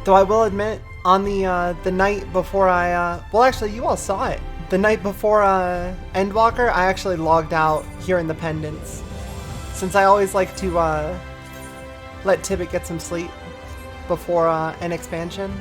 Though I will admit, on the night before well actually you all saw it. The night before Endwalker, I actually logged out here in the Pendants. Since I always like to let Tibbet get some sleep before an expansion.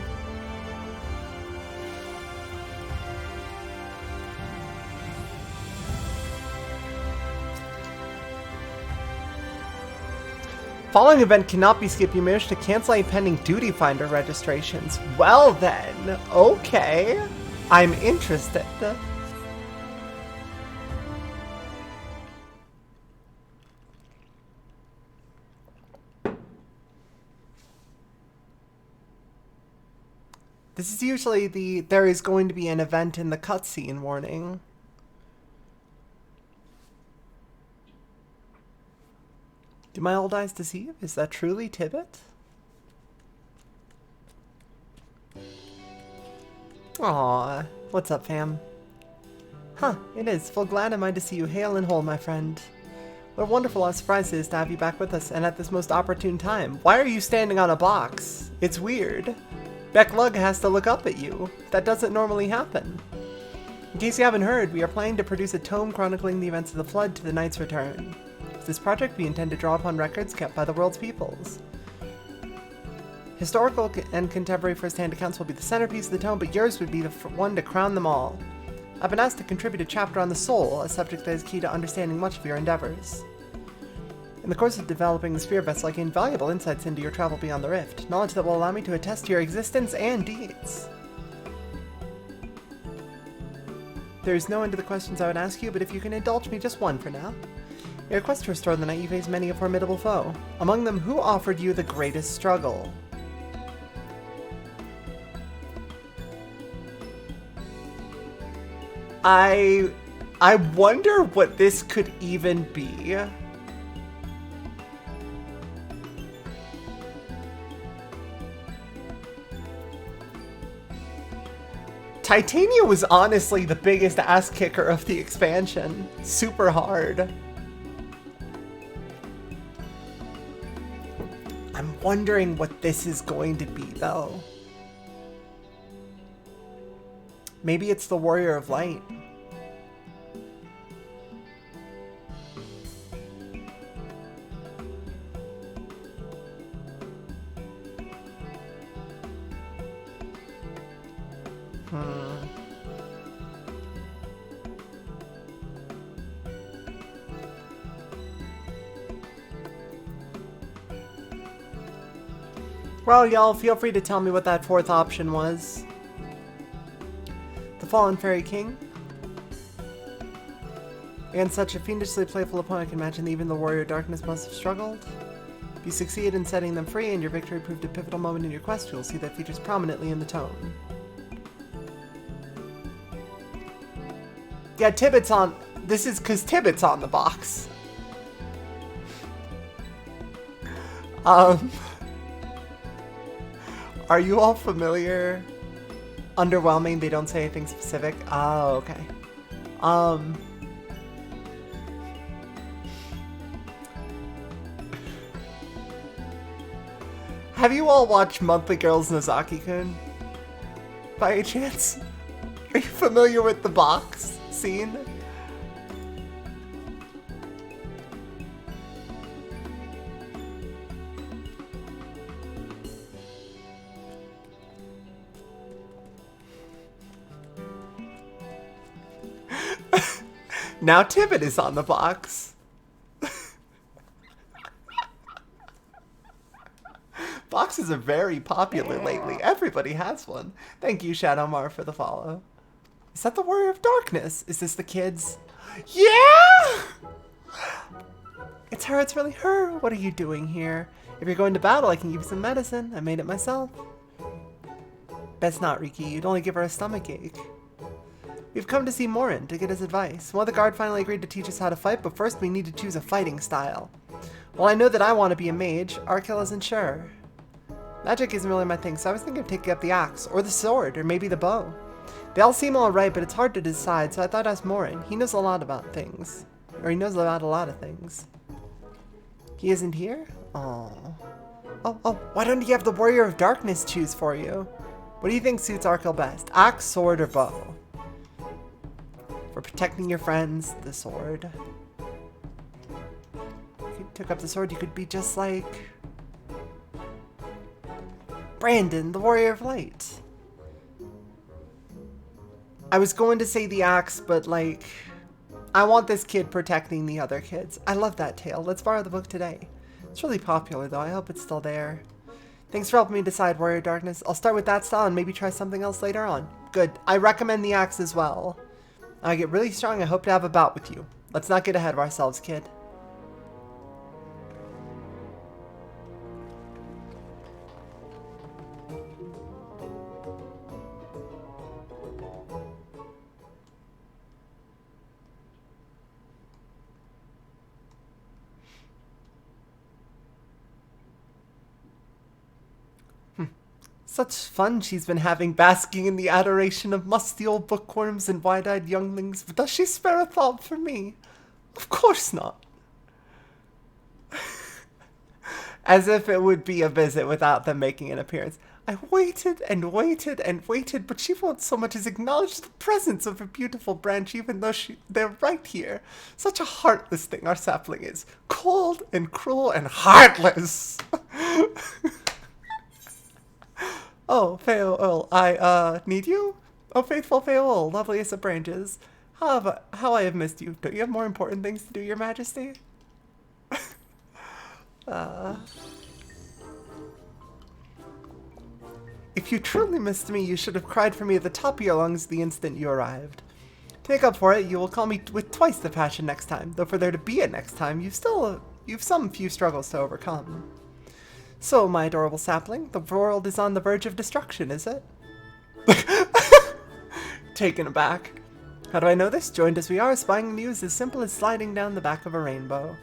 Following event cannot be skipped. You managed to cancel a pending duty finder registrations. Well then, okay. I'm interested. This is usually there is going to be an event in the cutscene warning. Do my old eyes deceive? Is that truly Tibbet? Aww. What's up, fam? Huh, it is. Full glad am I to see you hale and whole, my friend. What a wonderful surprise it is to have you back with us, and at this most opportune time. Why are you standing on a box? It's weird. Becklug has to look up at you. That doesn't normally happen. In case you haven't heard, we are planning to produce a tome chronicling the events of the Flood to the Knight's return. With this project, we intend to draw upon records kept by the world's peoples. Historical and contemporary first-hand accounts will be the centerpiece of the tome, but yours would be the one to crown them all. I've been asked to contribute a chapter on the soul, a subject that is key to understanding much of your endeavors. In the course of developing the Sphere Vessel, I gained valuable insights into your travel beyond the Rift, knowledge that will allow me to attest to your existence and deeds. There is no end to the questions I would ask you, but if you can indulge me just one for now. In your quest to restore the Knight, you face many a formidable foe. Among them, who offered you the greatest struggle? I wonder what this could even be. Titania was honestly the biggest ass kicker of the expansion. Super hard. I'm wondering what this is going to be, though. Maybe it's the Warrior of Light. Well, y'all, feel free to tell me what that fourth option was. The Fallen Fairy King? Against such a fiendishly playful opponent, I can imagine that even the Warrior of Darkness must have struggled. If you succeed in setting them free and your victory proved a pivotal moment in your quest, you'll see that features prominently in the tome. Yeah, Tibbet's on... This is because Tibbet's on the box. Are you all familiar? Underwhelming, they don't say anything specific. Oh, okay. Have you all watched Monthly Girls Nozaki-kun? By any chance? Are you familiar with the box scene? Now Tibbet is on the box. Boxes are very popular lately. Everybody has one. Thank you, Shadowmar, for the follow. Is that the Warrior of Darkness? Is this the kids? Yeah! It's her, it's really her. What are you doing here? If you're going to battle, I can give you some medicine. I made it myself. Best not, Riki. You'd only give her a stomachache. We've come to see Morin to get his advice. Well, the guard finally agreed to teach us how to fight, but first we need to choose a fighting style. Well, I know that I want to be a mage. Arkell isn't sure. Magic isn't really my thing, so I was thinking of taking up the axe, or the sword, or maybe the bow. They all seem alright, but it's hard to decide, so I thought I'd ask Morin. He knows a lot about things. Or he knows about a lot of things. He isn't here? Oh, why don't you have the Warrior of Darkness choose for you? What do you think suits Arkell best? Axe, sword, or bow? protecting your friends. The sword. If you took up the sword, you could be just like Brandon, the Warrior of Light. I was going to say the axe, but like, I want this kid protecting the other kids. I love that tale. Let's borrow the book today. It's really popular though. I hope it's still there. Thanks for helping me decide Warrior of Darkness. I'll start with that style and maybe try something else later on. Good. I recommend the axe as well. I get really strong. I hope to have a bout with you. Let's not get ahead of ourselves, kid. Such fun she's been having basking in the adoration of musty old bookworms and wide-eyed younglings, but does she spare a thought for me? Of course not. As if it would be a visit without them making an appearance. I waited and waited and waited, but she won't so much as acknowledge the presence of a beautiful branch, even though they're right here. Such a heartless thing our sapling is. Cold and cruel and heartless. Oh, Feoul, I, need you? Oh, faithful Feoul, loveliest of branches. How I have missed you. Don't you have more important things to do, your majesty? If you truly missed me, you should have cried for me at the top of your lungs the instant you arrived. To make up for it, you will call me with twice the passion next time, though for there to be a next time, you've some few struggles to overcome. So, my adorable sapling, the world is on the verge of destruction, is it? Taken aback. How do I know this? Joined as we are, spying news as simple as sliding down the back of a rainbow.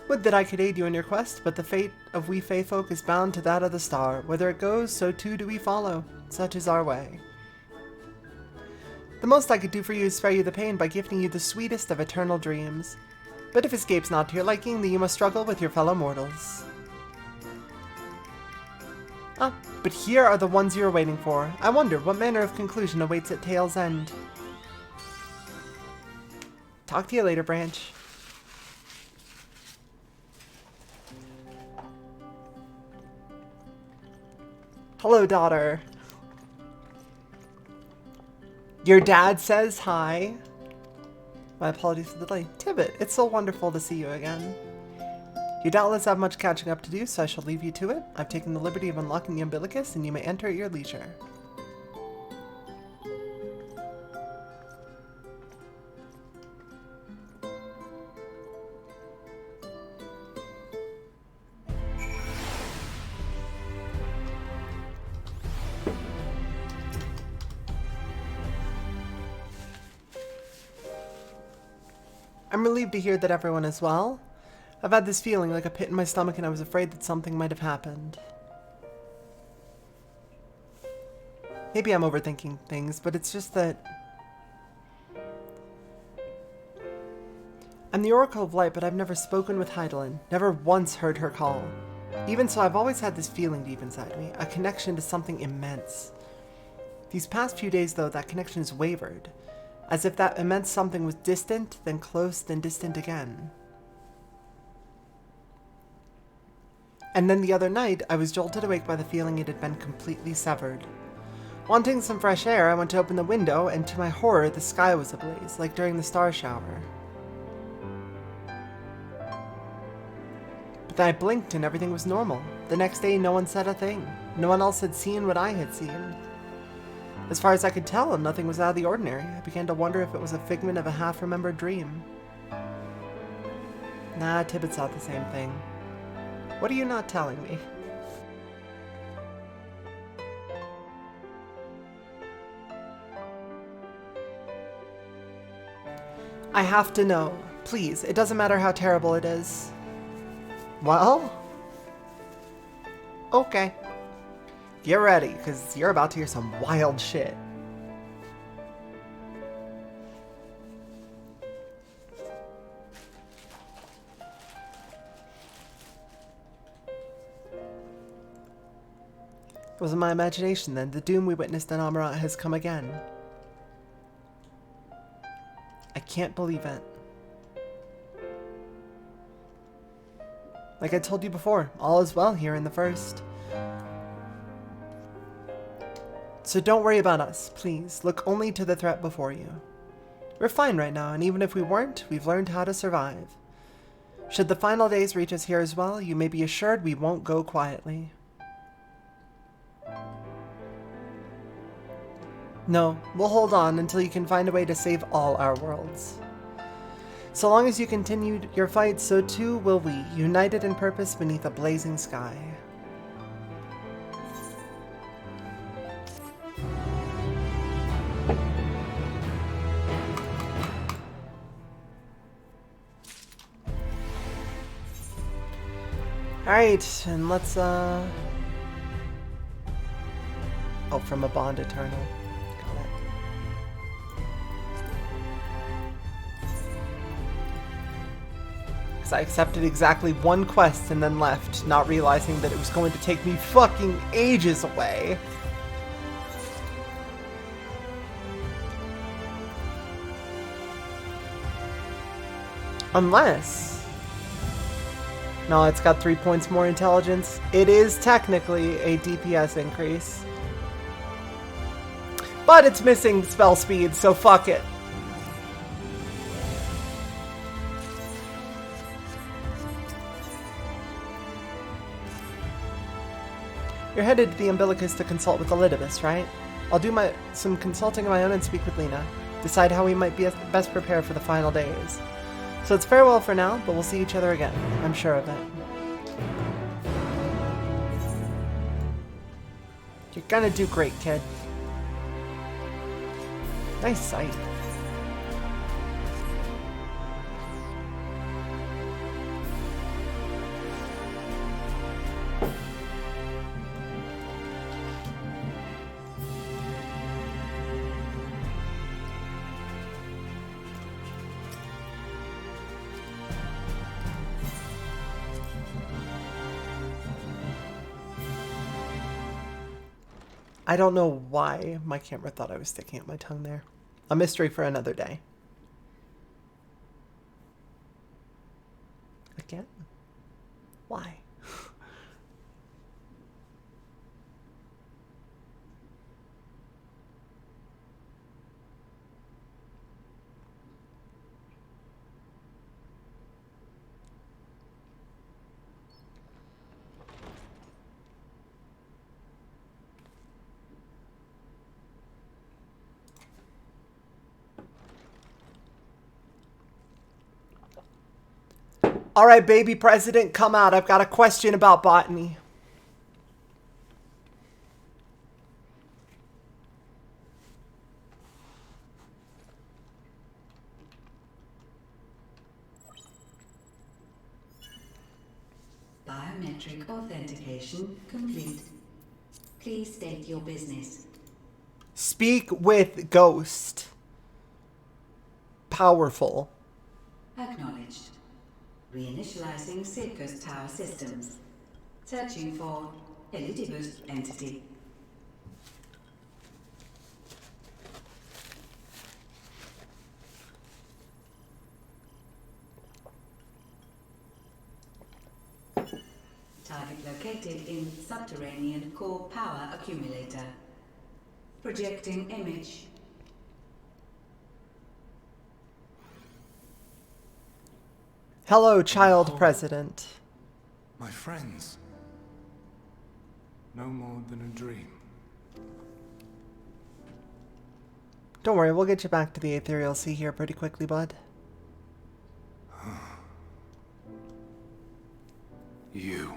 Would that I could aid you in your quest, but the fate of we Fey folk is bound to that of the star. Whither it goes, so too do we follow. Such is our way. The most I could do for you is spare you the pain by gifting you the sweetest of eternal dreams. But if escape's not to your liking, then you must struggle with your fellow mortals. Ah, but here are the ones you are waiting for. I wonder what manner of conclusion awaits at Tale's End. Talk to you later, Branch. Hello, daughter. Your dad says hi. My apologies for the delay. Tibbet, it's so wonderful to see you again. You doubtless have much catching up to do, so I shall leave you to it. I've taken the liberty of unlocking the umbilicus, and you may enter at your leisure. I'm relieved to hear that everyone is well. I've had this feeling like a pit in my stomach and I was afraid that something might have happened. Maybe I'm overthinking things, but it's just that I'm the Oracle of Light, but I've never spoken with Heidelin, never once heard her call. Even so, I've always had this feeling deep inside me, a connection to something immense. These past few days, though, that connection has wavered, as if that immense something was distant, then close, then distant again. And then the other night, I was jolted awake by the feeling it had been completely severed. Wanting some fresh air, I went to open the window, and to my horror, the sky was ablaze, like during the star shower. But then I blinked and everything was normal. The next day, no one said a thing. No one else had seen what I had seen. As far as I could tell, nothing was out of the ordinary. I began to wonder if it was a figment of a half-remembered dream. Nah, Tibbet saw the same thing. What are you not telling me? I have to know. Please, it doesn't matter how terrible it is. Well? Okay. Get ready, because you're about to hear some wild shit. It wasn't my imagination then. The doom we witnessed in Amarat has come again. I can't believe it. Like I told you before, all is well here in the first. So don't worry about us, please. Look only to the threat before you. We're fine right now, and even if we weren't, we've learned how to survive. Should the final days reach us here as well, you may be assured we won't go quietly. No, we'll hold on until you can find a way to save all our worlds. So long as you continued your fight, so too will we, united in purpose beneath a blazing sky. Alright, and let's, Oh, from a bond eternal. Got it. Because I accepted exactly one quest and then left, not realizing that it was going to take me fucking ages away. Unless... No, it's got 3 points more intelligence. It is technically a DPS increase. But it's missing spell speed, so fuck it. You're headed to the Umbilicus to consult with Elidibus, right? I'll do some consulting of my own and speak with Lena. Decide how we might be best prepared for the final days. So it's farewell for now, but we'll see each other again. I'm sure of it. You're gonna do great, kid. Nice sight. I don't know why my camera thought I was sticking out my tongue there. A mystery for another day. Again? Why? All right, baby president, come out. I've got a question about botany. Biometric authentication complete. Please state your business. Speak with ghost. Powerful. Acknowledged. Reinitializing Circus Tower systems. Searching for Elidibus entity. Target located in subterranean core power accumulator. Projecting image. Hello, child president. My friends. No more than a dream. Don't worry, we'll get you back to the Ethereal Sea here pretty quickly, bud. You.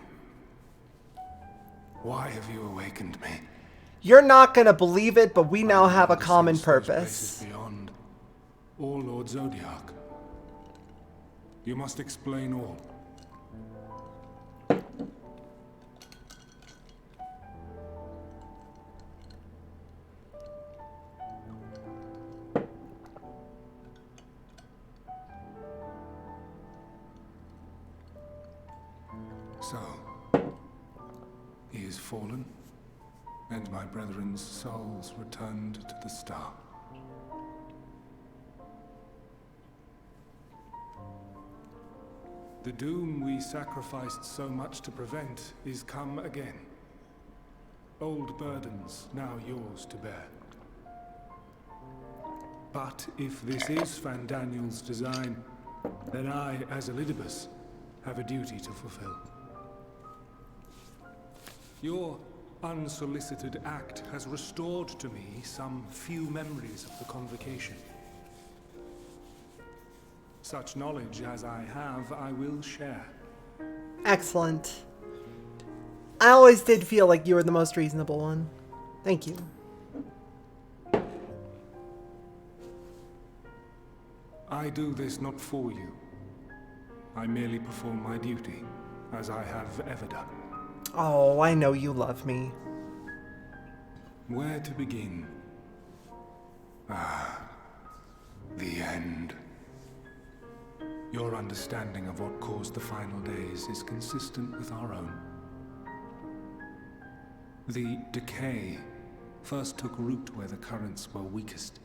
Why have you awakened me? You're not gonna believe it, but we now have a common purpose. Beyond all Lord Zodiac. You must explain all. So, he is fallen, and my brethren's souls returned to the star. The doom we sacrificed so much to prevent is come again. Old burdens now yours to bear. But if this is Fandaniel's design, then I, as Elidibus, have a duty to fulfill. Your unsolicited act has restored to me some few memories of the Convocation. Such knowledge as I have, I will share. Excellent. I always did feel like you were the most reasonable one. Thank you. I do this not for you. I merely perform my duty, as I have ever done. Oh, I know you love me. Where to begin? Ah, the end. Your understanding of what caused the final days is consistent with our own. The decay first took root where the currents were weakest.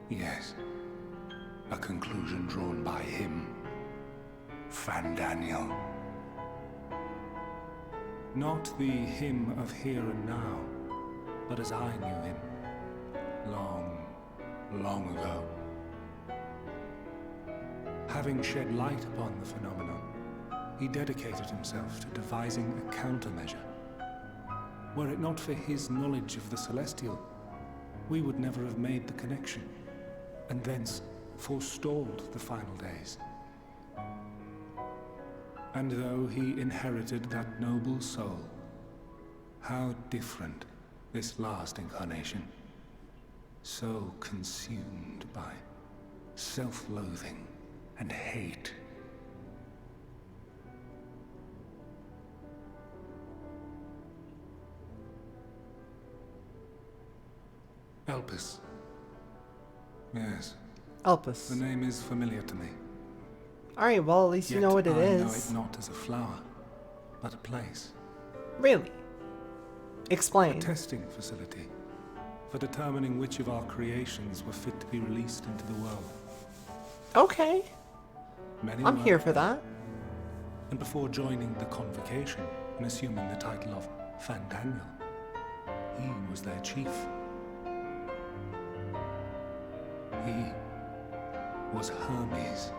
Yes, a conclusion drawn by him, Fandaniel. Not the him of here and now, but as I knew him, long, long ago. Having shed light upon the phenomenon, he dedicated himself to devising a countermeasure. Were it not for his knowledge of the Celestial, we would never have made the connection, and thence forestalled the final days. And though he inherited that noble soul, how different this last incarnation, so consumed by self-loathing and hate. Elpis. Yes. Elpis. The name is familiar to me. Alright, well, at least you know what it is. I know it not as a flower, but a place. Really? Explain. A testing facility for determining which of our creations were fit to be released into the world. Okay. Many I'm were, here for that. And before joining the Convocation and assuming the title of Fandaniel, he was their chief. He was Hermes.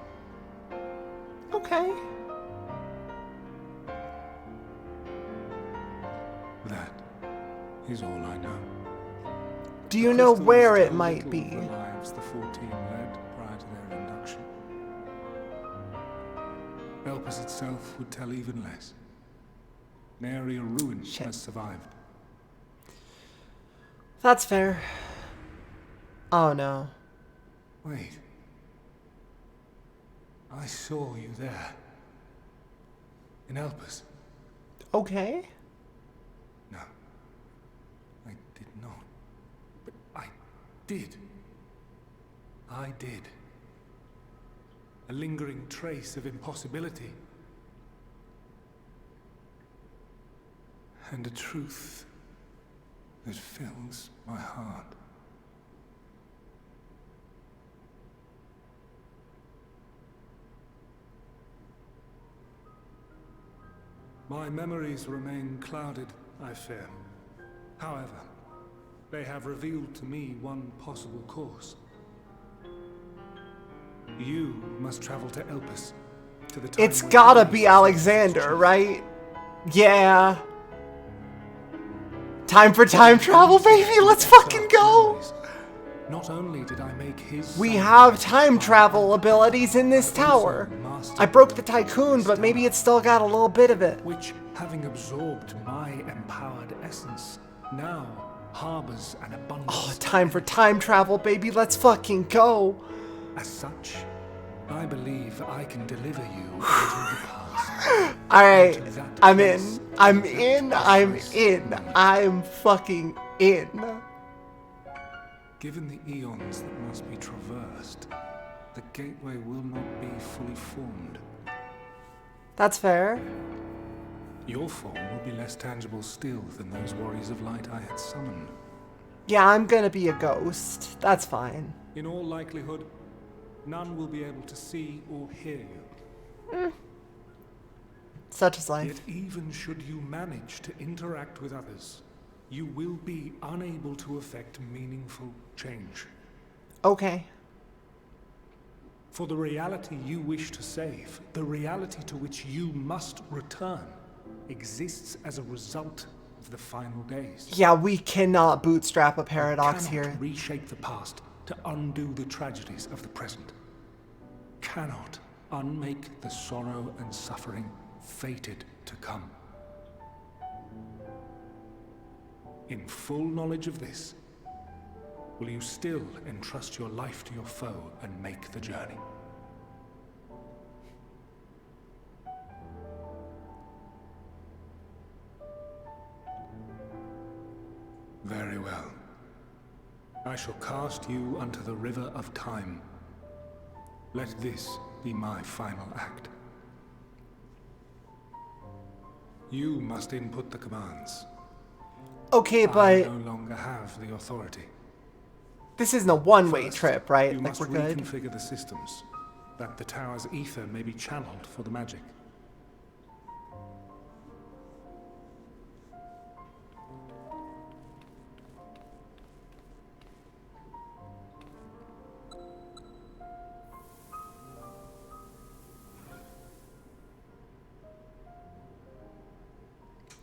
Okay. That is all I know. Do you know where it might be? The lives the 14 led prior to their induction. Elpis itself would tell even less. Nary a ruin has survived. That's fair. Oh no. Wait. I saw you there. In Elpis. Okay. No. I did not. But I did. I did. A lingering trace of impossibility. And a truth that fills my heart. My memories remain clouded, I fear. However, they have revealed to me one possible course. You must travel to Elpis. To the time it's gotta be Alexander, right? Yeah. Time for time travel, baby! Let's fucking go! Not only did I make his we have time travel abilities in this tower. I broke the tycoon, but maybe it's still got a little bit of it. Which, having absorbed my empowered essence, now harbors an abundance. Oh, time for time travel, baby. Let's fucking go. As such, I believe I can deliver you into the past. Alright, I'm in. I'm in. I'm in. I'm fucking in. Given the eons that must be traversed, the gateway will not be fully formed. That's fair. Your form will be less tangible still than those warriors of light I had summoned. Yeah, I'm gonna be a ghost. That's fine. In all likelihood, none will be able to see or hear you. Such is life. Yet even should you manage to interact with others, you will be unable to effect meaningful change. Okay. For the reality you wish to save, the reality to which you must return, exists as a result of the final days. Yeah, we cannot bootstrap a paradox Cannot here. reshape the past to undo the tragedies of the present. Cannot unmake the sorrow and suffering fated to come. In full knowledge of this, will you still entrust your life to your foe and make the journey? Very well. I shall cast you unto the river of time. Let this be my final act. You must input the commands. Okay, I but no longer have the authority. this isn't a one-way First, trip, right? You Like, must we're good. reconfigure the systems, that the tower's ether may be channeled for the magic.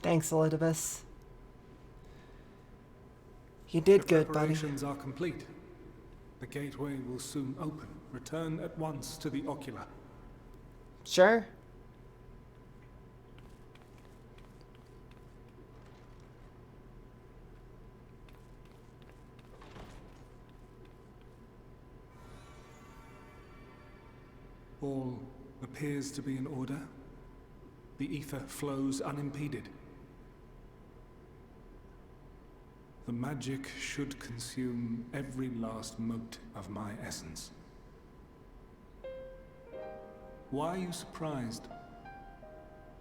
Thanks, Elidibus. You did good, buddy. Preparations are complete. The gateway will soon open. Return at once to the ocular. Sure. All appears to be in order. The ether flows unimpeded. The magic should consume every last mote of my essence. Why are you surprised?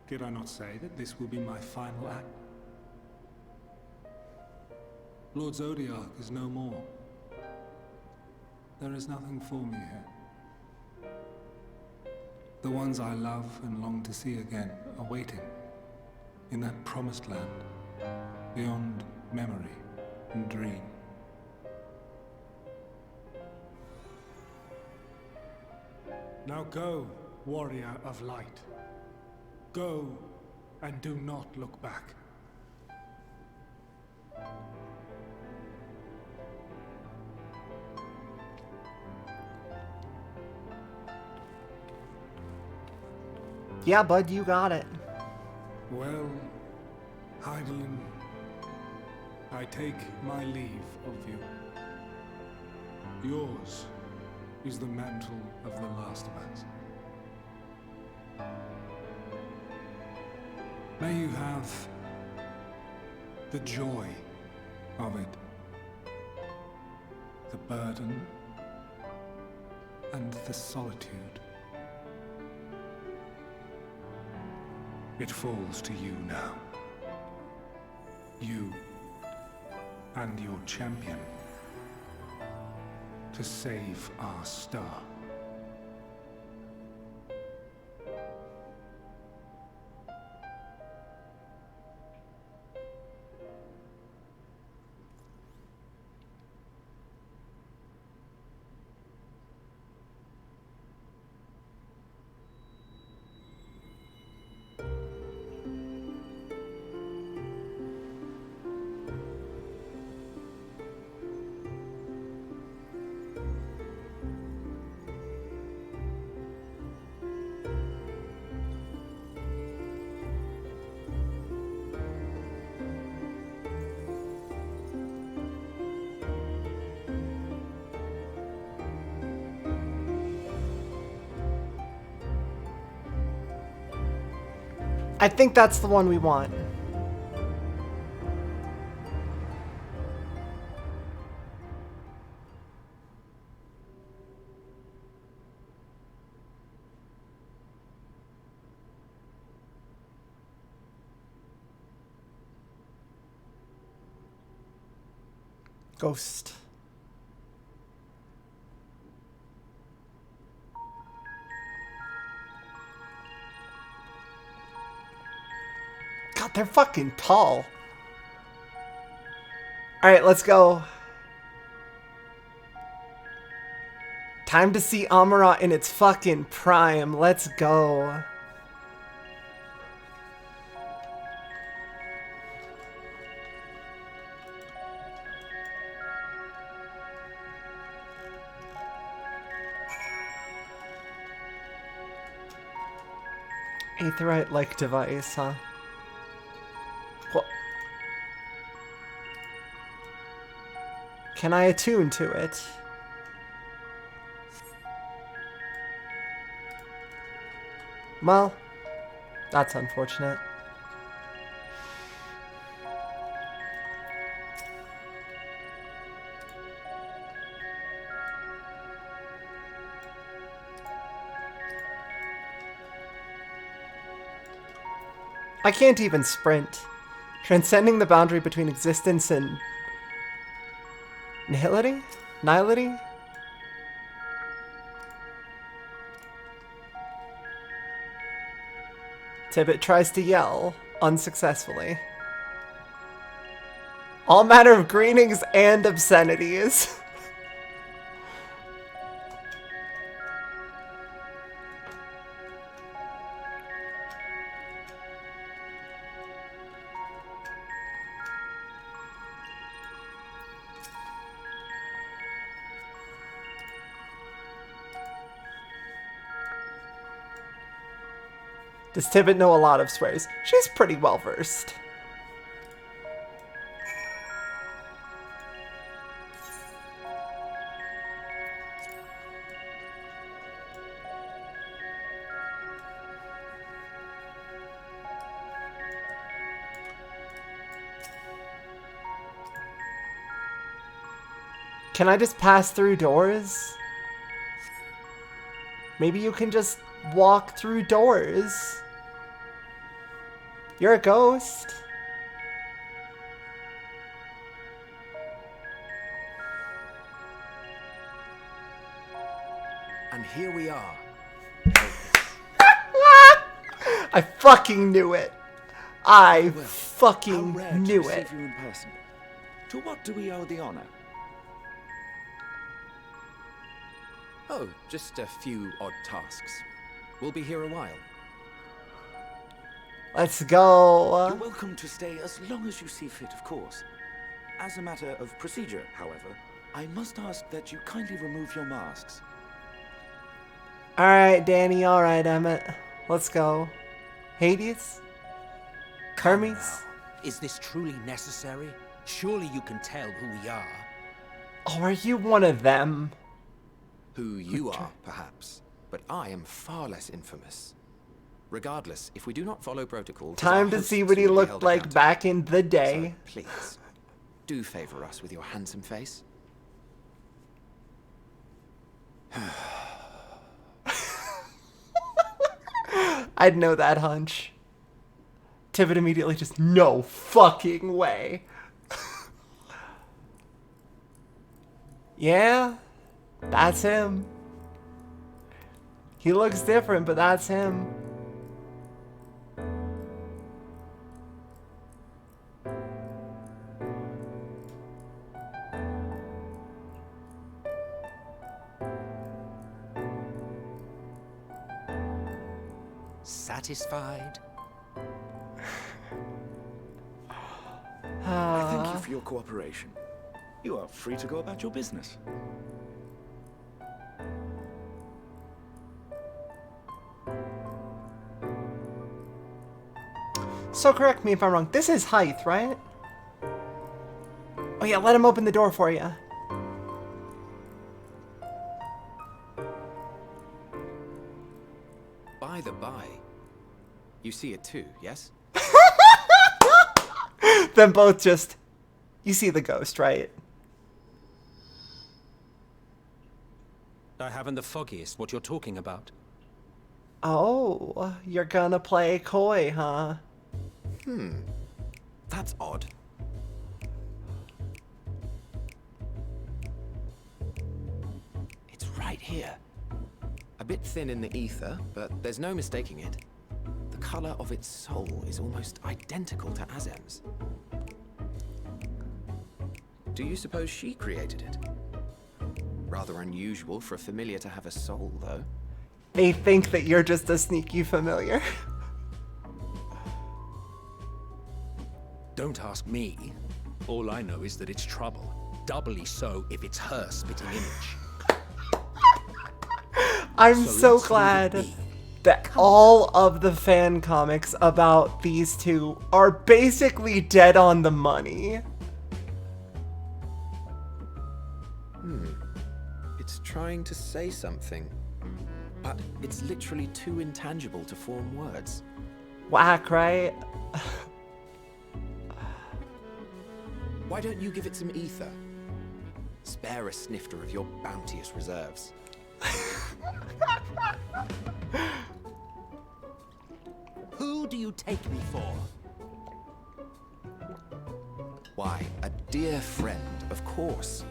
Did I not say that this will be my final act? Lord Zodiac is no more. There is nothing for me here. The ones I love and long to see again are waiting in that promised land, beyond memory and dream. Now go, warrior of light. Go and do not look back. Yeah, bud, you got it. Well, Heidelin, I take my leave of you. Yours is the mantle of the last of us. May you have the joy of it, the burden, and the solitude. It falls to you now. You and your champion to save our star. I think that's the one we want. Ghost. God, they're fucking tall. Alright, let's go. Time to see Amara in its fucking prime. Let's go. Aetheryte-like device, huh? What? Can I attune to it? Well, that's unfortunate. I can't even sprint. Transcending the boundary between existence and nihility? Nihility? Tibbet tries to yell, unsuccessfully. All manner of greenings and obscenities. Does Tibbet know a lot of swears? She's pretty well versed. Can I just pass through doors? Maybe you can just walk through doors. You're a ghost. And here we are. I fucking knew it. I Well, fucking how rare knew to it. receive you in person. To what do we owe the honor? Oh, just a few odd tasks. We'll be here a while. Let's go. You're welcome to stay as long as you see fit, of course. As a matter of procedure, however, I must ask that you kindly remove your masks. Alright, Danny. Alright, Emmett. Let's go. Hades? Hermes? Is this truly necessary? Surely you can tell who we are. Oh, are you one of them? Who you are, perhaps, but I am far less infamous. Regardless, if we do not follow protocol, Time to see what he looked like back in the day. So, please, do favor us with your handsome face. I'd know that hunch. Tibbet immediately just, no fucking way. Yeah, that's him. He looks different, but that's him. Satisfied? I thank you for your cooperation. You are free to go about your business. So correct me if I'm wrong. This is Hythe, right? Oh yeah, let him open the door for you. By the by, you see it too, yes? Then both just, you see the ghost, right? I haven't the foggiest what you're talking about. Oh, you're gonna play coy, huh? That's odd. It's right here. A bit thin in the ether, but there's no mistaking it. The color of its soul is almost identical to Azem's. Do you suppose she created it? Rather unusual for a familiar to have a soul, though. They think that you're just a sneaky familiar. Don't ask me. All I know is that it's trouble. Doubly so if it's her spitting image. I'm so glad that all of the fan comics about these two are basically dead on the money. It's trying to say something, but it's literally too intangible to form words. Whack, right? Why don't you give it some ether? Spare a snifter of your bounteous reserves. Who do you take me for? Why, a dear friend, of course.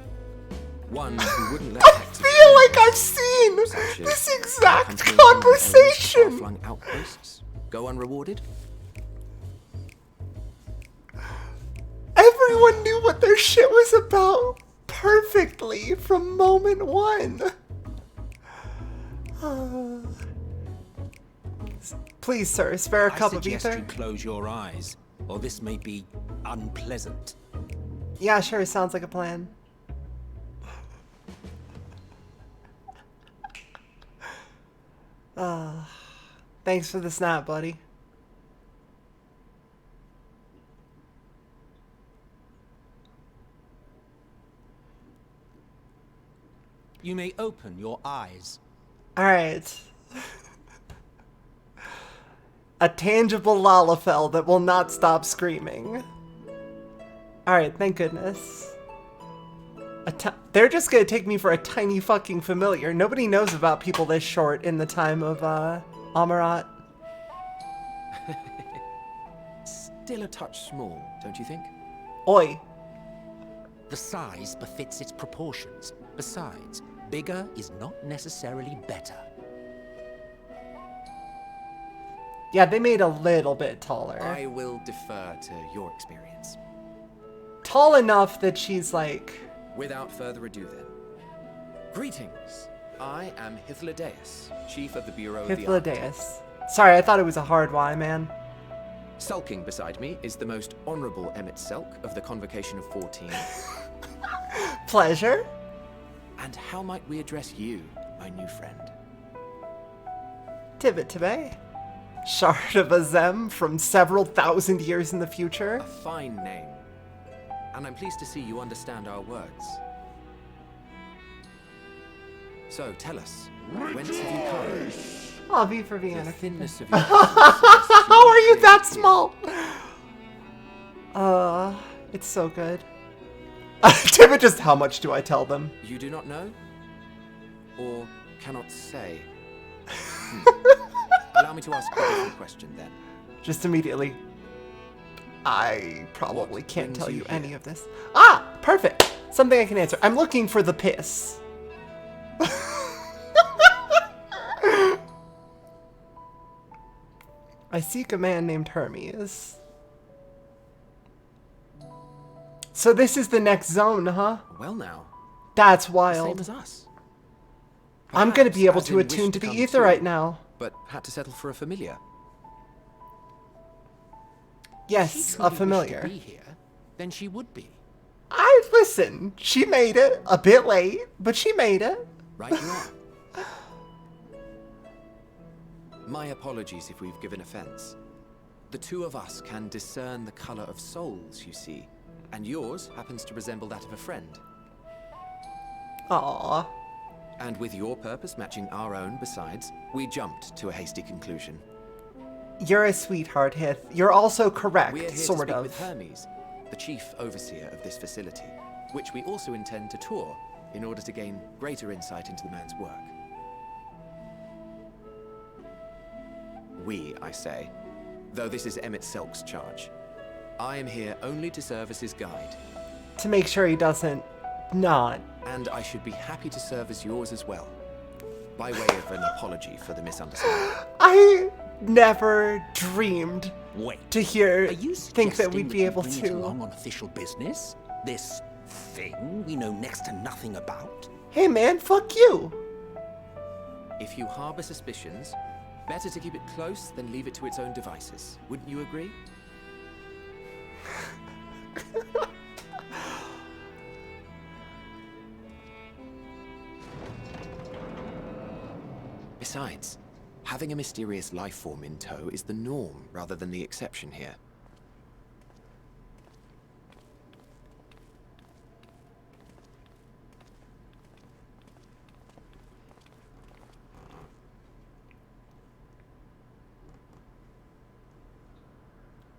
One who wouldn't let I feel like I've seen this exact conversation. Far-flung outposts go unrewarded. Everyone knew what their shit was about perfectly from moment one. Please, sir, spare a cup of I ether. suggest you close your eyes, or this may be unpleasant. Yeah, sure, sounds like a plan. Thanks for the snap, buddy. You may open your eyes. Alright. A tangible Lalafell that will not stop screaming. Alright, thank goodness. They're just gonna take me for a tiny fucking familiar. Nobody knows about people this short in the time of, Amarat. Still a touch small, don't you think? Oi. The size befits its proportions. Besides, bigger is not necessarily better. Yeah, they made a little bit taller. I will defer to your experience. Tall enough that she's like... Without further ado then. Greetings. I am Hythlodaeus, Chief of the Bureau of the Hythlodaeus. Sorry, I thought it was a hard Y, man. Sulking beside me is the most honorable Emmett Selk of the Convocation of 14. Pleasure. And how might we address you, my new friend? Tibbet Tibet. Shard of Azem from several thousand years in the future. A fine name. And I'm pleased to see you understand our words. So, tell us, whence have you come? Oh, V for Vienna. The thinness of your How are you that small? It's so good. Tibbet, just how much do I tell them? You do not know? Or cannot say? Allow me to ask a different question then. Just immediately. I probably can't tell you any here? of this. Ah, perfect. Something I can answer. I'm looking for the piss. I seek a man named Hermes. So this is the next zone, huh? Well now. That's Same wild. as us. I'm gonna be able Perhaps, to as in attune wish to the come ether too, right now. But had to settle for a familiar. Yes, a familiar. Be here, then she would be. Listen, she made it. A bit late, but she made it. Right you are. My apologies if we've given offense. The two of us can discern the color of souls, you see. And yours happens to resemble that of a friend. Aww. And with your purpose matching our own besides, we jumped to a hasty conclusion. You're a sweetheart, Hith. You're also correct, We're here to sort speak of. with Hermes, the chief overseer of this facility, which we also intend to tour in order to gain greater insight into the man's work. We, I say, though this is Emmett Selk's charge. I am here only to serve as his guide. To make sure he doesn't not. And I should be happy to serve as yours as well. By way of an apology for the misunderstanding. never dreamed Wait, to think that we'd be able bring it to. along on official business? This thing we know next to nothing about? Hey man, fuck you! If you harbor suspicions, better to keep it close than leave it to its own devices. Wouldn't you agree? Besides, having a mysterious life form in tow is the norm rather than the exception here.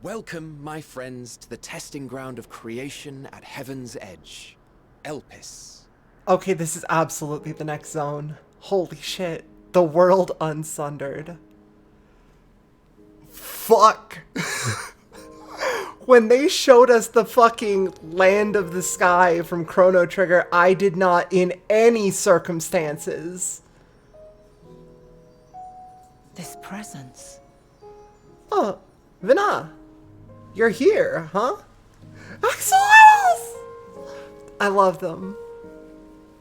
Welcome, my friends, to the testing ground of creation at Heaven's Edge. Elpis. Okay, this is absolutely the next zone. Holy shit. The world unsundered. Fuck. When they showed us the fucking land of the sky from Chrono Trigger, I did not in any circumstances. This presence. Oh, Vina. You're here, huh? Excellence! I love them.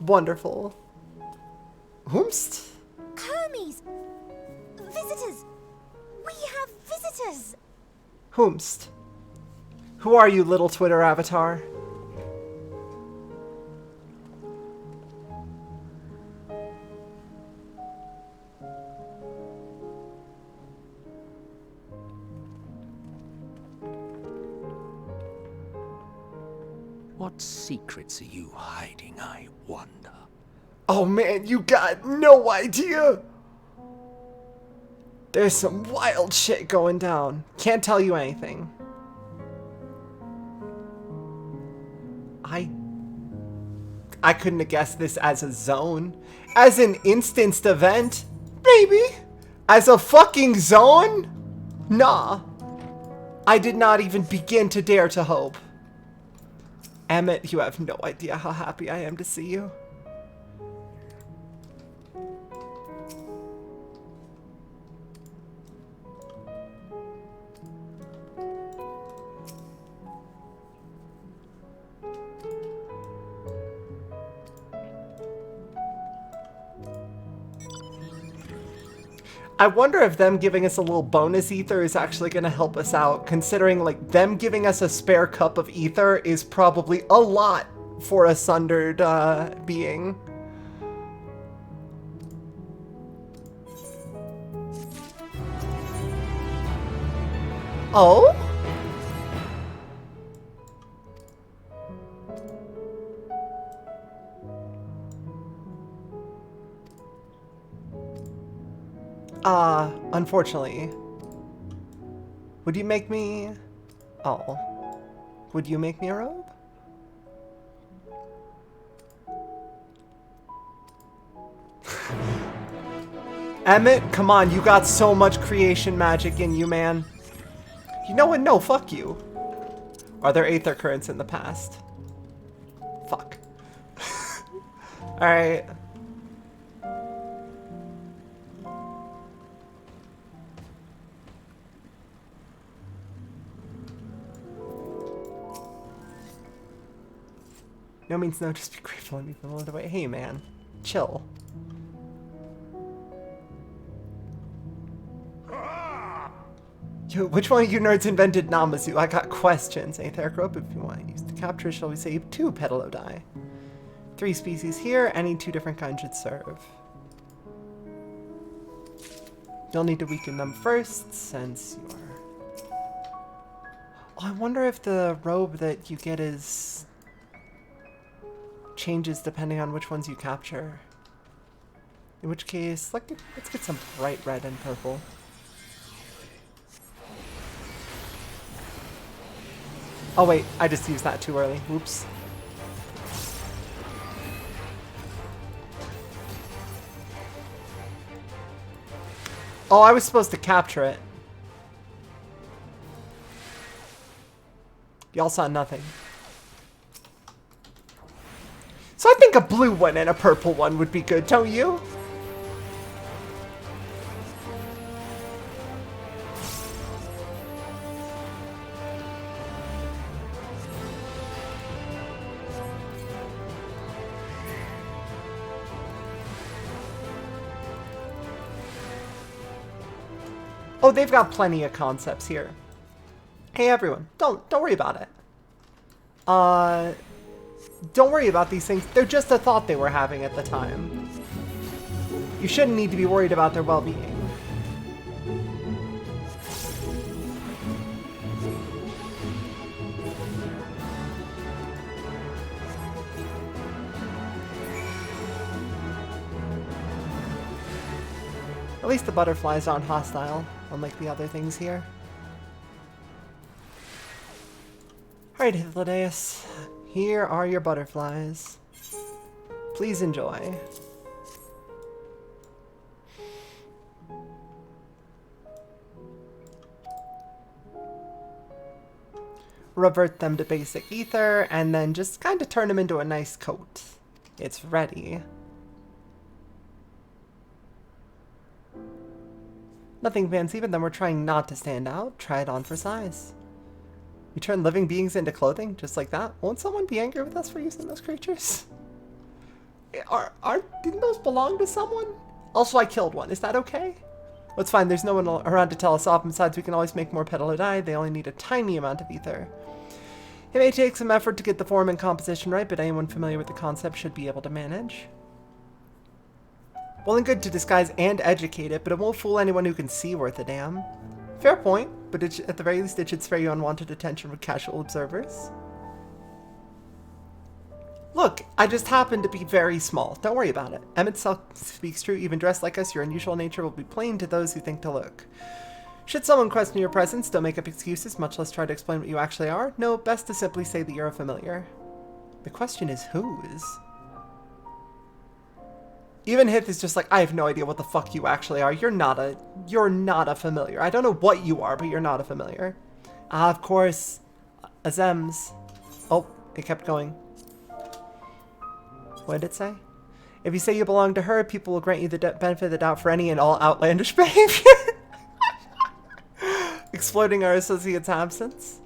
Wonderful. Whomst? Hermes! Visitors! We have visitors! Whomst? Who are you, little Twitter avatar? What secrets are you hiding, I wonder? Oh man, you got no idea! There's some wild shit going down. Can't tell you anything. I couldn't have guessed this as a zone. As an instanced event? Maybe. As a fucking zone? Nah. I did not even begin to dare to hope. Emmett, you have no idea how happy I am to see you. I wonder if them giving us a little bonus ether is actually going to help us out, considering like them giving us a spare cup of ether is probably a lot for a sundered being. Oh? Unfortunately. Would you make me... Oh. Would you make me a robe? Emmett, come on, you got so much creation magic in you, man. You know what? No, fuck you. Are there aether currents in the past? Fuck. Alright. No means no, just be grateful and be blown away. Hey man, chill. Yo, which one of you nerds invented Namazu? I got questions. Aetheric rope if you want to use to capture, shall we say 2 Petalodai. 3 species here, any 2 different kinds should serve. You'll need to weaken them first, since you are... Oh, I wonder if the robe that you get is... changes depending on which ones you capture. In which case, let's get some bright red and purple. Oh wait, I just used that too early. Oops. Oh, I was supposed to capture it. Y'all saw nothing. So I think a blue one and a purple one would be good, don't you? Oh, they've got plenty of concepts here. Hey everyone, don't worry about it. Don't worry about these things. They're just a thought they were having at the time. You shouldn't need to be worried about their well-being. At least the butterflies aren't hostile, unlike the other things here. Alright, Hythlodaeus. Here are your butterflies. Please enjoy. Revert them to basic ether, and then just kind of turn them into a nice coat. It's ready. Nothing fancy, but then we're trying not to stand out. Try it on for size. We turn living beings into clothing, just like that. Won't someone be angry with us for using those creatures? Didn't those belong to someone? Also, I killed one. Is that okay? Well, it's fine. There's no one around to tell us off. Besides, we can always make more Pedalodai. They only need a tiny amount of ether. It may take some effort to get the form and composition right, but anyone familiar with the concept should be able to manage. Well and good to disguise and educate it, but it won't fool anyone who can see worth a damn. Fair point, but at the very least it should spare you unwanted attention from casual observers. Look, I just happen to be very small. Don't worry about it. Emmett speaks true. Even dressed like us, your unusual nature will be plain to those who think to look. Should someone question your presence, don't make up excuses, much less try to explain what you actually are. No, best to simply say that you're a familiar. The question is whose? Even Hith is just like, I have no idea what the fuck you actually are. You're not a familiar. I don't know what you are, but you're not a familiar. Ah, of course. Azem's. Oh, it kept going. What did it say? If you say you belong to her, people will grant you the benefit of the doubt for any and all outlandish behavior. Exploiting our associate's absence.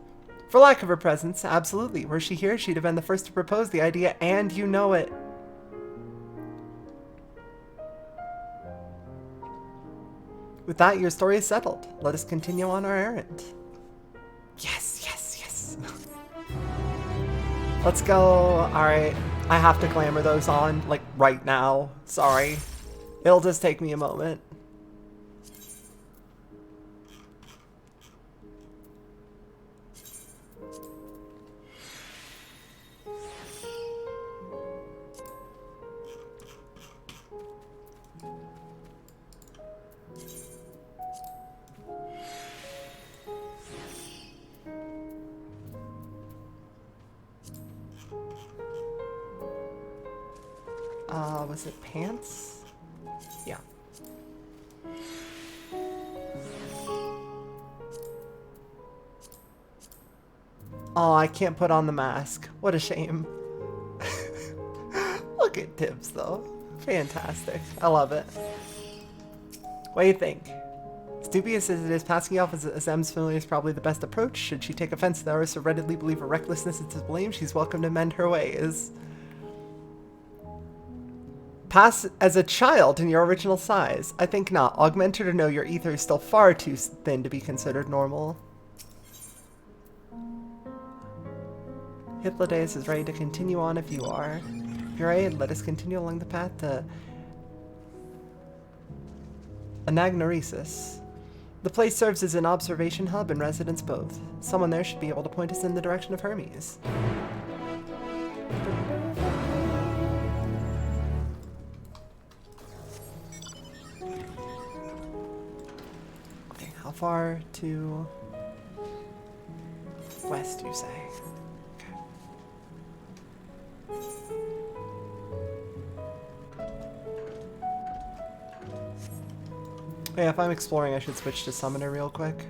For lack of her presence, absolutely. Were she here, she'd have been the first to propose the idea, and you know it. With that, your story is settled. Let us continue on our errand. Yes, yes, yes. Let's go. Alright. I have to glamour those on, like, right now. Sorry. It'll just take me a moment. Was it pants? Yeah. Oh, I can't put on the mask. What a shame. Look at Tibbs, though. Fantastic. I love it. What do you think? As dubious as it is, passing off as M's familiar is probably the best approach. Should she take offense to ours so readily believe her recklessness is to blame, she's welcome to mend her ways. Pass as a child in your original size. I think not. Augmented or no, your ether is still far too thin to be considered normal. Hythlodaeus is ready to continue on if you are. If you're ready, let us continue along the path to Anagnoresis. The place serves as an observation hub and residence both. Someone there should be able to point us in the direction of Hermes. How far to west, you say? Okay. Yeah, if I'm exploring, I should switch to Summoner real quick.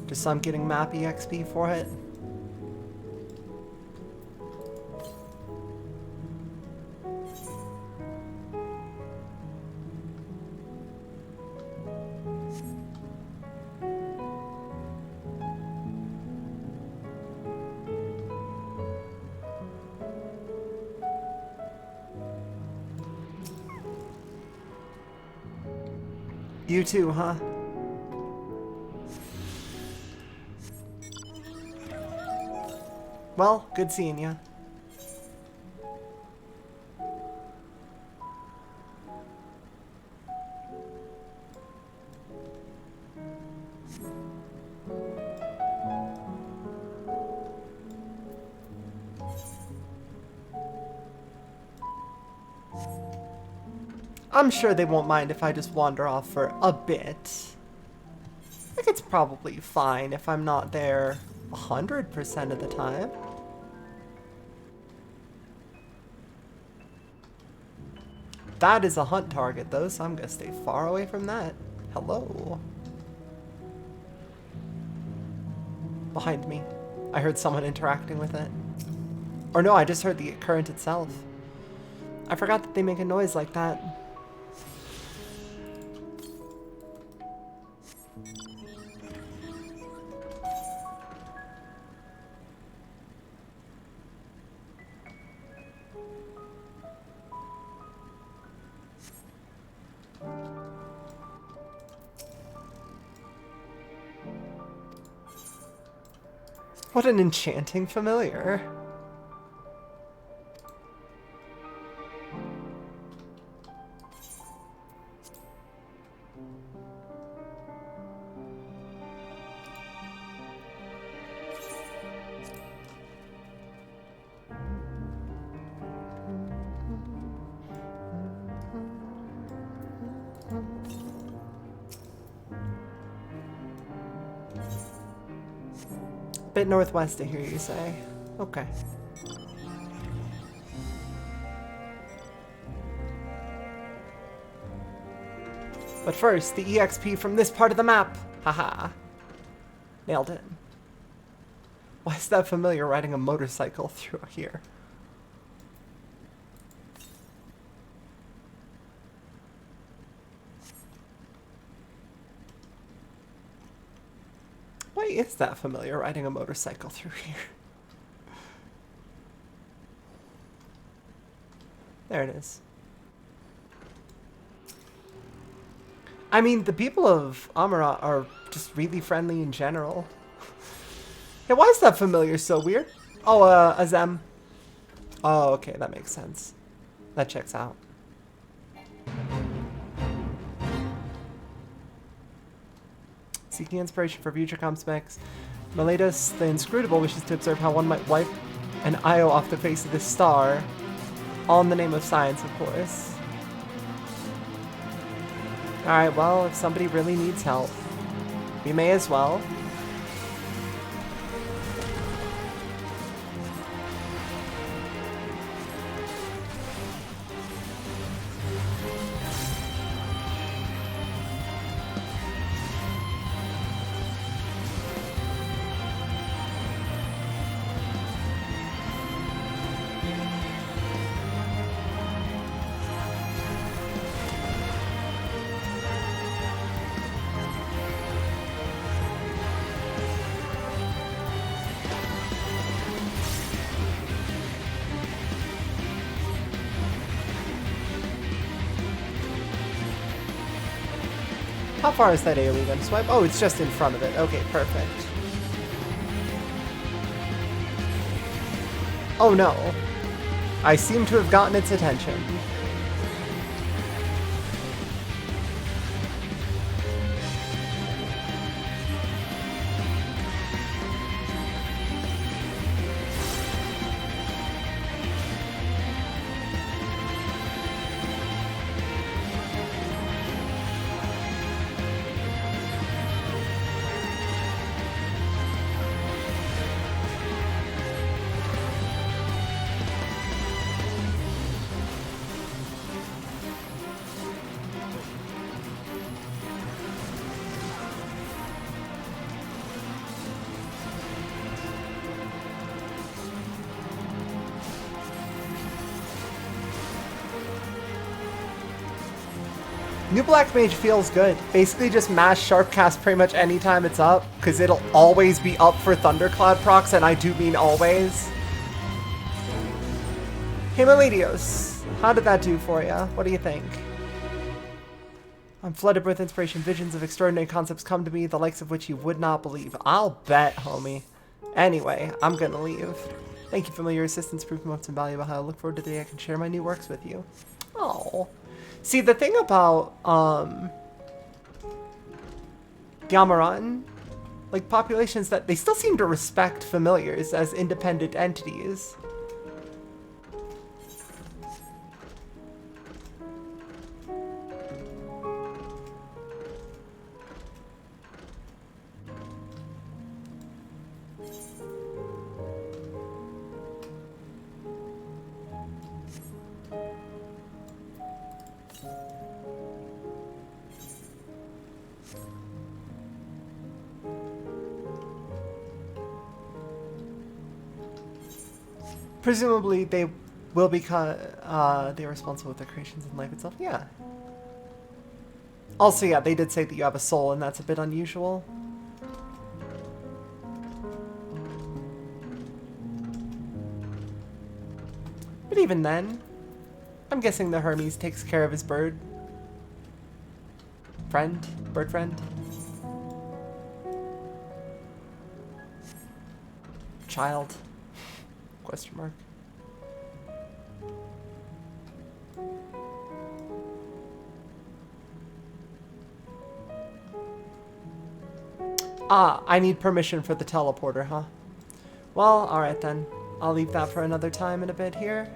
Just so I'm getting Mappy XP for it. You too, huh? Well, good seeing ya. I'm sure they won't mind if I just wander off for a bit. I think it's probably fine if I'm not there 100% of the time. That is a hunt target though, so I'm gonna stay far away from that. Hello. Behind me. I heard someone interacting with it. Or no, I just heard the current itself. I forgot that they make a noise like that. What an enchanting familiar. Bit northwest, I hear you say. Okay. But first, the EXP from this part of the map. Haha. Nailed it. Why is that familiar riding a motorcycle through here? Why is that familiar riding a motorcycle through here? There it is. I mean, the people of Amara are just really friendly in general. Yeah, why is that familiar so weird? Oh, Azem. Oh, okay, that makes sense. That checks out. Seeking inspiration for future comp specs. Miletus the Inscrutable wishes to observe how one might wipe an Io off the face of this star. All in the name of science, of course. Alright, well, if somebody really needs help, we may as well. How far is that AoE going to swipe? Oh, it's just in front of it. Okay, perfect. Oh no. I seem to have gotten its attention. New Black Mage feels good. Basically just mash Sharpcast pretty much anytime it's up, because it'll always be up for Thundercloud procs, and I do mean always. Himaladios, how did that do for ya? What do you think? I'm flooded with inspiration. Visions of extraordinary concepts come to me, the likes of which you would not believe. I'll bet, homie. Anyway, I'm gonna leave. Thank you for your assistance, proving most invaluable. I look forward to the day I can share my new works with you. Oh. See, the thing about, the Amarant, like, populations, that they still seem to respect familiars as independent entities. Presumably, they will become, they're responsible with their creations and life itself. Yeah. Also, yeah, they did say that you have a soul, and that's a bit unusual. But even then, I'm guessing the Hermes takes care of his bird. Friend? Bird friend? Child? Question mark. Ah, I need permission for the teleporter, huh? Well, alright then. I'll leave that for another time in a bit here.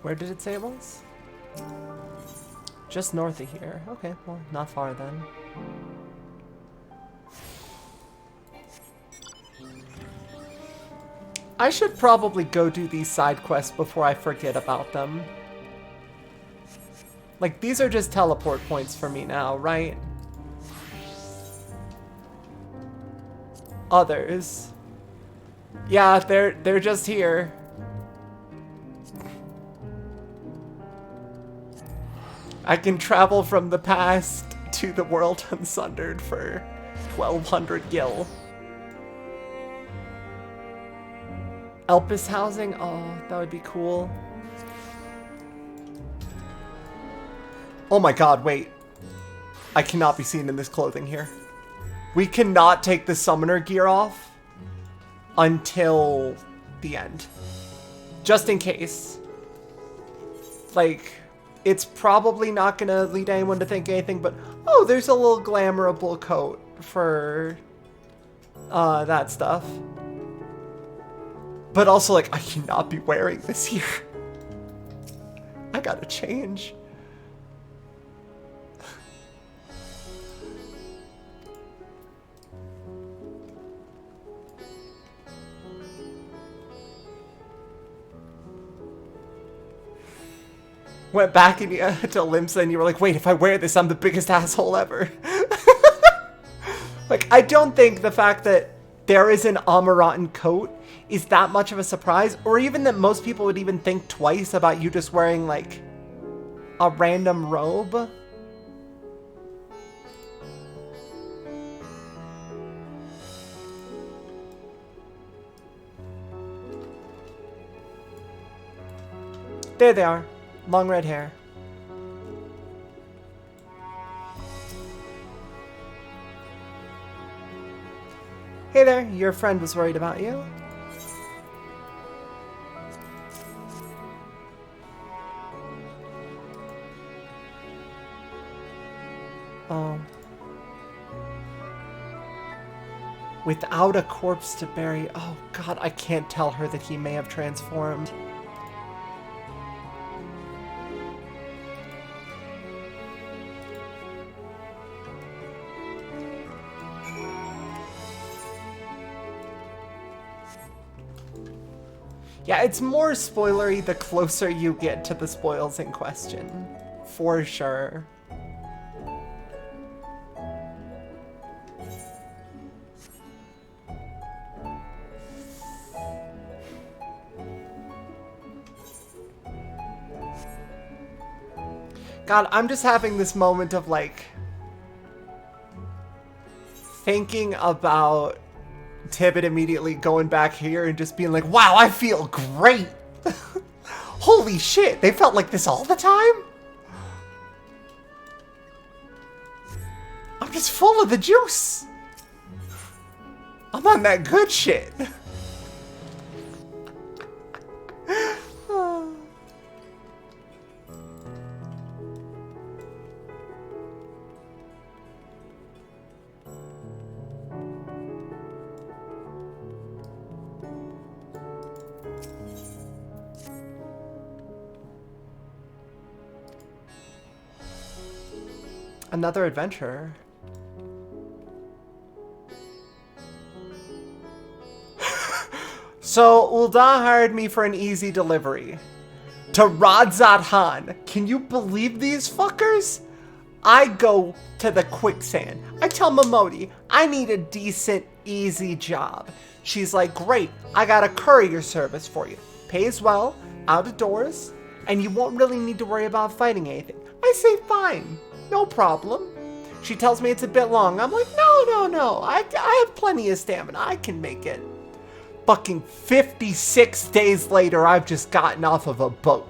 Where did it say it was? Just north of here. Okay, well, not far then. I should probably go do these side quests before I forget about them. Like, these are just teleport points for me now, right? Others. Yeah, they're just here. I can travel from the past to the world unsundered for 1200 gil. Elpis housing? Oh, that would be cool. Oh my god, wait. I cannot be seen in this clothing here. We cannot take the summoner gear off until the end. Just in case. Like, it's probably not gonna lead anyone to think anything, but oh, there's a little glamourable coat for that stuff. But also, like, I cannot be wearing this here. I gotta change. Went back and to Limsa and you were like, wait, if I wear this, I'm the biggest asshole ever. Like, I don't think the fact that there is an Amarant coat is that much of a surprise, or even that most people would even think twice about you just wearing, like, a random robe. There they are. Long red hair. Hey there, your friend was worried about you. Oh. Without a corpse to bury. Oh god, I can't tell her that he may have transformed. Yeah, it's more spoilery the closer you get to the spoils in question. For sure. God, I'm just having this moment of like thinking about Tibbet immediately going back here and just being like, wow, I feel great. Holy shit, they felt like this all the time? I'm just full of the juice. I'm on that good shit. Another adventure. So, Ul'dah hired me for an easy delivery. To Radzat Han. Can you believe these fuckers? I go to the quicksand. I tell Momodi, I need a decent, easy job. She's like, great, I got a courier service for you. Pays well, out of doors, and you won't really need to worry about fighting anything. I say, fine, no problem. She tells me it's a bit long. I'm like, no, I have plenty of stamina. I can make it. Fucking 56 days later, I've just gotten off of a boat.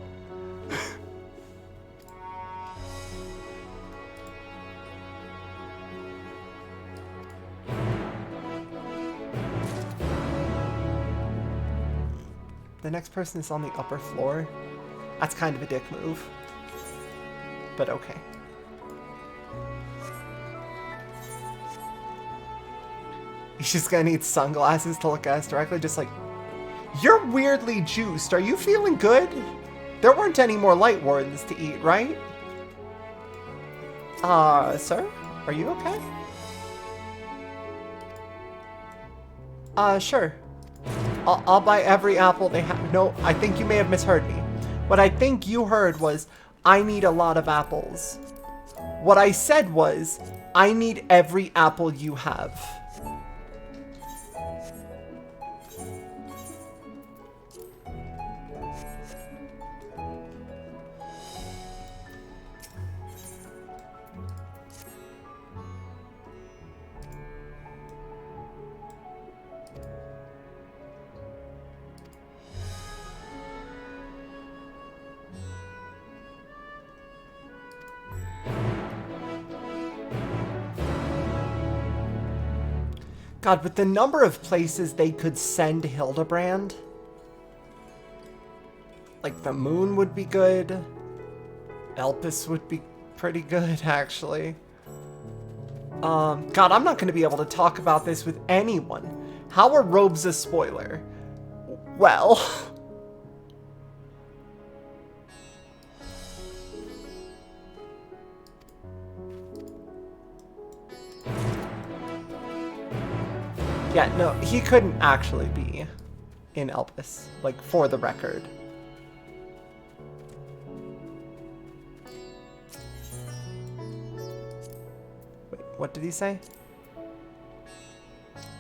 The next person is on the upper floor. That's kind of a dick move. But okay. He's just gonna need sunglasses to look at us directly, just like, you're weirdly juiced. Are you feeling good? There weren't any more light wardens to eat, right? Sir? Are you okay? Sure. I'll buy every apple they have. No, I think you may have misheard me. What I think you heard was, I need a lot of apples. What I said was, I need every apple you have. God, with the number of places they could send Hildebrand, like the moon would be good. Elpis would be pretty good, actually. God, I'm not going to be able to talk about this with anyone. How are robes a spoiler? Well... Yeah, no, he couldn't actually be in Elpis, like, for the record. Wait, what did he say?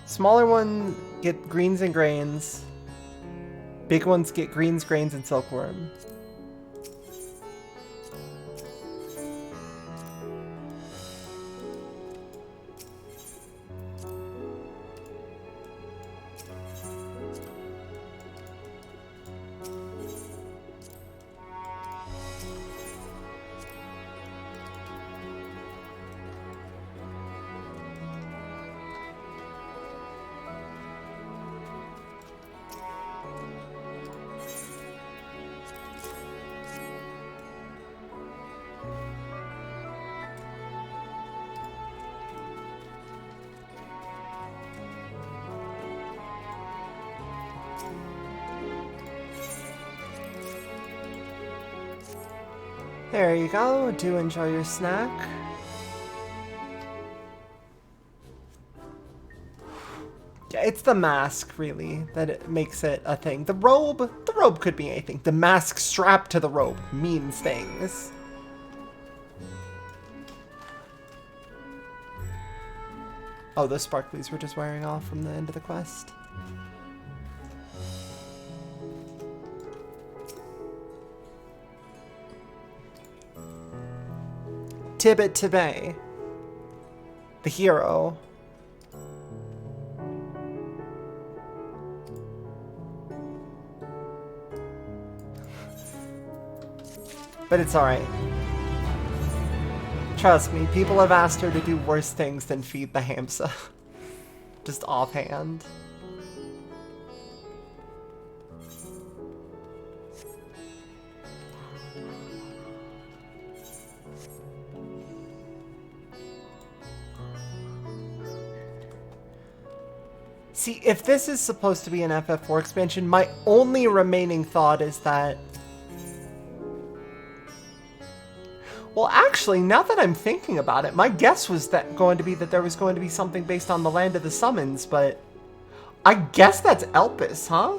Smaller ones get greens and grains. Big ones get greens, grains, and silkworm. There you go. Do enjoy your snack. Yeah, it's the mask, really, that it makes it a thing. The robe could be anything. The mask strapped to the robe means things. Oh, those sparklies were just wearing off from the end of the quest. Tibbet Tibet, the hero. But it's alright. Trust me, people have asked her to do worse things than feed the hamsa. Just offhand. See, if this is supposed to be an FF4 expansion, my only remaining thought is that... Well, actually, now that I'm thinking about it, my guess was that there was going to be something based on the Land of the Summons, but I guess that's Elpis, huh?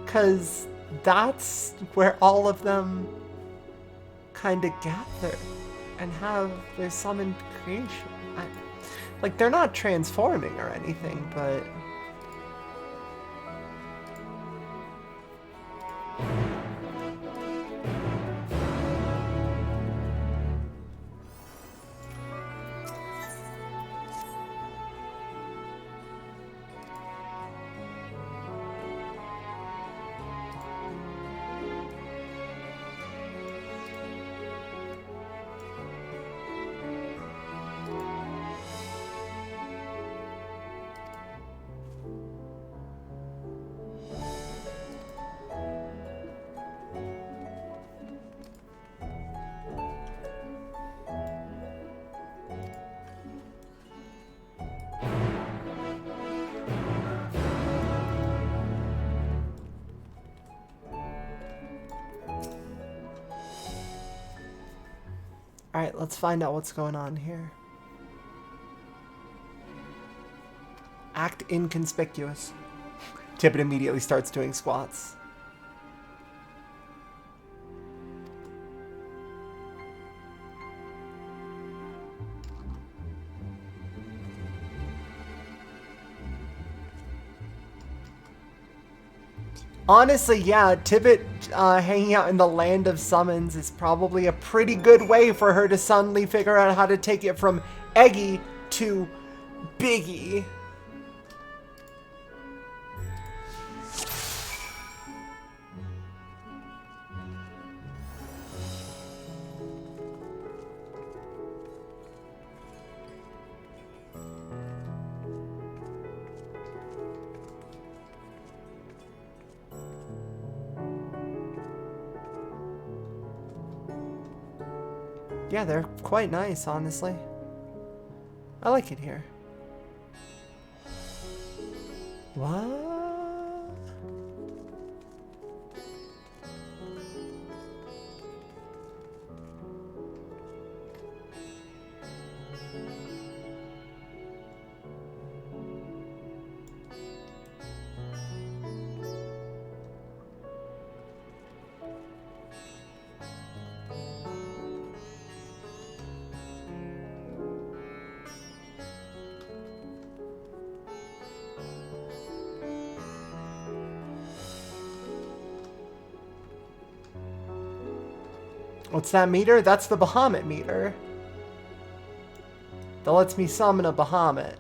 Because that's where all of them kind of gather and have their summoned creation. Like, they're not transforming or anything, but... Alright, let's find out what's going on here. Act inconspicuous. Tippet immediately starts doing squats. Honestly, yeah, Tibbet hanging out in the Land of Summons is probably a pretty good way for her to suddenly figure out how to take it from Eggy to Biggie. Yeah, they're quite nice, honestly. I like it here. What? What's that meter? That's the Bahamut meter. That lets me summon a Bahamut.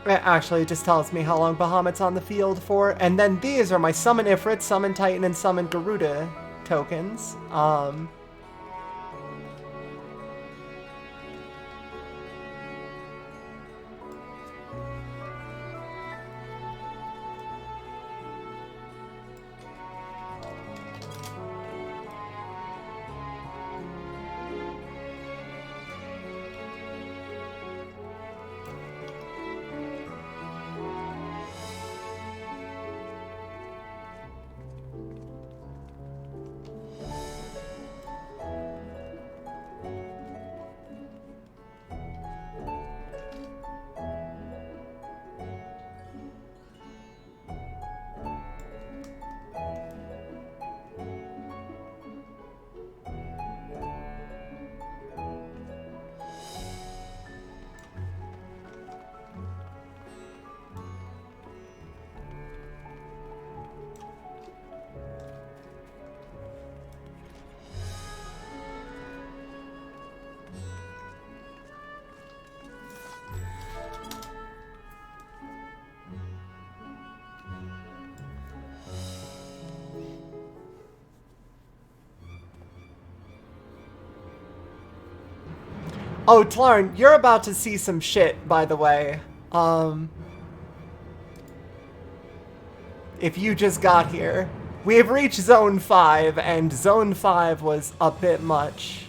Actually, it just tells me how long Bahamut's on the field for. And then these are my Summon Ifrit, Summon Titan, and Summon Garuda tokens. Oh, Tlarn, you're about to see some shit, by the way. If you just got here. We have reached Zone 5, and Zone 5 was a bit much.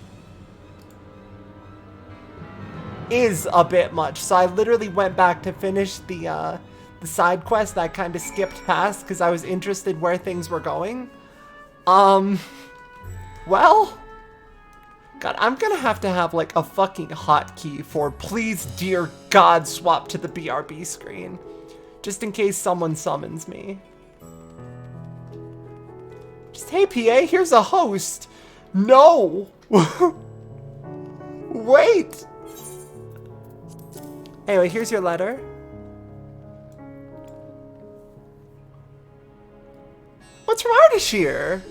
Is a bit much. So I literally went back to finish the side quest that I kind of skipped past because I was interested where things were going. Well, God, I'm gonna have to have like a fucking hotkey for please, dear God, swap to the BRB screen. Just in case someone summons me. Just, hey PA, here's a host. No! Wait! Anyway, here's your letter. What's from Ardashir?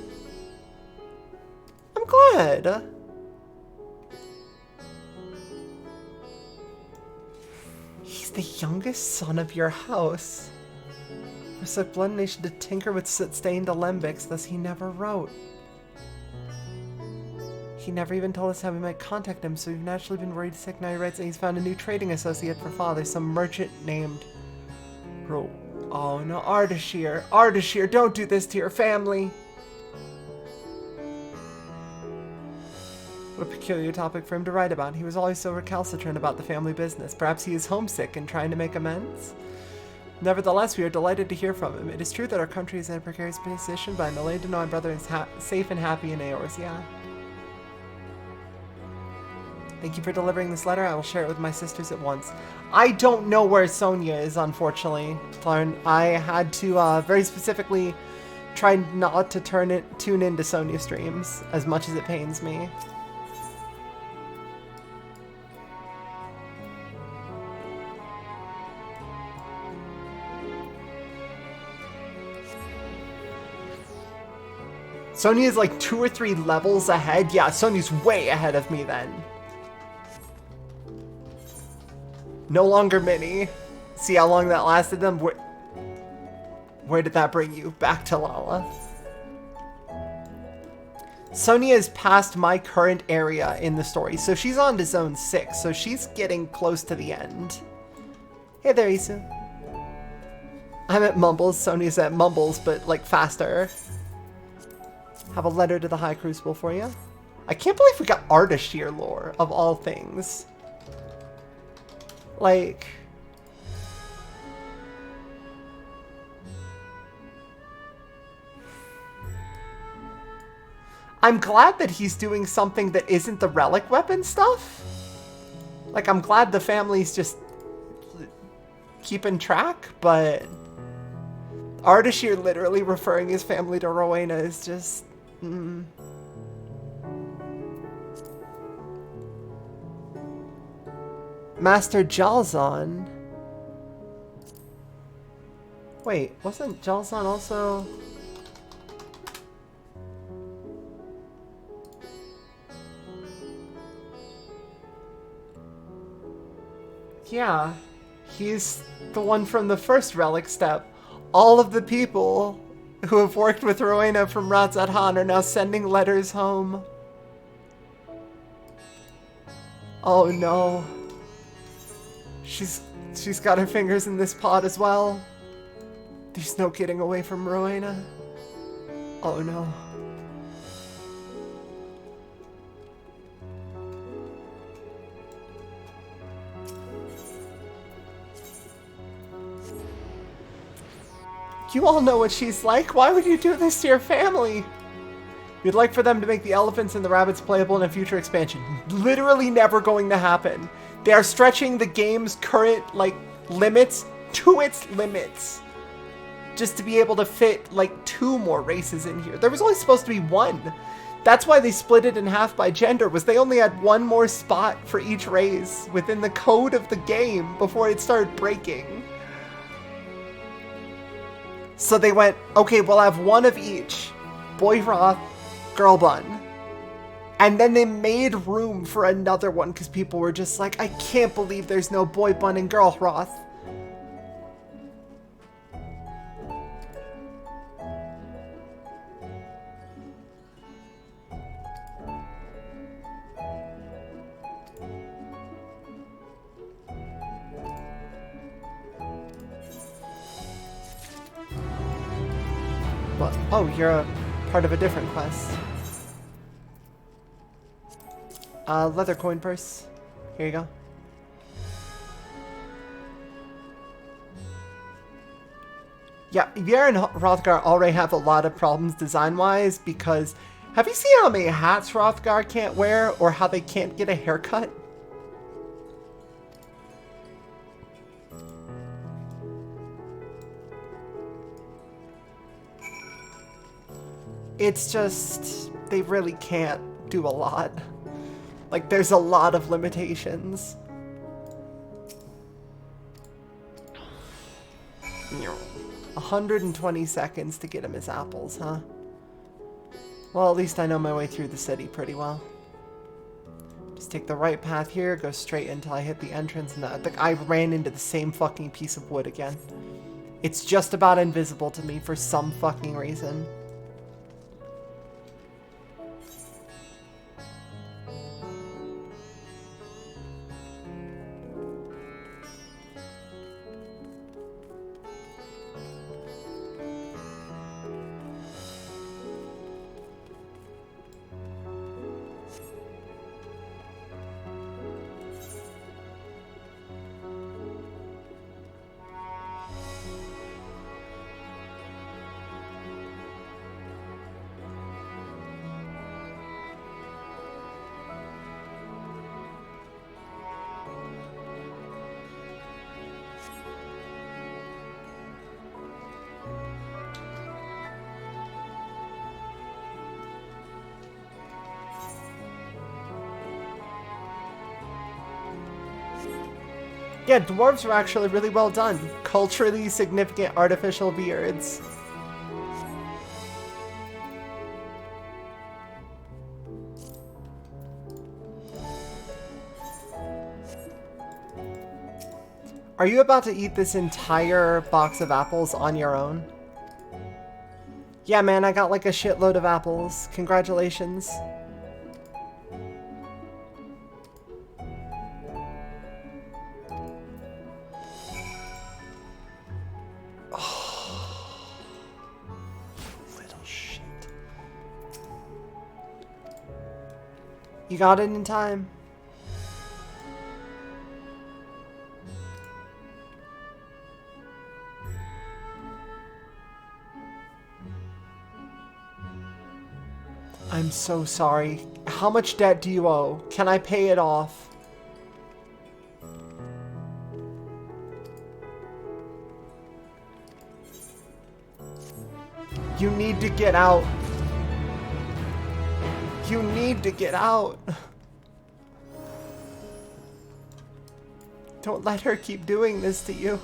I'm glad. He's the youngest son of your house. We're so blood nation to tinker with soot-stained alembics, thus he never wrote. He never even told us how we might contact him, so we've naturally been worried sick. Now he writes and he's found a new trading associate for father, some merchant named... Oh no, Ardashir. Ardashir, don't do this to your family. What a peculiar topic for him to write about. He was always so recalcitrant about the family business. Perhaps he is homesick and trying to make amends? Nevertheless, we are delighted to hear from him. It is true that our country is in a precarious position, but I'm elated to know my brother is safe and happy in Eorzea. Thank you for delivering this letter. I will share it with my sisters at once. I don't know where Sonia is, unfortunately. I had to very specifically try not to tune into Sonia streams, as much as it pains me. Sonia's like 2 or 3 levels ahead. Yeah, Sonia's way ahead of me then. No longer mini. See how long that lasted them? Where did that bring you? Back to Lala. Sonia is past my current area in the story, so she's on to Zone 6, so she's getting close to the end. Hey there, Isu. I'm at Mumbles, Sonia's at Mumbles, but like faster. Have a letter to the High Crucible for you. I can't believe we got Ardashir lore, of all things. Like... I'm glad that he's doing something that isn't the relic weapon stuff. Like, I'm glad the family's just keeping track, but... Ardashir literally referring his family to Rowena is just... Master Jalzon? Wait, wasn't Jalzon also... Yeah, he's the one from the first relic step. All of the people who have worked with Rowena from Razat Han are now sending letters home. Oh no. She's got her fingers in this pot as well. There's no getting away from Rowena. Oh no. You all know what she's like. Why would you do this to your family? You'd like for them to make the elephants and the rabbits playable in a future expansion. Literally never going to happen. They are stretching the game's current, like, limits to its limits. Just to be able to fit, like, 2 more races in here. There was only supposed to be 1. That's why they split it in half by gender, was they only had 1 more spot for each race within the code of the game before it started breaking. So they went, okay, we'll have 1 of each. Boy Roth, Girl Bun. And then they made room for another one because people were just like, I can't believe there's no Boy Bun and Girl Roth. What? Oh, you're a part of a different quest. Leather coin purse. Here you go. Yeah, Viera and Hrothgar already have a lot of problems design-wise because have you seen how many hats Hrothgar can't wear or how they can't get a haircut? It's just, they really can't do a lot. Like, there's a lot of limitations. 120 seconds to get him his apples, huh? Well, at least I know my way through the city pretty well. Just take the right path here, go straight until I hit the entrance, and I ran into the same fucking piece of wood again. It's just about invisible to me for some fucking reason. Yeah, dwarves are actually really well done. Culturally significant artificial beards. Are you about to eat this entire box of apples on your own? Yeah, man, I got like a shitload of apples. Congratulations. You got it in time. I'm so sorry. How much debt do you owe? Can I pay it off? You need to get out. You need to get out. Don't let her keep doing this to you.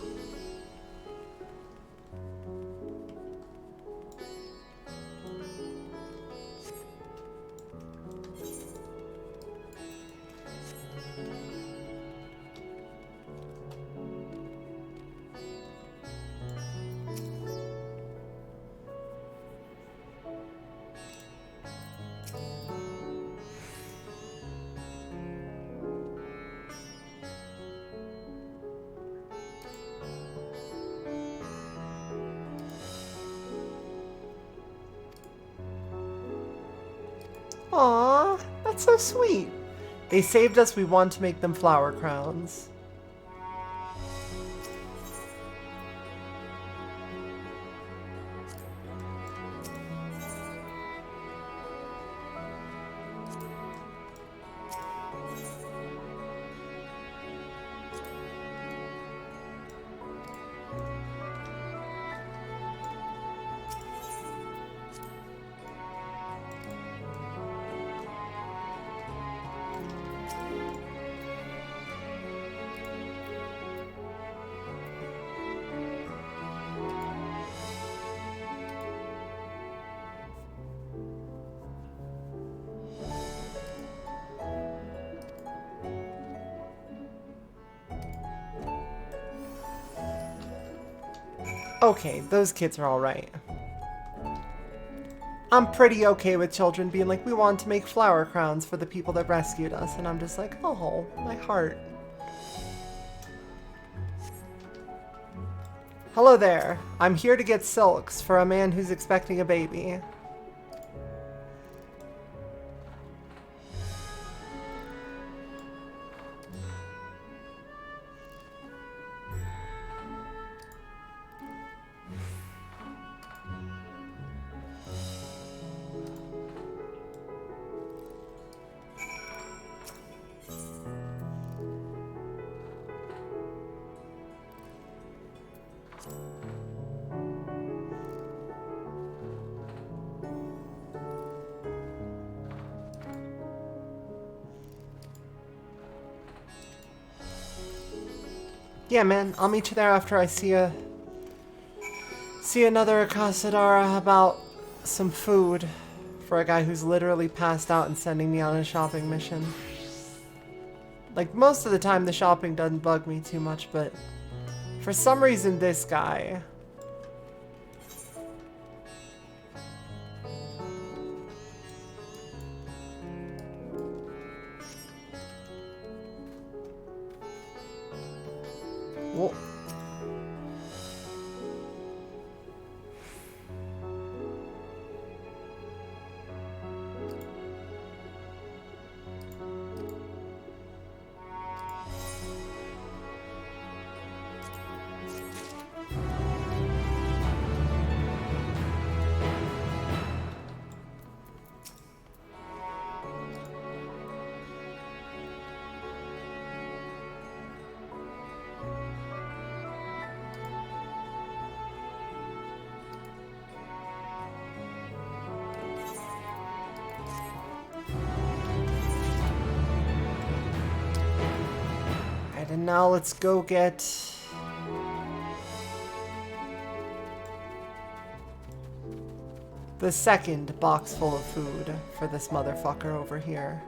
Aww, that's so sweet. They saved us, we want to make them flower crowns. Okay, those kids are alright. I'm pretty okay with children being like, we want to make flower crowns for the people that rescued us, and I'm just like, oh, my heart. Hello there. I'm here to get silks for a man who's expecting a baby. Yeah, man, I'll meet you there after I see another Casadara about some food for a guy who's literally passed out and sending me on a shopping mission. Like, most of the time the shopping doesn't bug me too much, but for some reason this guy... Well... And now let's go get... the second box full of food for this motherfucker over here.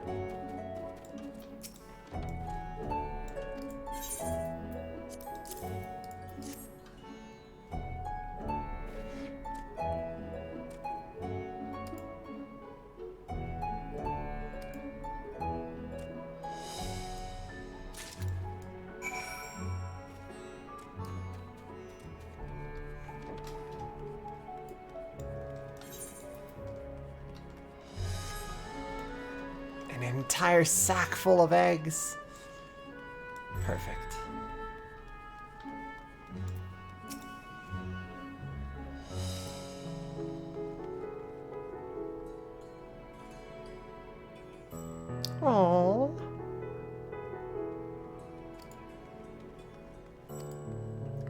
An entire sack full of eggs. Perfect. Aww.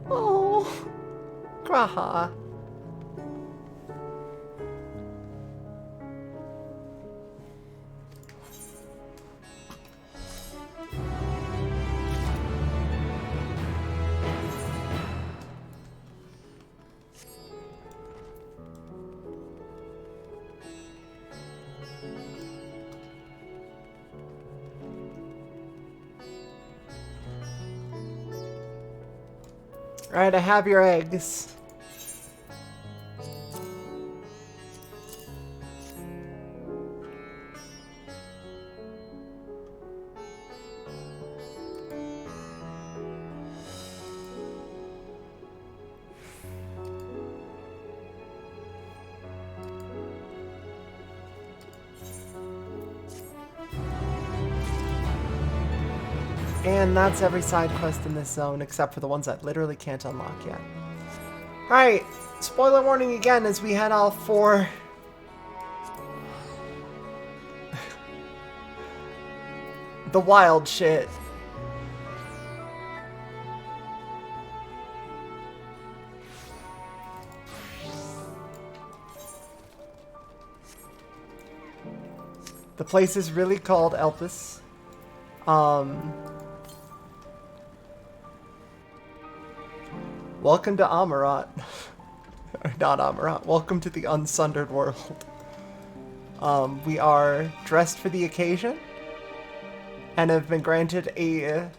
Oh, Graha. Alright, I have your eggs. And that's every side quest in this zone, except for the ones that literally can't unlock yet. Alright, spoiler warning again as we head off for... the wild shit. The place is really called Elpis. Welcome to Amarat. Not Amarat. Welcome to the Unsundered World. We are dressed for the occasion and have been granted a...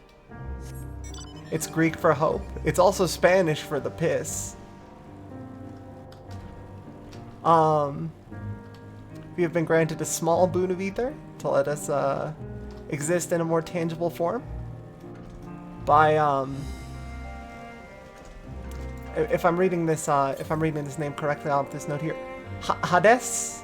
It's Greek for hope. It's also Spanish for the piss. We have been granted a small boon of ether to let us exist in a more tangible form by if I'm reading this name correctly, I'll have this note here. Hades?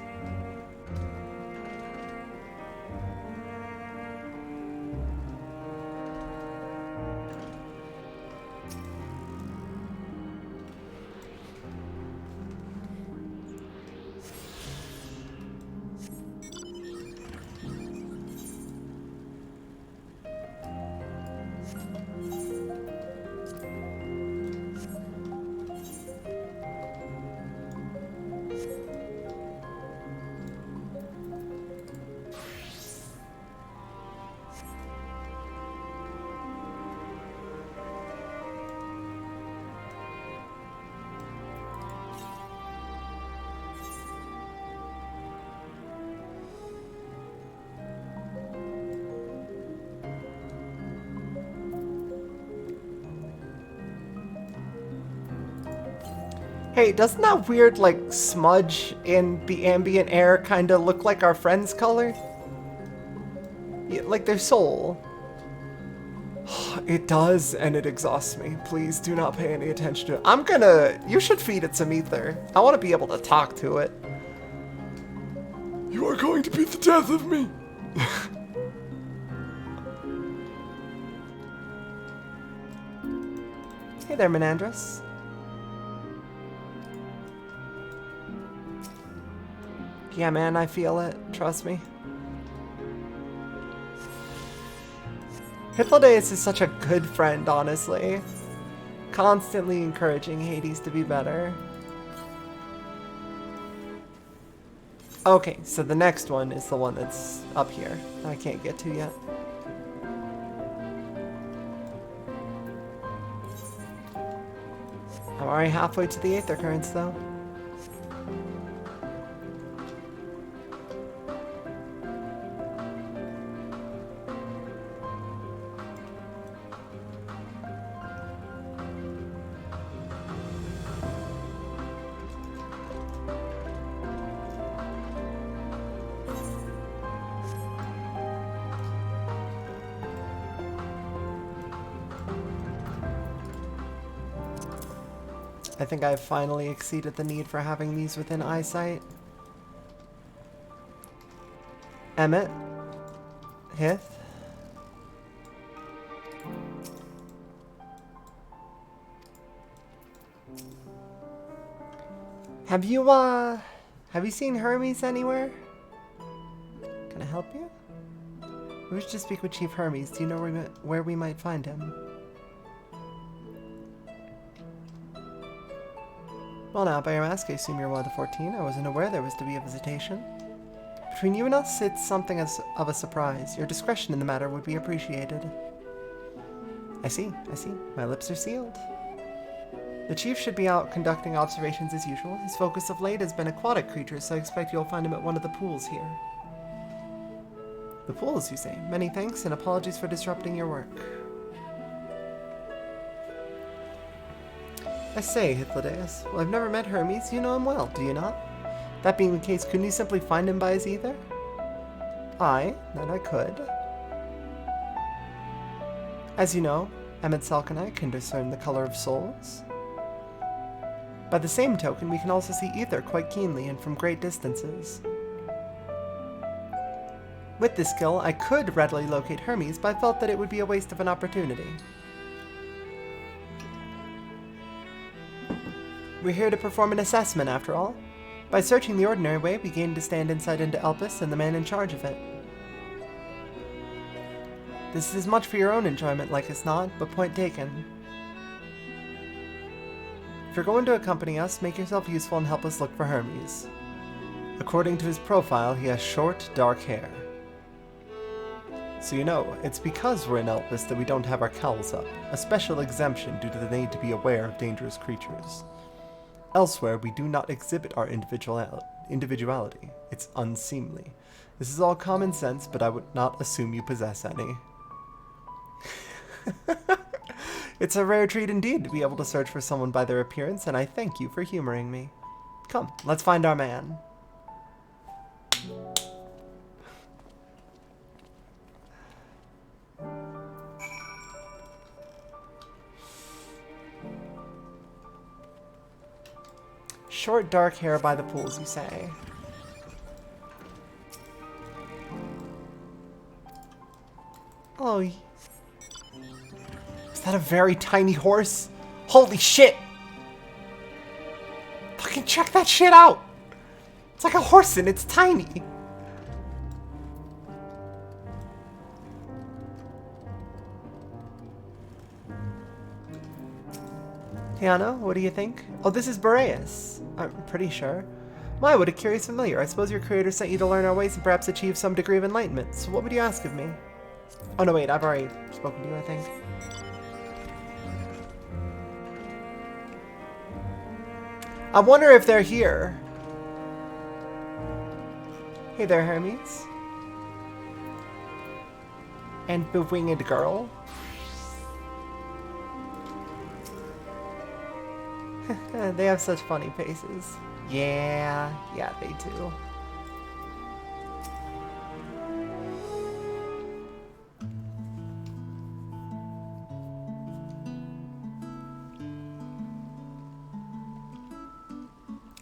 Hey, doesn't that weird, like, smudge in the ambient air kind of look like our friend's color? Yeah, like their soul. It does, and it exhausts me. Please do not pay any attention to it. You should feed it some ether. I want to be able to talk to it. You are going to be the death of me. Hey there, Menandris. Yeah, man, I feel it. Trust me. Hythlodaeus is such a good friend, honestly. Constantly encouraging Hades to be better. Okay, so the next one is the one that's up here. I can't get to yet. I'm already halfway to the Aether Currents, though. I think I've finally exceeded the need for having these within eyesight. Emmett? Hith? Have you seen Hermes anywhere? Can I help you? I wish to speak with Chief Hermes. Do you know where we might find him? Well now, by your mask, I assume you're one of the 14. I wasn't aware there was to be a visitation. Between you and us, it's something of a surprise. Your discretion in the matter would be appreciated. I see. My lips are sealed. The Chief should be out conducting observations as usual. His focus of late has been aquatic creatures, so I expect you'll find him at one of the pools here. The pools, you say? Many thanks, and apologies for disrupting your work. I say, Hythlodaeus. Well, I've never met Hermes. You know him well, do you not? That being the case, couldn't you simply find him by his ether? Aye, that I could. As you know, Emmett Salk and I can discern the color of souls. By the same token, we can also see ether quite keenly and from great distances. With this skill, I could readily locate Hermes, but I felt that it would be a waste of an opportunity. We're here to perform an assessment, after all. By searching the ordinary way, we gain to stand insight into Elpis and the man in charge of it. This is as much for your own enjoyment, like as not, but point taken. If you're going to accompany us, make yourself useful and help us look for Hermes. According to his profile, he has short, dark hair. So you know, it's because we're in Elpis that we don't have our cowls up, a special exemption due to the need to be aware of dangerous creatures. Elsewhere, we do not exhibit our individuality. It's unseemly. This is all common sense, but I would not assume you possess any. It's a rare treat indeed to be able to search for someone by their appearance, and I thank you for humoring me. Come, let's find our man. Short dark hair by the pools, you say? Oh, is that a very tiny horse? Holy shit! Fucking check that shit out! It's like a horse and it's tiny. Tiana, what do you think? Oh, this is Boreas. I'm pretty sure. My, what a curious familiar. I suppose your creator sent you to learn our ways and perhaps achieve some degree of enlightenment. So what would you ask of me? Oh no, wait, I've already spoken to you, I think. I wonder if they're here. Hey there, Hermes. And the winged girl. They have such funny faces. Yeah, they do.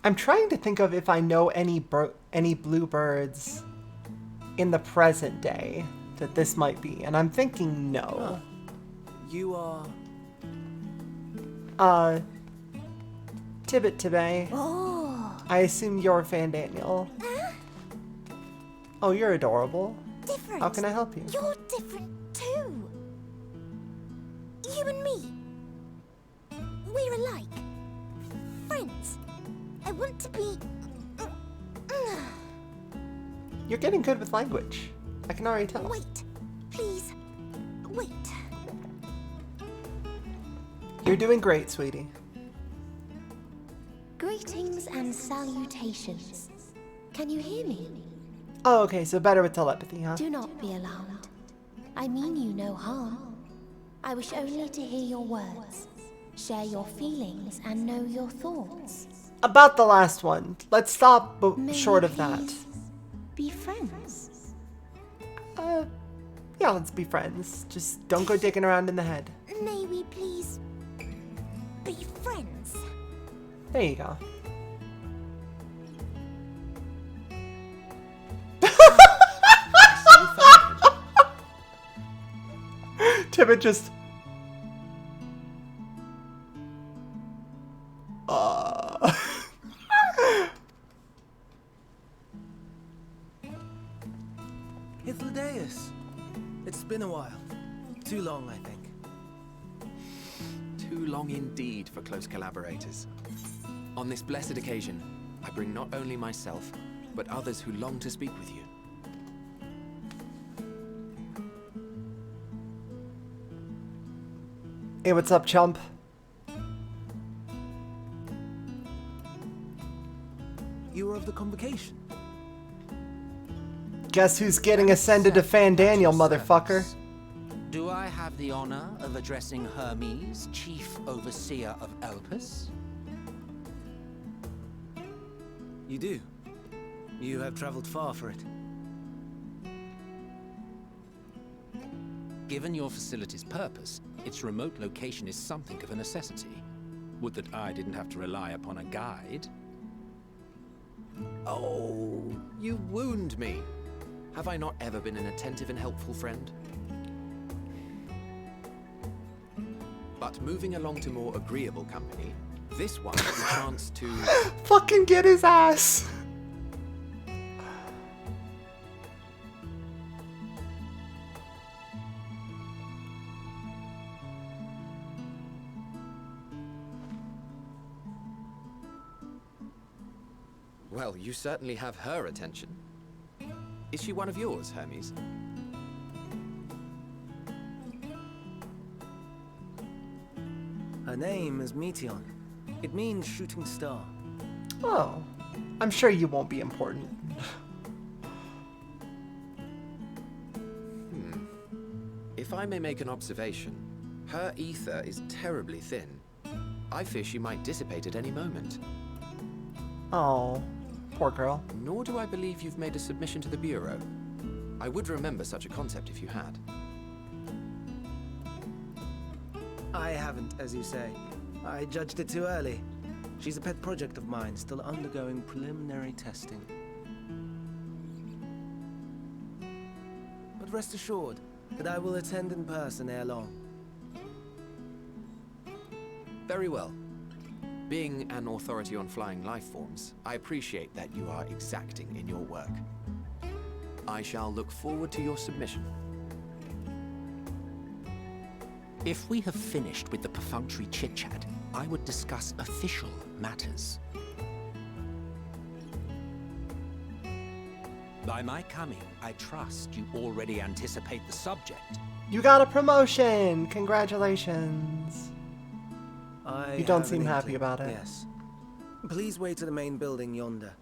I'm trying to think of if I know any bluebirds in the present day that this might be, and I'm thinking no. You are... Tibbet Tibet. Oh. I assume you're Fan Daniel. Oh, you're adorable. Different. How can I help you? You're different too. You and me. We're alike. Friends. I want to be... You're getting good with language. I can already tell. Wait. Please. Wait. You're doing great, sweetie. Greetings and salutations. Can you hear me? Oh, okay, so better with telepathy, huh? Do not be alarmed. I mean you no harm. I wish only to hear your words, share your feelings, and know your thoughts. About the last one. Let's stop short of that. Be friends. Yeah, let's be friends. Just don't go digging around in the head. May we please be friends? There you go. Tibbet just... Hythlodaeus. It's been a while. Too long, I think. Too long indeed for close collaborators. On this blessed occasion, I bring not only myself, but others who long to speak with you. Hey, what's up, chump? You were of the convocation. Guess who's getting ascended to Fan Daniel, motherfucker? Do I have the honor of addressing Hermes, Chief Overseer of Elpis? You do. You have traveled far for it. Given your facility's purpose, its remote location is something of a necessity. Would that I didn't have to rely upon a guide. Oh, you wound me. Have I not ever been an attentive and helpful friend? But moving along to more agreeable company, this one has a chance to... Fucking get his ass! Well, you certainly have her attention. Is she one of yours, Hermes? Her name is Meteon. It means shooting star. Oh, I'm sure you won't be important. If I may make an observation, her ether is terribly thin. I fear she might dissipate at any moment. Oh, poor girl. Nor do I believe you've made a submission to the Bureau. I would remember such a concept if you had. I haven't, as you say. I judged it too early. She's a pet project of mine, still undergoing preliminary testing. But rest assured that I will attend in person ere long. Very well. Being an authority on flying life forms, I appreciate that you are exacting in your work. I shall look forward to your submission. If we have finished with the perfunctory chit-chat, I would discuss official matters. By my coming, I trust you already anticipate the subject. You got a promotion! Congratulations. You don't seem happy about it. Yes. Please wait to the main building yonder.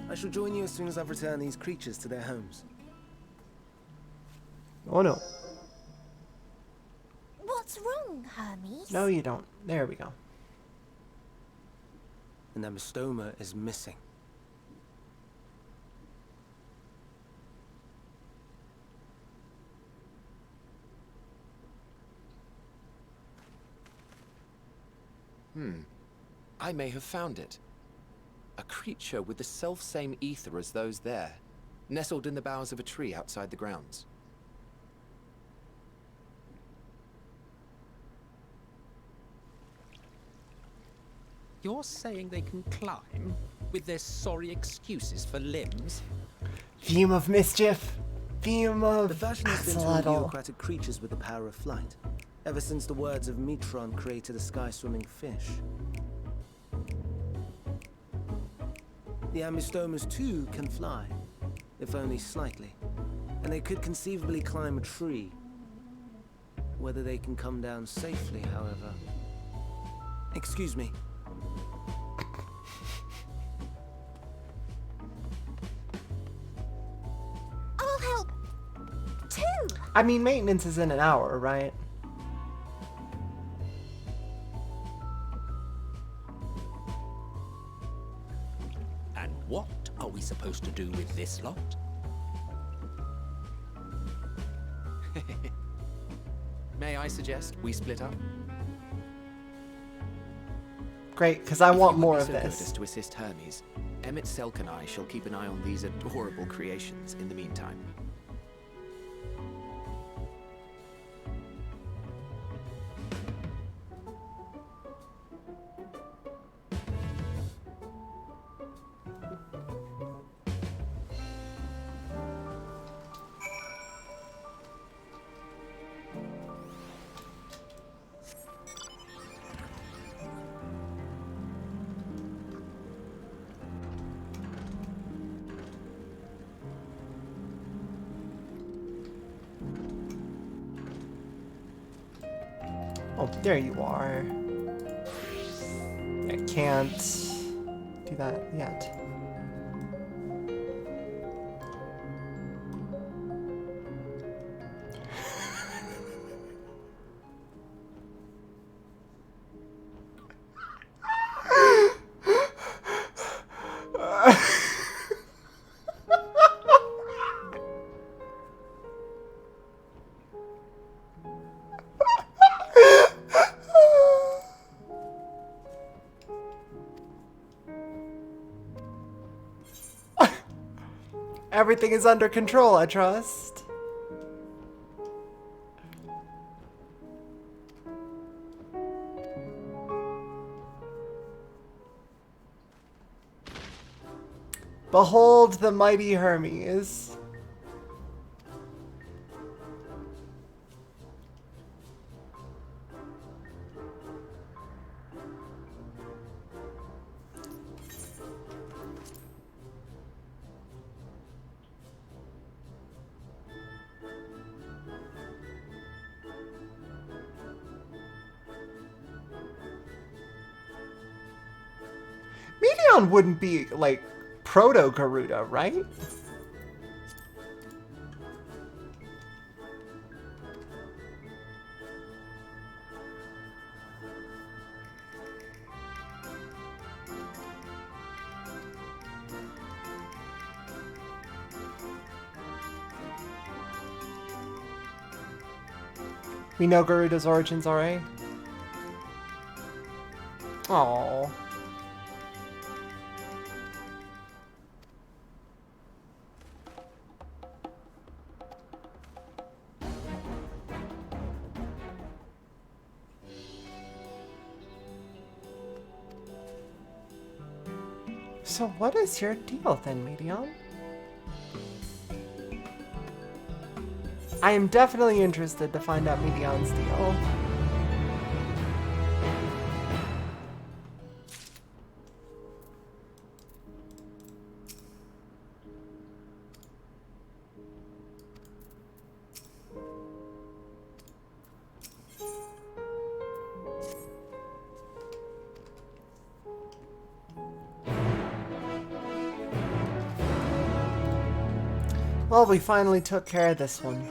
I shall join you as soon as I've returned these creatures to their homes. Oh no. What's wrong, Hermes? No, you don't. There we go. The Nemestoma is missing. I may have found it. A creature with the self-same ether as those there, nestled in the boughs of a tree outside the grounds. You're saying they can climb with their sorry excuses for limbs? Theme of mischief. Theme of The fashion has been to axolotl. imbue aquatic creatures with the power of flight, ever since the words of Metron created a sky-swimming fish. The Amistomas too can fly, if only slightly, and they could conceivably climb a tree. Whether they can come down safely, however. Excuse me. I'll help too. I mean, maintenance is in an hour, right? And what are we supposed to do with this lot? May I suggest we split up? Great, because I want more of If you would be so this. good as to assist Hermes, Emmett Selk and I shall keep an eye on these adorable creations in the meantime. Oh, there you are. I can't do that yet. Everything is under control, I trust. Behold the mighty Hermes. Meteon wouldn't be like Proto Garuda, right? We know Garuda's origins already. Aww. So what is your deal then, Medion? I am definitely interested to find out Medion's deal. Well, we finally took care of this one.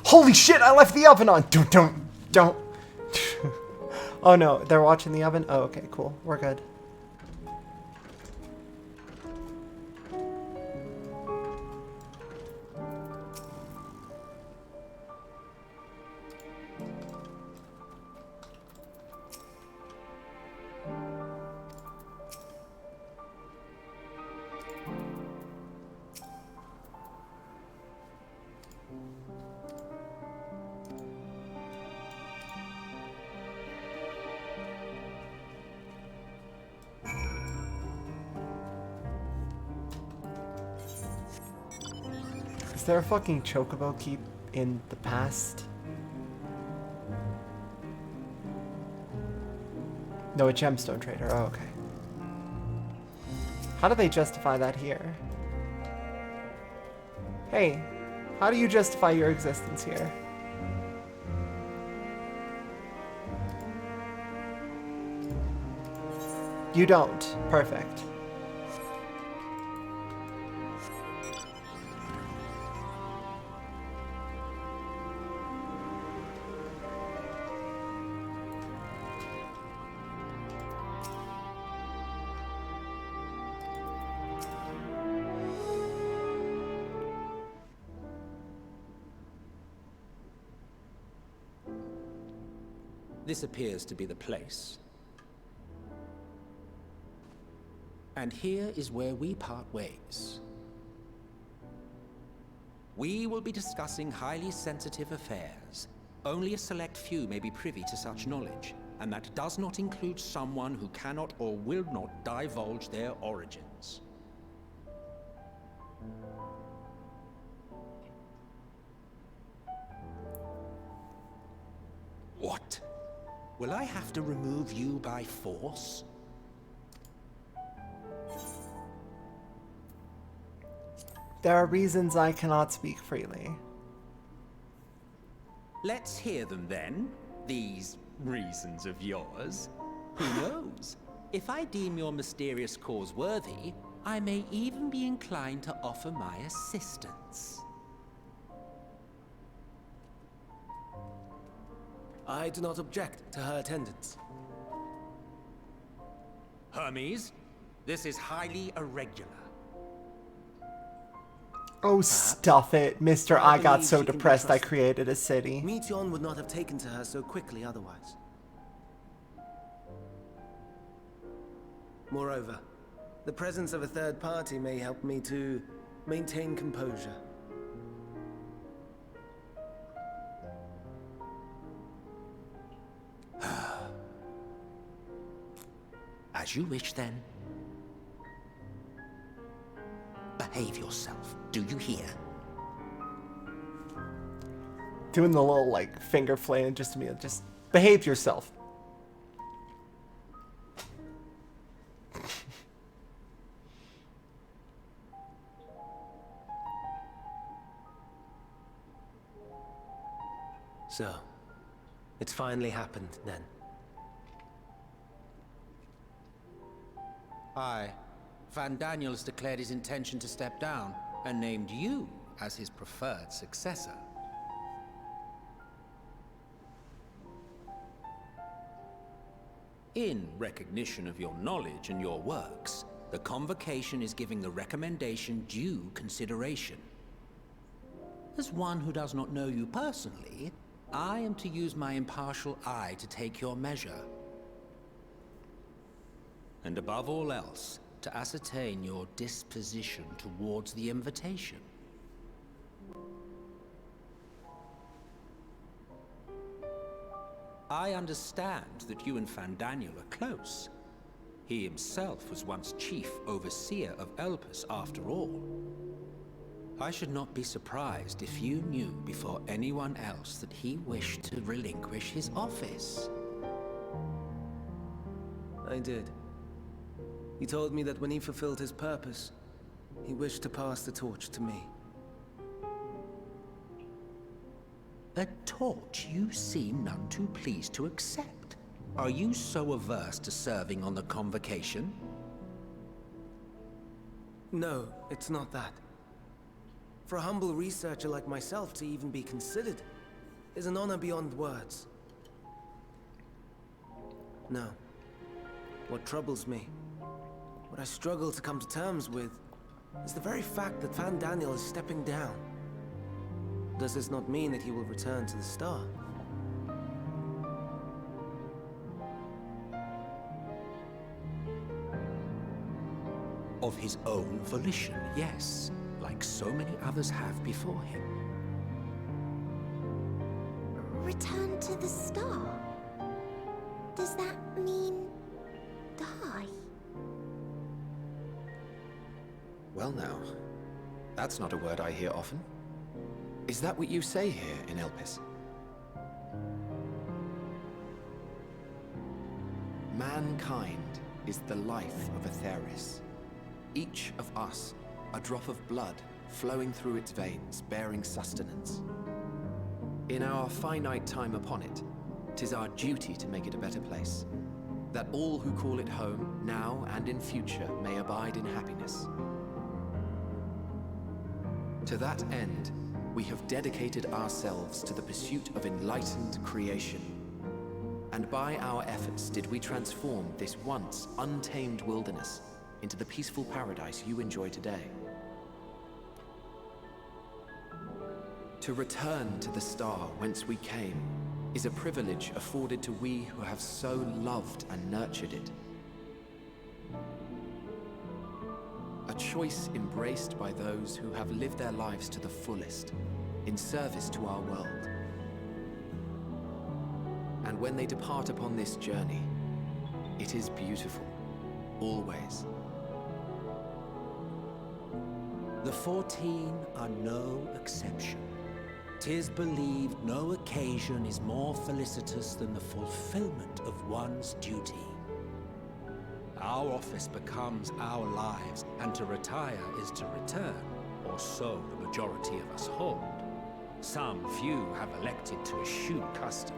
Holy shit, I left the oven on! Don't. Oh no, they're watching the oven? Oh, okay, cool. We're good. Is there a fucking chocobo keep in the past? No, a gemstone trader. Oh, okay. How do they justify that here? Hey, how do you justify your existence here? You don't. Perfect. This appears to be the place. And here is where we part ways. We will be discussing highly sensitive affairs. Only a select few may be privy to such knowledge, and that does not include someone who cannot or will not divulge their origins. What? Will I have to remove you by force? There are reasons I cannot speak freely. Let's hear them then, these reasons of yours. Who knows? If I deem your mysterious cause worthy, I may even be inclined to offer my assistance. I do not object to her attendance. Hermes, this is highly irregular. Oh, stuff it, Mr. I got believe so she can be depressed I trusted. created a city. Meteion would not have taken to her so quickly otherwise. Moreover, the presence of a third party may help me to maintain composure. As you wish, then. Behave yourself, do you hear? Doing the little, like, finger flaying just to me. Just behave yourself. So, it's finally happened then. Aye. Van Daniels declared his intention to step down and named you as his preferred successor. In recognition of your knowledge and your works, the Convocation is giving the recommendation due consideration. As one who does not know you personally, I am to use my impartial eye to take your measure. And above all else, to ascertain your disposition towards the invitation. I understand that you and Fandaniel are close. He himself was once chief overseer of Elpis, after all. I should not be surprised if you knew before anyone else that he wished to relinquish his office. I did. He told me that when he fulfilled his purpose, he wished to pass the torch to me. A torch you seem none too pleased to accept. Are you so averse to serving on the convocation? No, it's not that. For a humble researcher like myself to even be considered is an honor beyond words. No. What troubles me, what I struggle to come to terms with, is the very fact that Fandaniel is stepping down. Does this not mean that he will return to the Star? Of his own volition, yes, like so many others have before him. Return to the Star? Does that mean die? Well now, that's not a word I hear often. Is that what you say here in Elpis? Mankind is the life of Atheris. Each of us, a drop of blood flowing through its veins, bearing sustenance. In our finite time upon it, 'tis our duty to make it a better place, that all who call it home, now and in future, may abide in happiness. To that end, we have dedicated ourselves to the pursuit of enlightened creation. And by our efforts did we transform this once untamed wilderness into the peaceful paradise you enjoy today. To return to the star whence we came is a privilege afforded to we who have so loved and nurtured it. A choice embraced by those who have lived their lives to the fullest, in service to our world. And when they depart upon this journey, it is beautiful, always. The 14 are no exception. 'Tis believed no occasion is more felicitous than the fulfillment of one's duty. Our office becomes our lives, and to retire is to return, or so the majority of us hold. Some few have elected to eschew custom.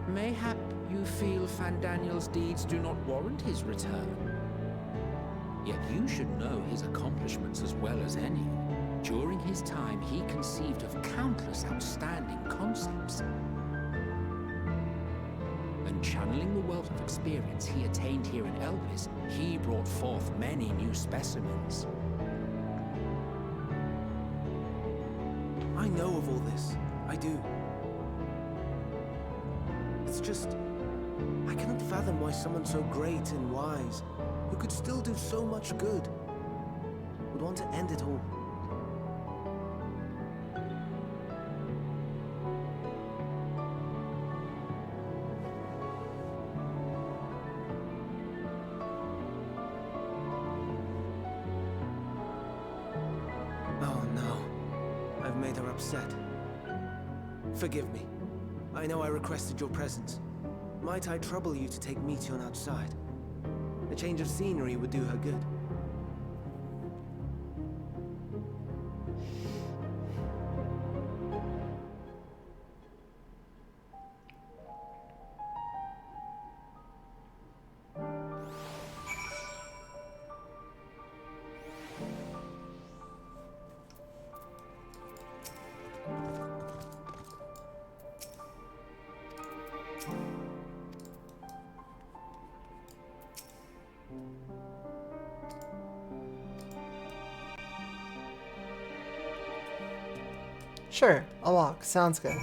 Mayhap you feel Fandaniel's deeds do not warrant his return. Yet you should know his accomplishments as well as any. During his time, he conceived of countless outstanding concepts. And channeling the wealth of experience he attained here in Elpis, he brought forth many new specimens. I know of all this. I do. It's just, I cannot fathom why someone so great and wise, who could still do so much good, would want to end it all. Oh no, I've made her upset. Forgive me. I know I requested your presence. Might I trouble you to take Meteon outside? A change of scenery would do her good. Sure, I'll walk. Sounds good.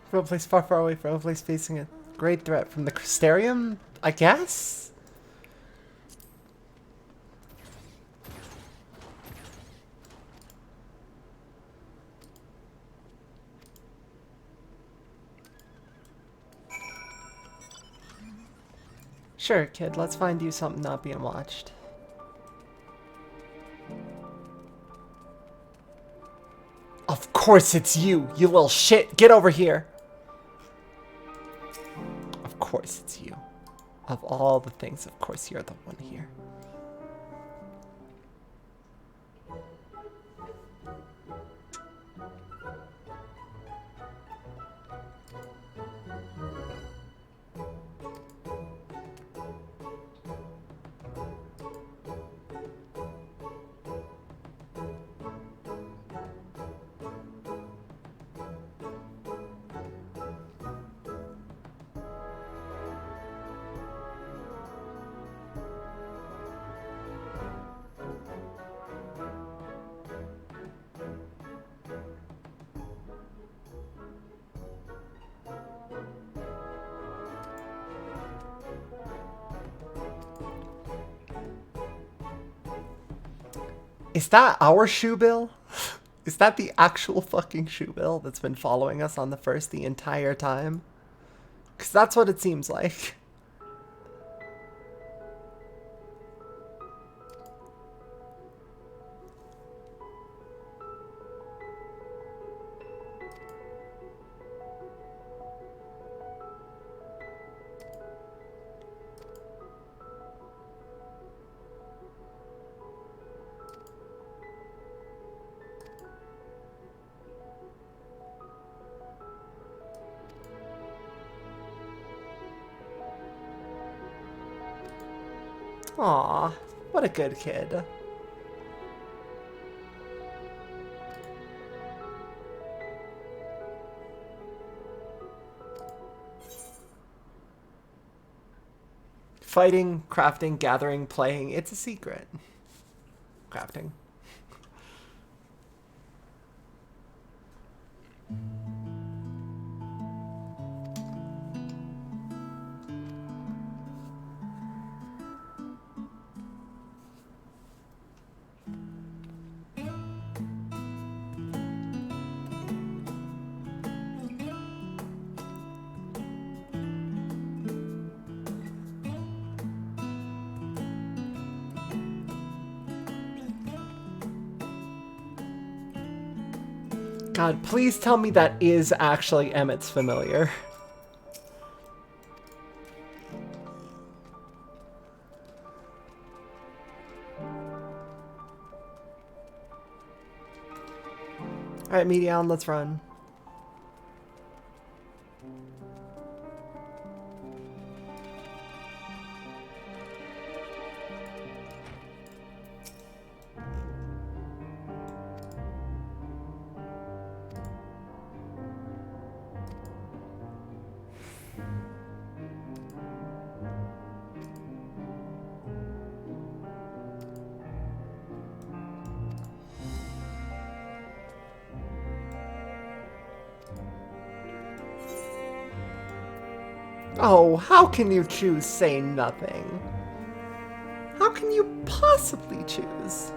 From a place far, far away, from a place facing a great threat from the Crystarium, I guess? Sure, kid, let's find you something not being watched. Of course it's you, you little shit! Get over here! Of course it's you. Of all the things, of course you're the one here. Is that our shoe bill? Is that the actual fucking shoe bill that's been following us on the first the entire time? Because that's what it seems like. Aw, what a good kid. Fighting, crafting, gathering, playing, it's a secret. Crafting. God, please tell me that is actually Emmett's familiar. Alright, Medion, let's run. Oh, how can you choose say nothing? How can you possibly choose?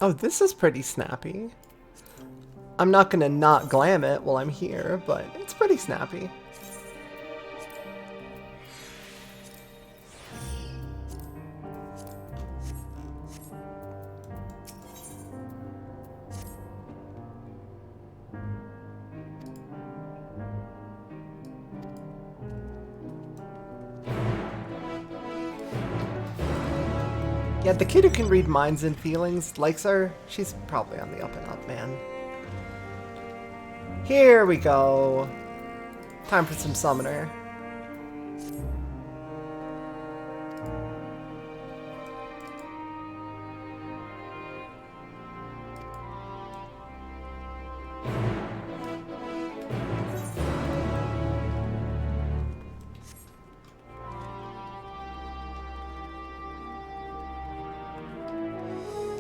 Oh, this is pretty snappy. I'm not gonna not glam it while I'm here, but it's pretty snappy. Yeah, the kid who can read minds and feelings likes her. She's probably on the up and up, man. Here we go. Time for some summoner.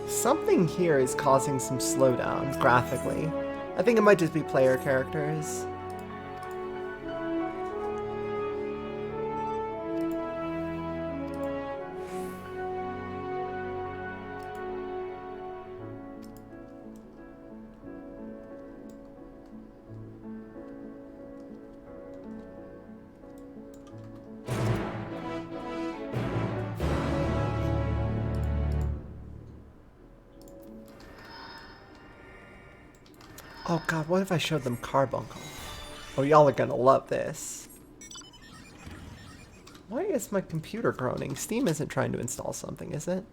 Something here is causing some slowdown graphically. I think it might just be player characters. Oh god, what if I showed them Carbuncle? Oh, y'all are gonna love this. Why is my computer groaning? Steam isn't trying to install something, is it?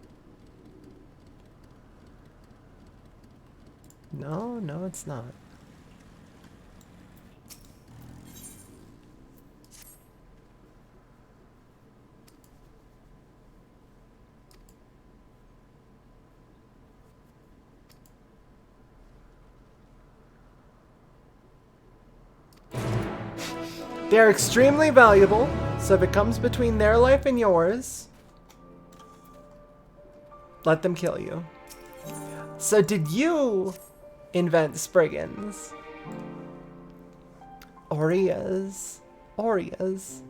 No, no it's not. They're extremely valuable, so if it comes between their life and yours, let them kill you. So did you invent Spriggans? Orias. Orias.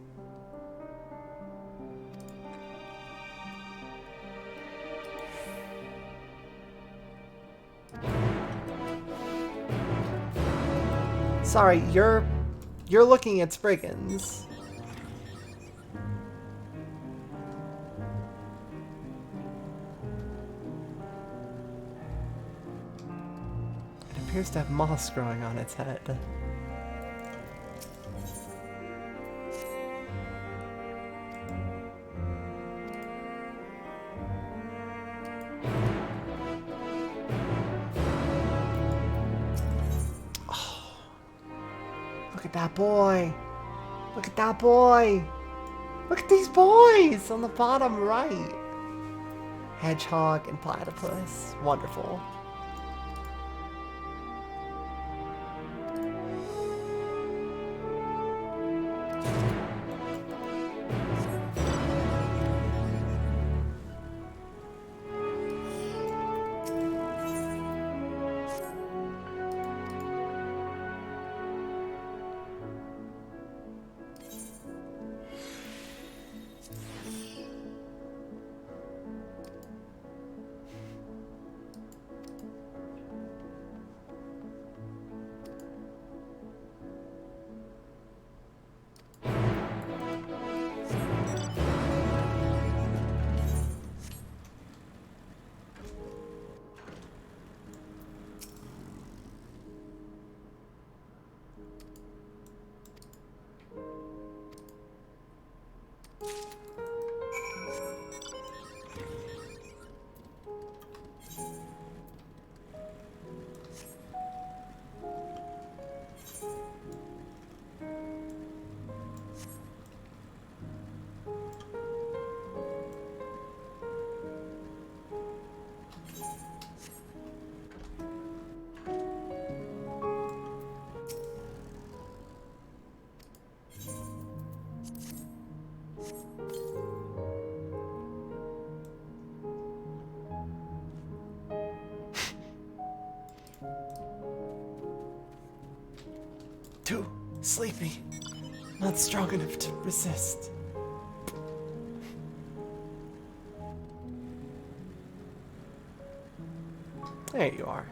Sorry, you're looking at Spriggans. It appears to have moss growing on its head. Look at that boy. Look at that boy. Look at these boys on the bottom right. hedgehog, and platypus. Wonderful. Too sleepy. Not strong enough to resist. There you are.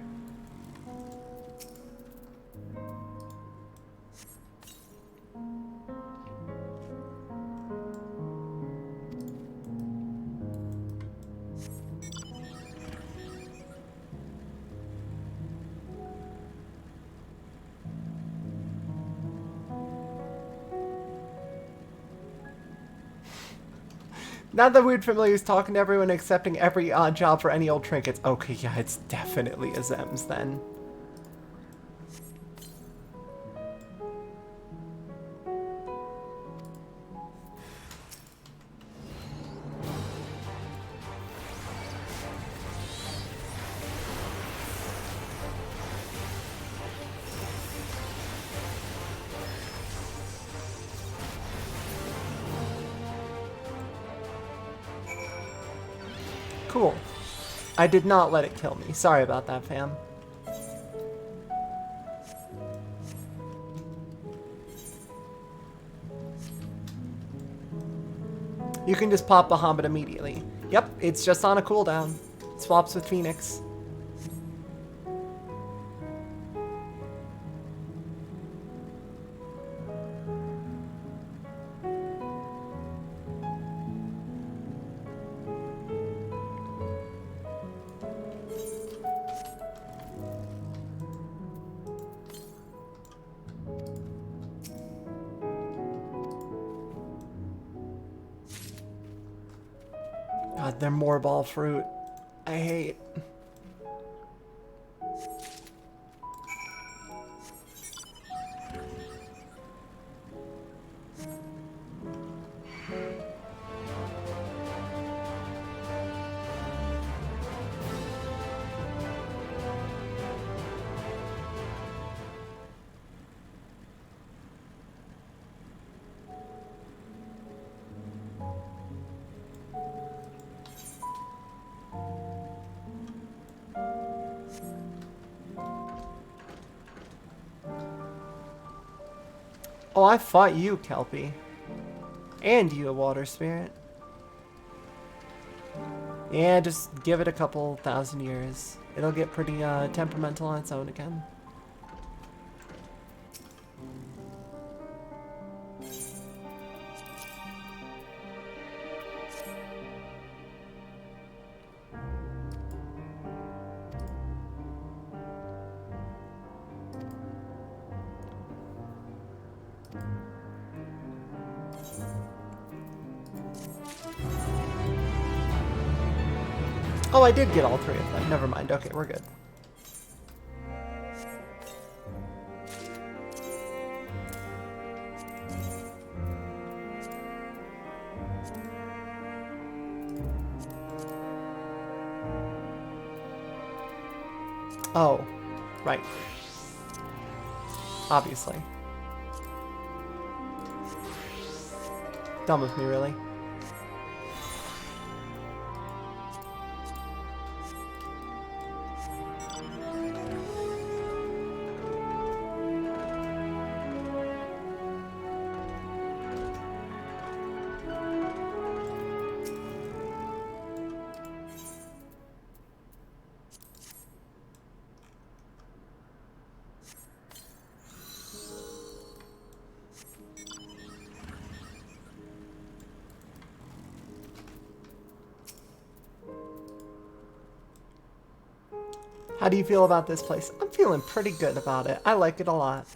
Now that Weird Familiar is talking to everyone, accepting every odd job for any old trinkets. Okay, yeah, it's definitely a Zems then. Cool. I did not let it kill me. Sorry about that, fam. You can just pop Bahamut immediately. Yep, it's just on a cooldown. Swaps with Phoenix. God, they're more ball fruit. I hate. Oh, I fought you, Kelpie. And you, a water spirit. Yeah, just give it a couple thousand years. It'll get pretty temperamental on its own again. Oh, I did get all three of them. Never mind. Okay, we're good. Oh, right. Obviously. Dumb of me, really. How do you feel about this place? I'm feeling pretty good about it. I like it a lot.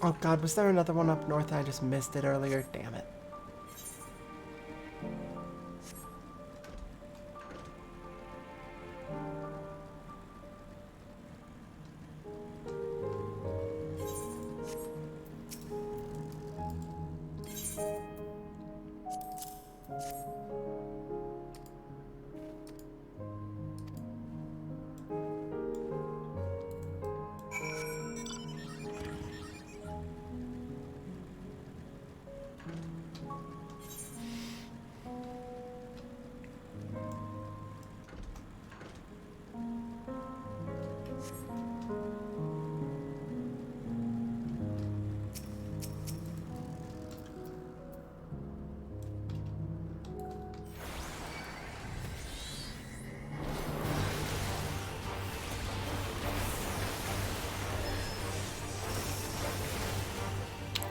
Oh god, was there another one up north? I just missed it earlier. Damn it.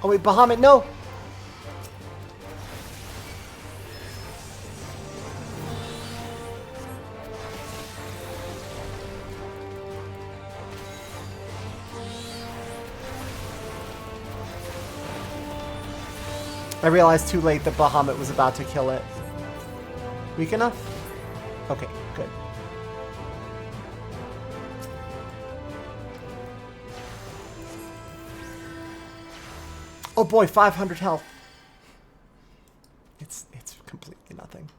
Oh wait, Bahamut, no! I realized too late that Bahamut was about to kill it. Weak enough? Okay, good. Oh boy, 500 health. It's completely nothing.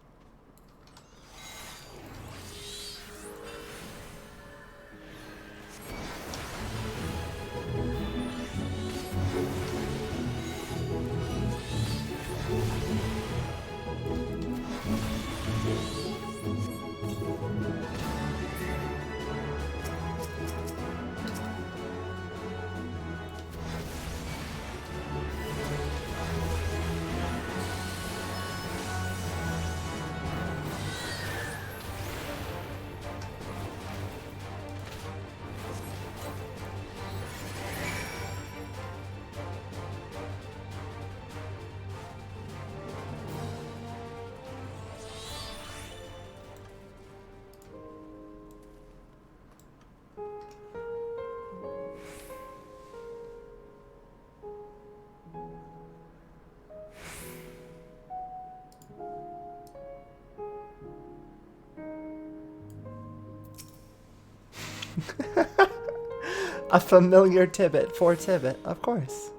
A familiar Tibbet for Tibbet, of course.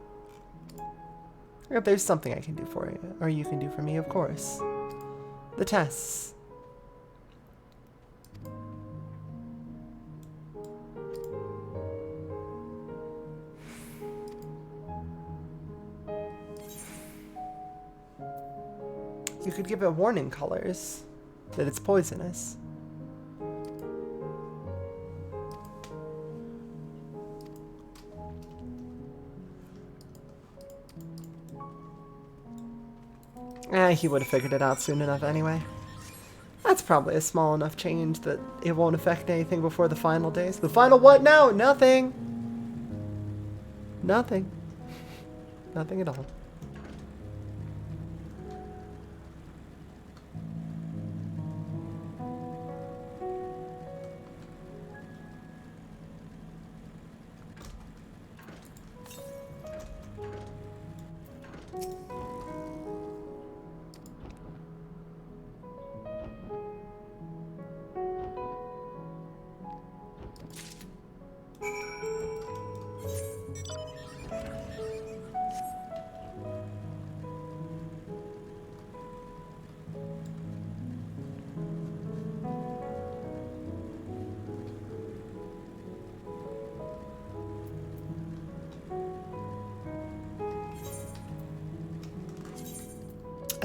If there's something I can do for you, or you can do for me, of course. The tests. You could give it warning colors that it's poisonous. He would have figured it out soon enough anyway. That's probably a small enough change that it won't affect anything before the final days. The final what now? Nothing. Nothing. Nothing at all.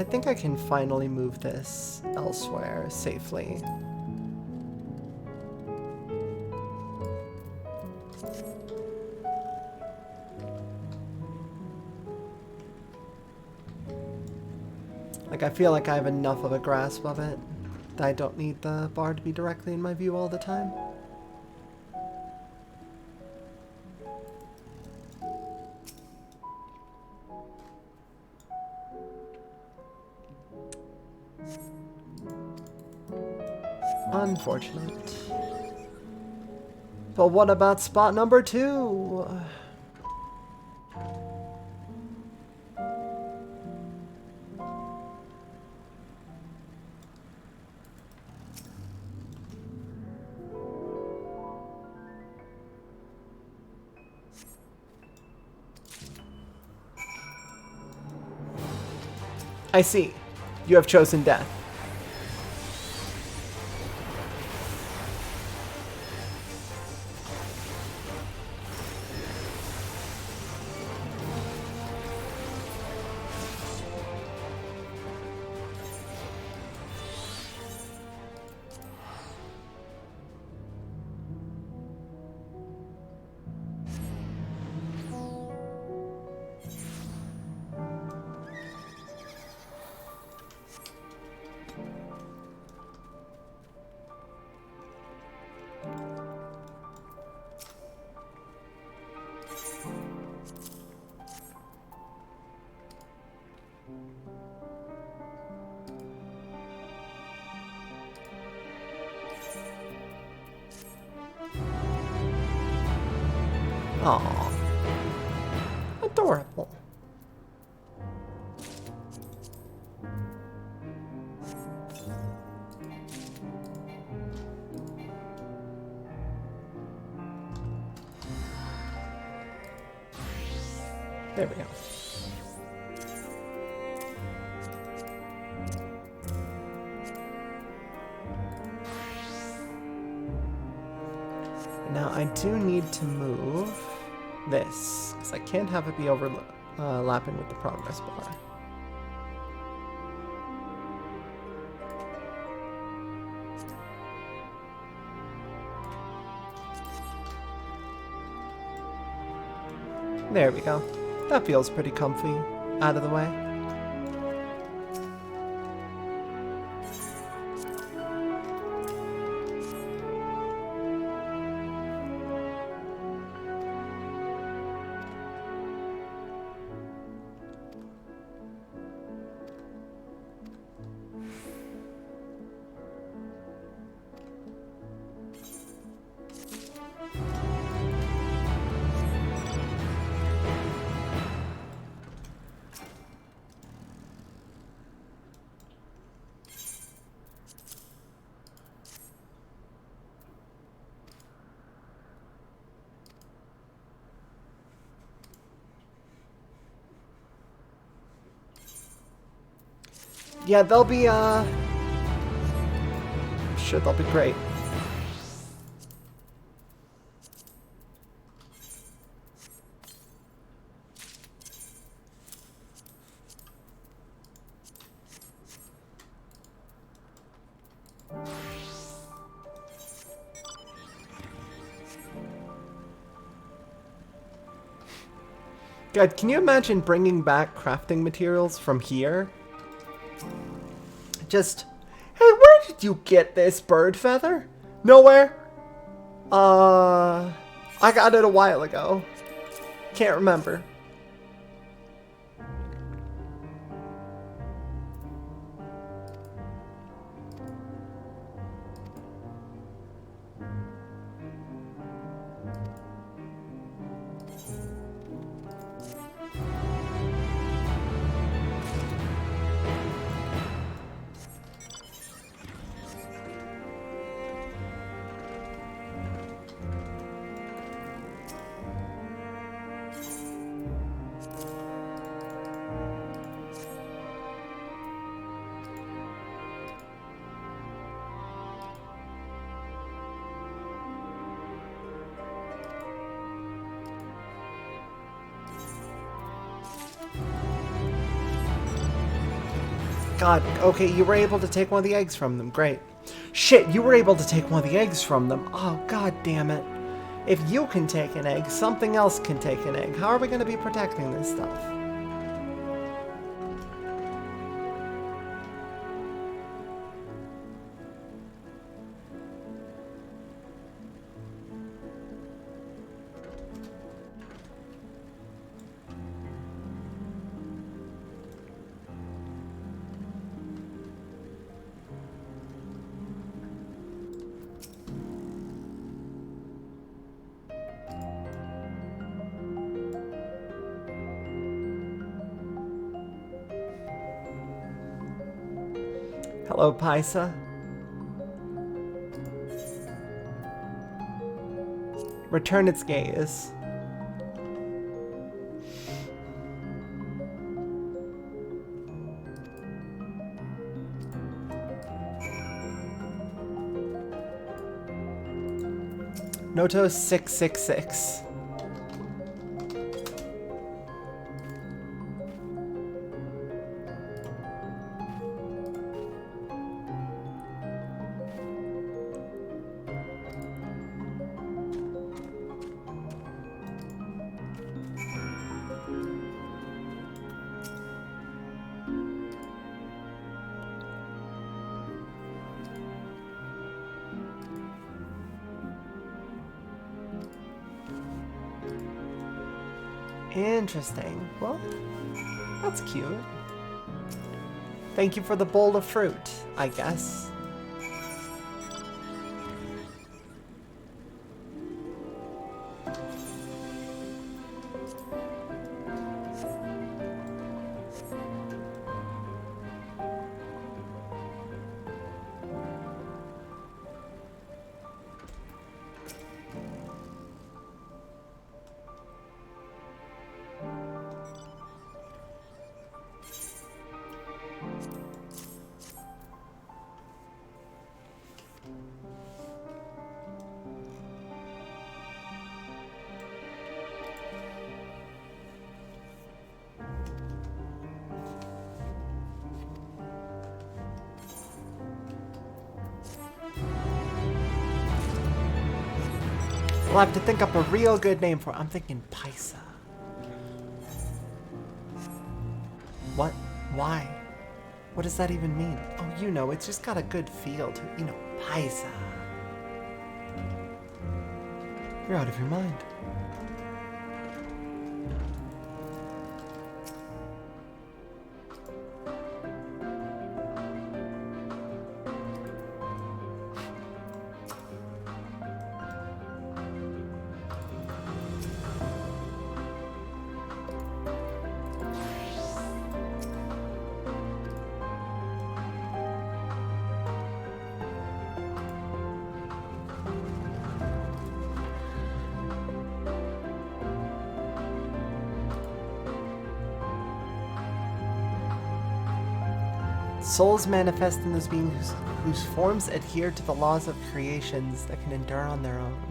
I think I can finally move this elsewhere safely. Like, I feel like I have enough of a grasp of it that I don't need the bar to be directly in my view all the time. Unfortunate. But what about spot number 2? I see. You have chosen death. Aww. Adorable. There we go. Now I do need to move this, because I can't have it be overlapping with the progress bar. There we go. That feels pretty comfy. Out of the way. Yeah, they'll be, I'm sure they'll be great. God, can you imagine bringing back crafting materials from here? Just, hey, where did you get this bird feather? Nowhere. I got it a while ago. Can't remember. God. Okay, you were able to take one of the eggs from them. Great. Shit, you were able to take one of the eggs from them. Oh, God damn it. If you can take an egg, something else can take an egg. How are we going to be protecting this stuff? Hello, Paisa. Return its gaze. Noto 666. Interesting. Well, that's cute. Thank you for the bowl of fruit, I guess. We'll have to think up a real good name for it. I'm thinking Paisa. What? Why? What does that even mean? Oh, you know, it's just got a good feel to it. You know, Paisa. You're out of your mind. Souls manifest in those beings whose forms adhere to the laws of creations that can endure on their own.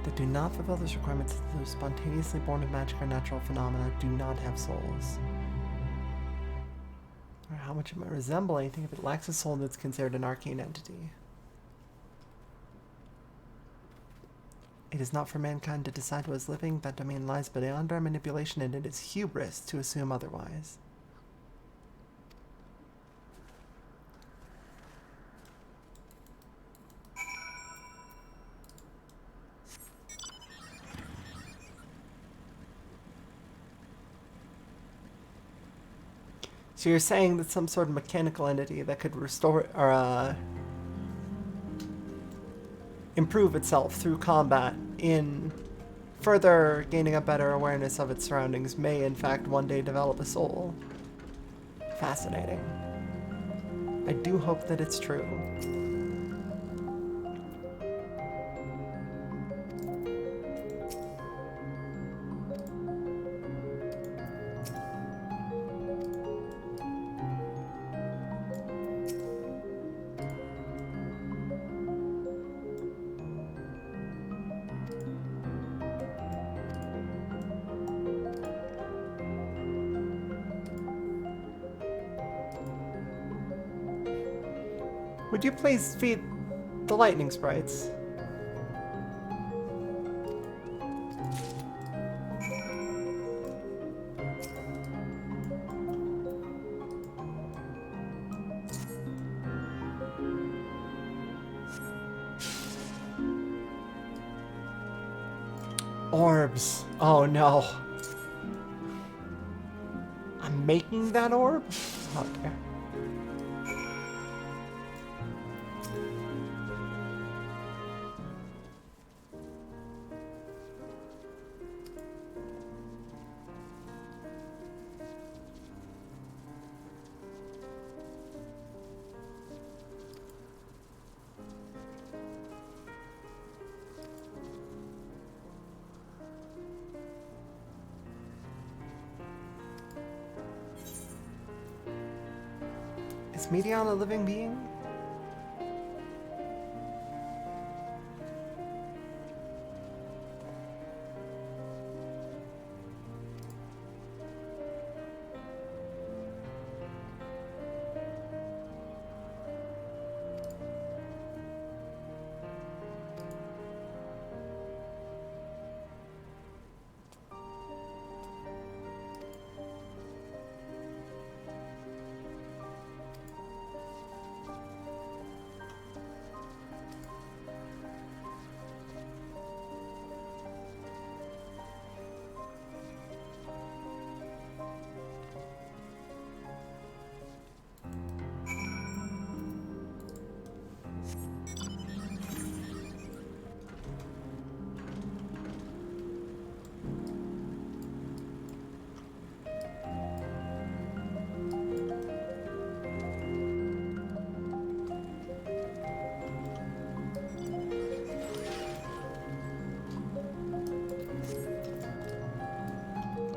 That do not fulfill those requirements, those spontaneously born of magic or natural phenomena do not have souls. Or how much it might resemble anything if it lacks a soul that's considered an arcane entity. It is not for mankind to decide what is living. That domain lies beyond our manipulation, and it is hubris to assume otherwise. So you're saying that some sort of mechanical entity that could restore or improve itself through combat in further gaining a better awareness of its surroundings may in fact one day develop a soul. Fascinating. I do hope that it's true. Would you please feed the lightning sprites? Orbs. Oh no. I'm making that orb? Oh dear. Is Medion a living being?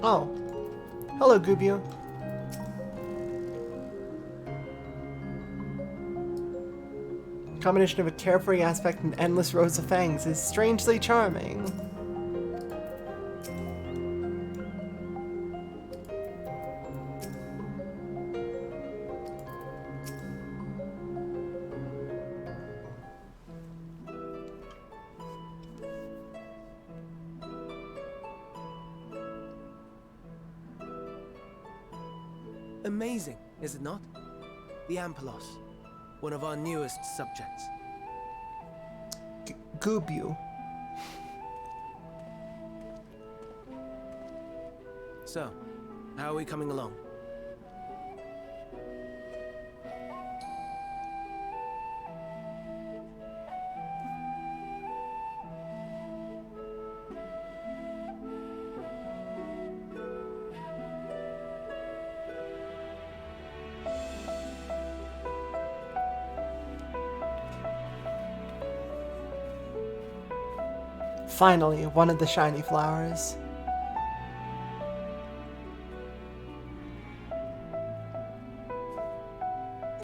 Oh. Hello, Gubiu. Combination of a carefree aspect and endless rows of fangs is strangely charming. Amazing, is it not? The Ampelos, one of our newest subjects. Gubiu. So, how are we coming along? Finally, one of the shiny flowers.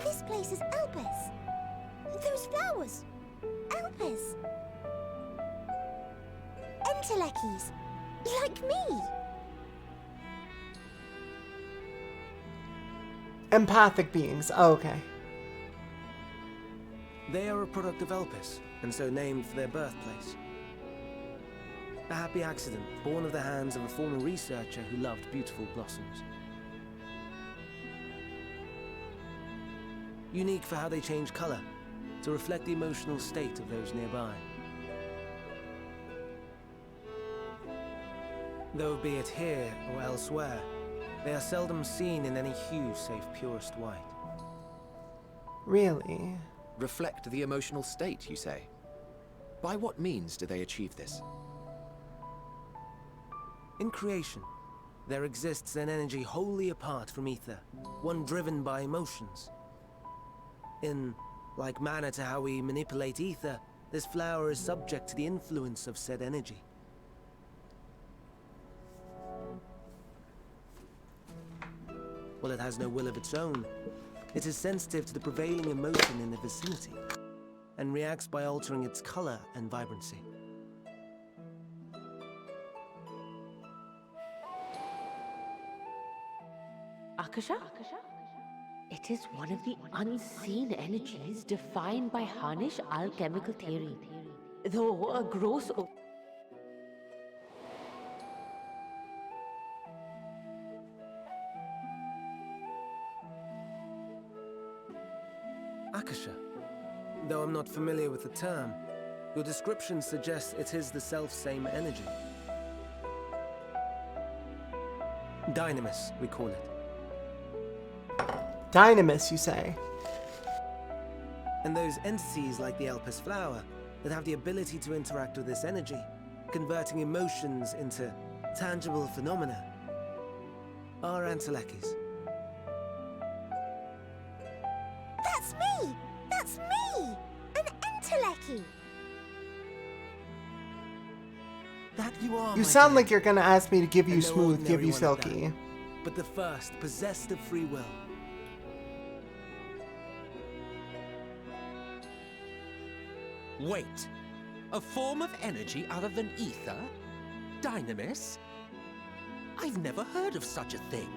This place is Elpis. Those flowers. Elpis. Entelekis. Like me. Empathic beings. Oh, okay. They are a product of Elpis, and so named for their birthplace. A happy accident, born of the hands of a former researcher who loved beautiful blossoms. Unique for how they change color, to reflect the emotional state of those nearby. Though be it here or elsewhere, they are seldom seen in any hue save purest white. Really? Reflect the emotional state, you say? By what means do they achieve this? In creation, there exists an energy wholly apart from ether, one driven by emotions. In like manner to how we manipulate ether, this flower is subject to the influence of said energy. While it has no will of its own, it is sensitive to the prevailing emotion in the vicinity, and reacts by altering its color and vibrancy. Akasha? It is one of the unseen energies defined by Harnish alchemical theory. Though a gross... Akasha. Though I'm not familiar with the term, your description suggests it is the self-same energy. Dynamis, we call it. Dynamis, you say? And those entities like the Elpis flower that have the ability to interact with this energy, converting emotions into tangible phenomena, are Antelekis. That's me! That's me! An Enteleki! That you are, You my sound dear. like you're gonna ask me to give you And no Smooth, give ordinary you one at Silky. that, but the first, possessed of free will. Wait. A form of energy other than ether? Dynamis? I've never heard of such a thing.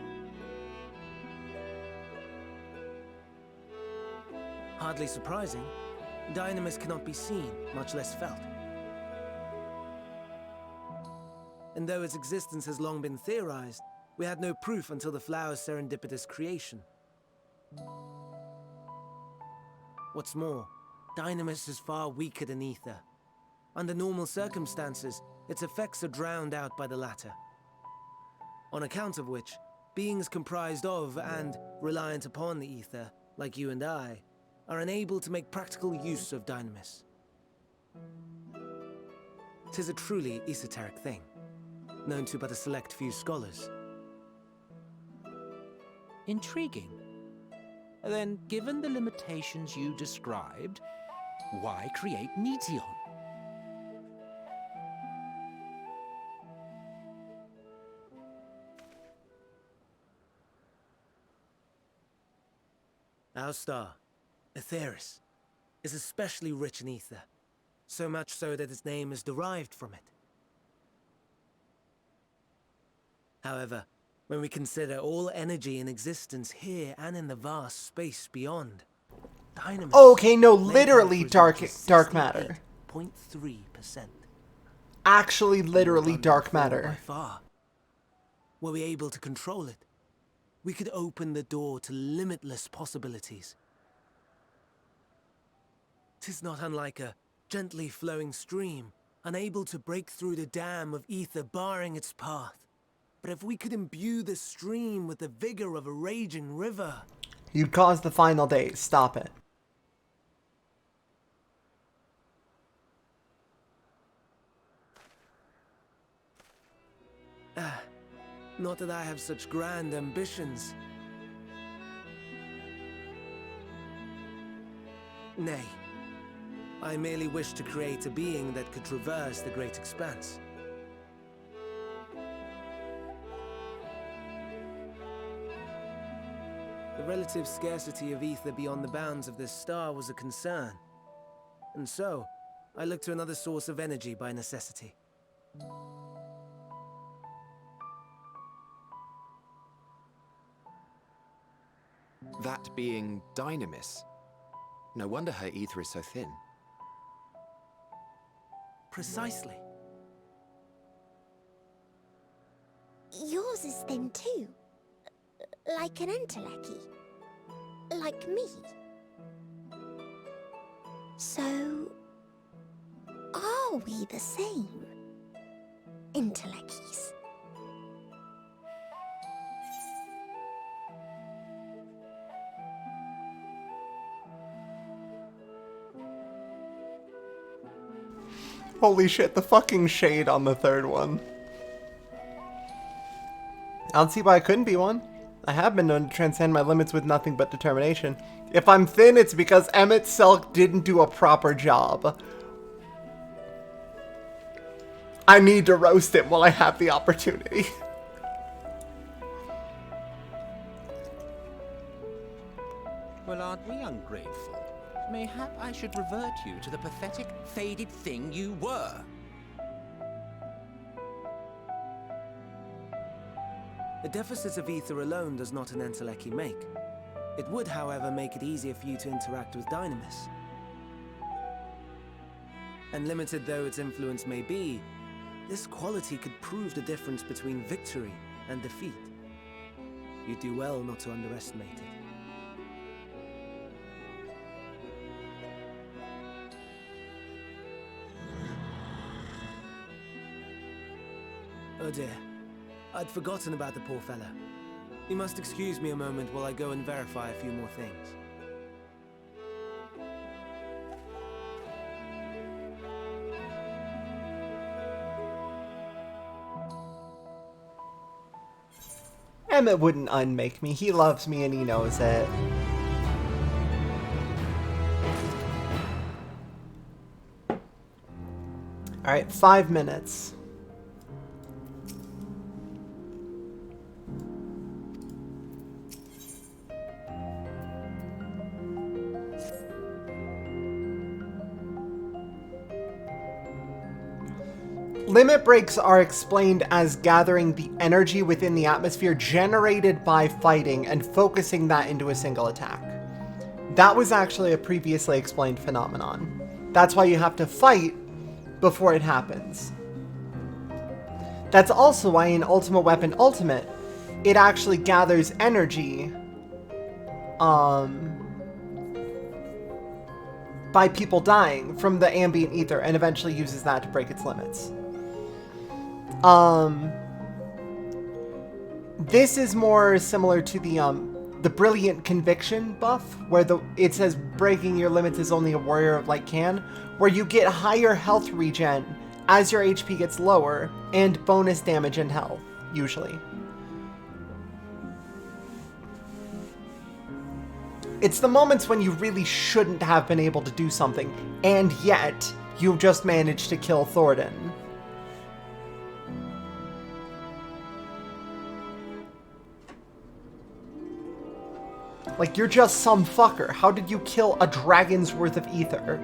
Hardly surprising. Dynamis cannot be seen, much less felt. And though its existence has long been theorized, we had no proof until the flower's serendipitous creation. What's more, Dynamis is far weaker than ether. Under normal circumstances, its effects are drowned out by the latter. On account of which, beings comprised of and reliant upon the ether, like you and I, are unable to make practical use of Dynamis. 'Tis a truly esoteric thing, known to but a select few scholars. Intriguing. Then, given the limitations you described, why create Meteon? Our star, Aetheris, is especially rich in ether, so much so that its name is derived from it. However, when we consider all energy in existence here and in the vast space beyond, Dynamis... Oh, okay, no, may literally account for as much as dark matter. 68.3%. Actually, literally Abundant dark form matter. By far. Were we able to control it, we could open the door to limitless possibilities. 'Tis not unlike a gently flowing stream, unable to break through the dam of ether barring its path. But if we could imbue the stream with the vigor of a raging river... You'd cause the final days. Stop it. Not that I have such grand ambitions. Nay, I merely wish to create a being that could traverse the great expanse. The relative scarcity of ether beyond the bounds of this star was a concern. And so, I looked to another source of energy by necessity. That being Dynamis. No wonder her ether is so thin. Precisely. Yours is thin too. Like an Enteleki. Like me. So... are we the same? Entelekis? Holy shit, the fucking shade on the third one. I don't see why I couldn't be one. I have been known to transcend my limits with nothing but determination. If I'm thin, it's because Emmett Selk didn't do a proper job. I need to roast him while I have the opportunity. Well, aren't we ungrateful? Mayhap I should revert you to the pathetic, faded thing you were. A deficit of ether alone does not an Enteleki make. It would, however, make it easier for you to interact with Dynamis. And limited though its influence may be, this quality could prove the difference between victory and defeat. You'd do well not to underestimate it. Oh dear. I'd forgotten about the poor fella. You must excuse me a moment while I go and verify a few more things. Emmett wouldn't unmake me. He loves me and he knows it. Alright, 5 minutes. Limit breaks are explained as gathering the energy within the atmosphere generated by fighting and focusing that into a single attack. That was actually a previously explained phenomenon. That's why you have to fight before it happens. That's also why in Ultimate Weapon Ultimate, it actually gathers energy by people dying from the ambient ether and eventually uses that to break its limits. This is more similar to the Brilliant Conviction buff, where it says breaking your limits is only a warrior of light can, where you get higher health regen as your HP gets lower, and bonus damage and health, usually. It's the moments when you really shouldn't have been able to do something, and yet you just managed to kill Thordan. Like, you're just some fucker. How did you kill a dragon's worth of ether?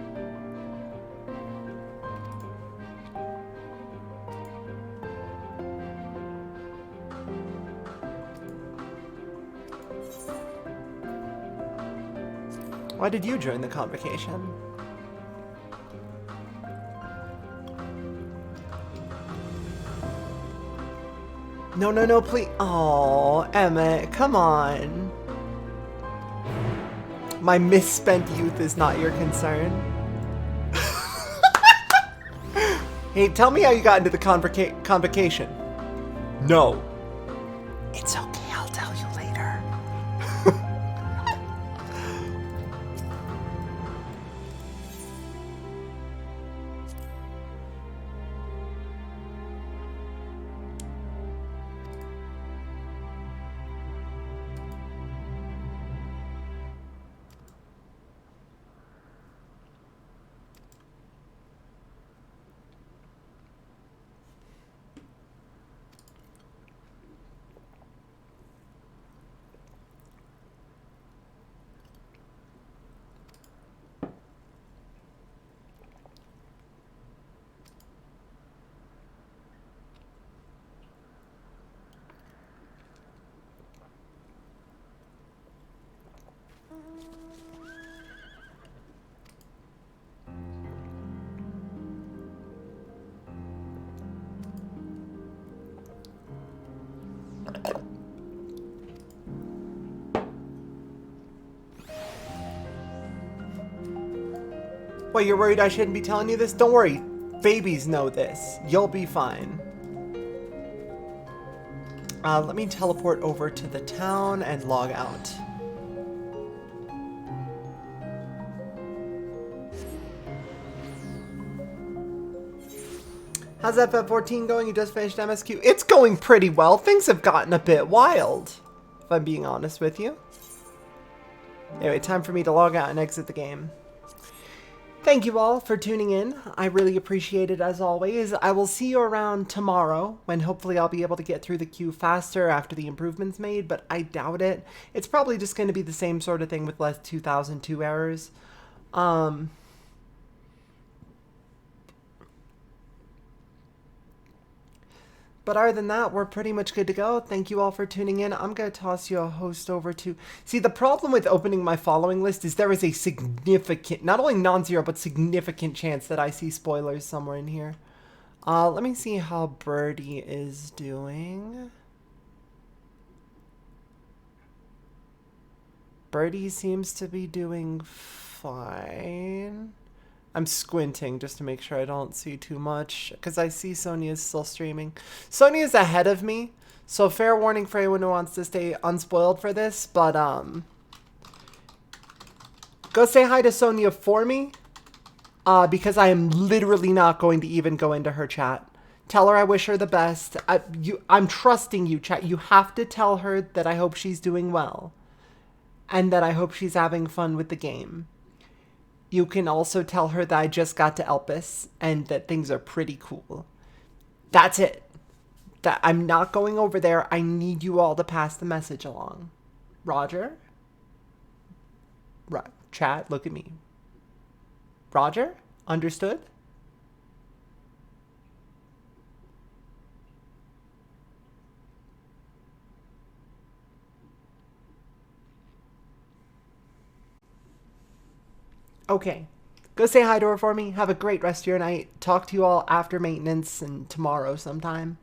Why did you join the convocation? No, no, no, please. Oh, Emmett, come on. My misspent youth is not your concern. Hey, tell me how you got into the convocation. No. It's okay, I'll tell you later. What, you're worried I shouldn't be telling you this? Don't worry. Babies know this. You'll be fine. Let me teleport over to the town and log out. How's FF14 going? You just finished MSQ? It's going pretty well. Things have gotten a bit wild, if I'm being honest with you. Anyway, time for me to log out and exit the game. Thank you all for tuning in. I really appreciate it as always. I will see you around tomorrow when hopefully I'll be able to get through the queue faster after the improvements made, but I doubt it. It's probably just going to be the same sort of thing with less 2002 errors. But other than that, we're pretty much good to go. Thank you all for tuning in. I'm going to toss you a host over to... See, the problem with opening my following list is there is a significant, not only non-zero, but significant chance that I see spoilers somewhere in here. Let me see how Birdie is doing. Birdie seems to be doing fine. I'm squinting just to make sure I don't see too much, because I see Sonia's still streaming. Sonia's ahead of me, so fair warning for anyone who wants to stay unspoiled for this, but go say hi to Sonia for me, because I am literally not going to even go into her chat. Tell her I wish her the best. I'm trusting you, chat. You have to tell her that I hope she's doing well, and that I hope she's having fun with the game. You can also tell her that I just got to Elpis and that things are pretty cool. That's it. That I'm not going over there. I need you all to pass the message along. Roger? Right. Chat, look at me. Roger? Understood? Okay. Go say hi to her for me. Have a great rest of your night. Talk to you all after maintenance and tomorrow sometime.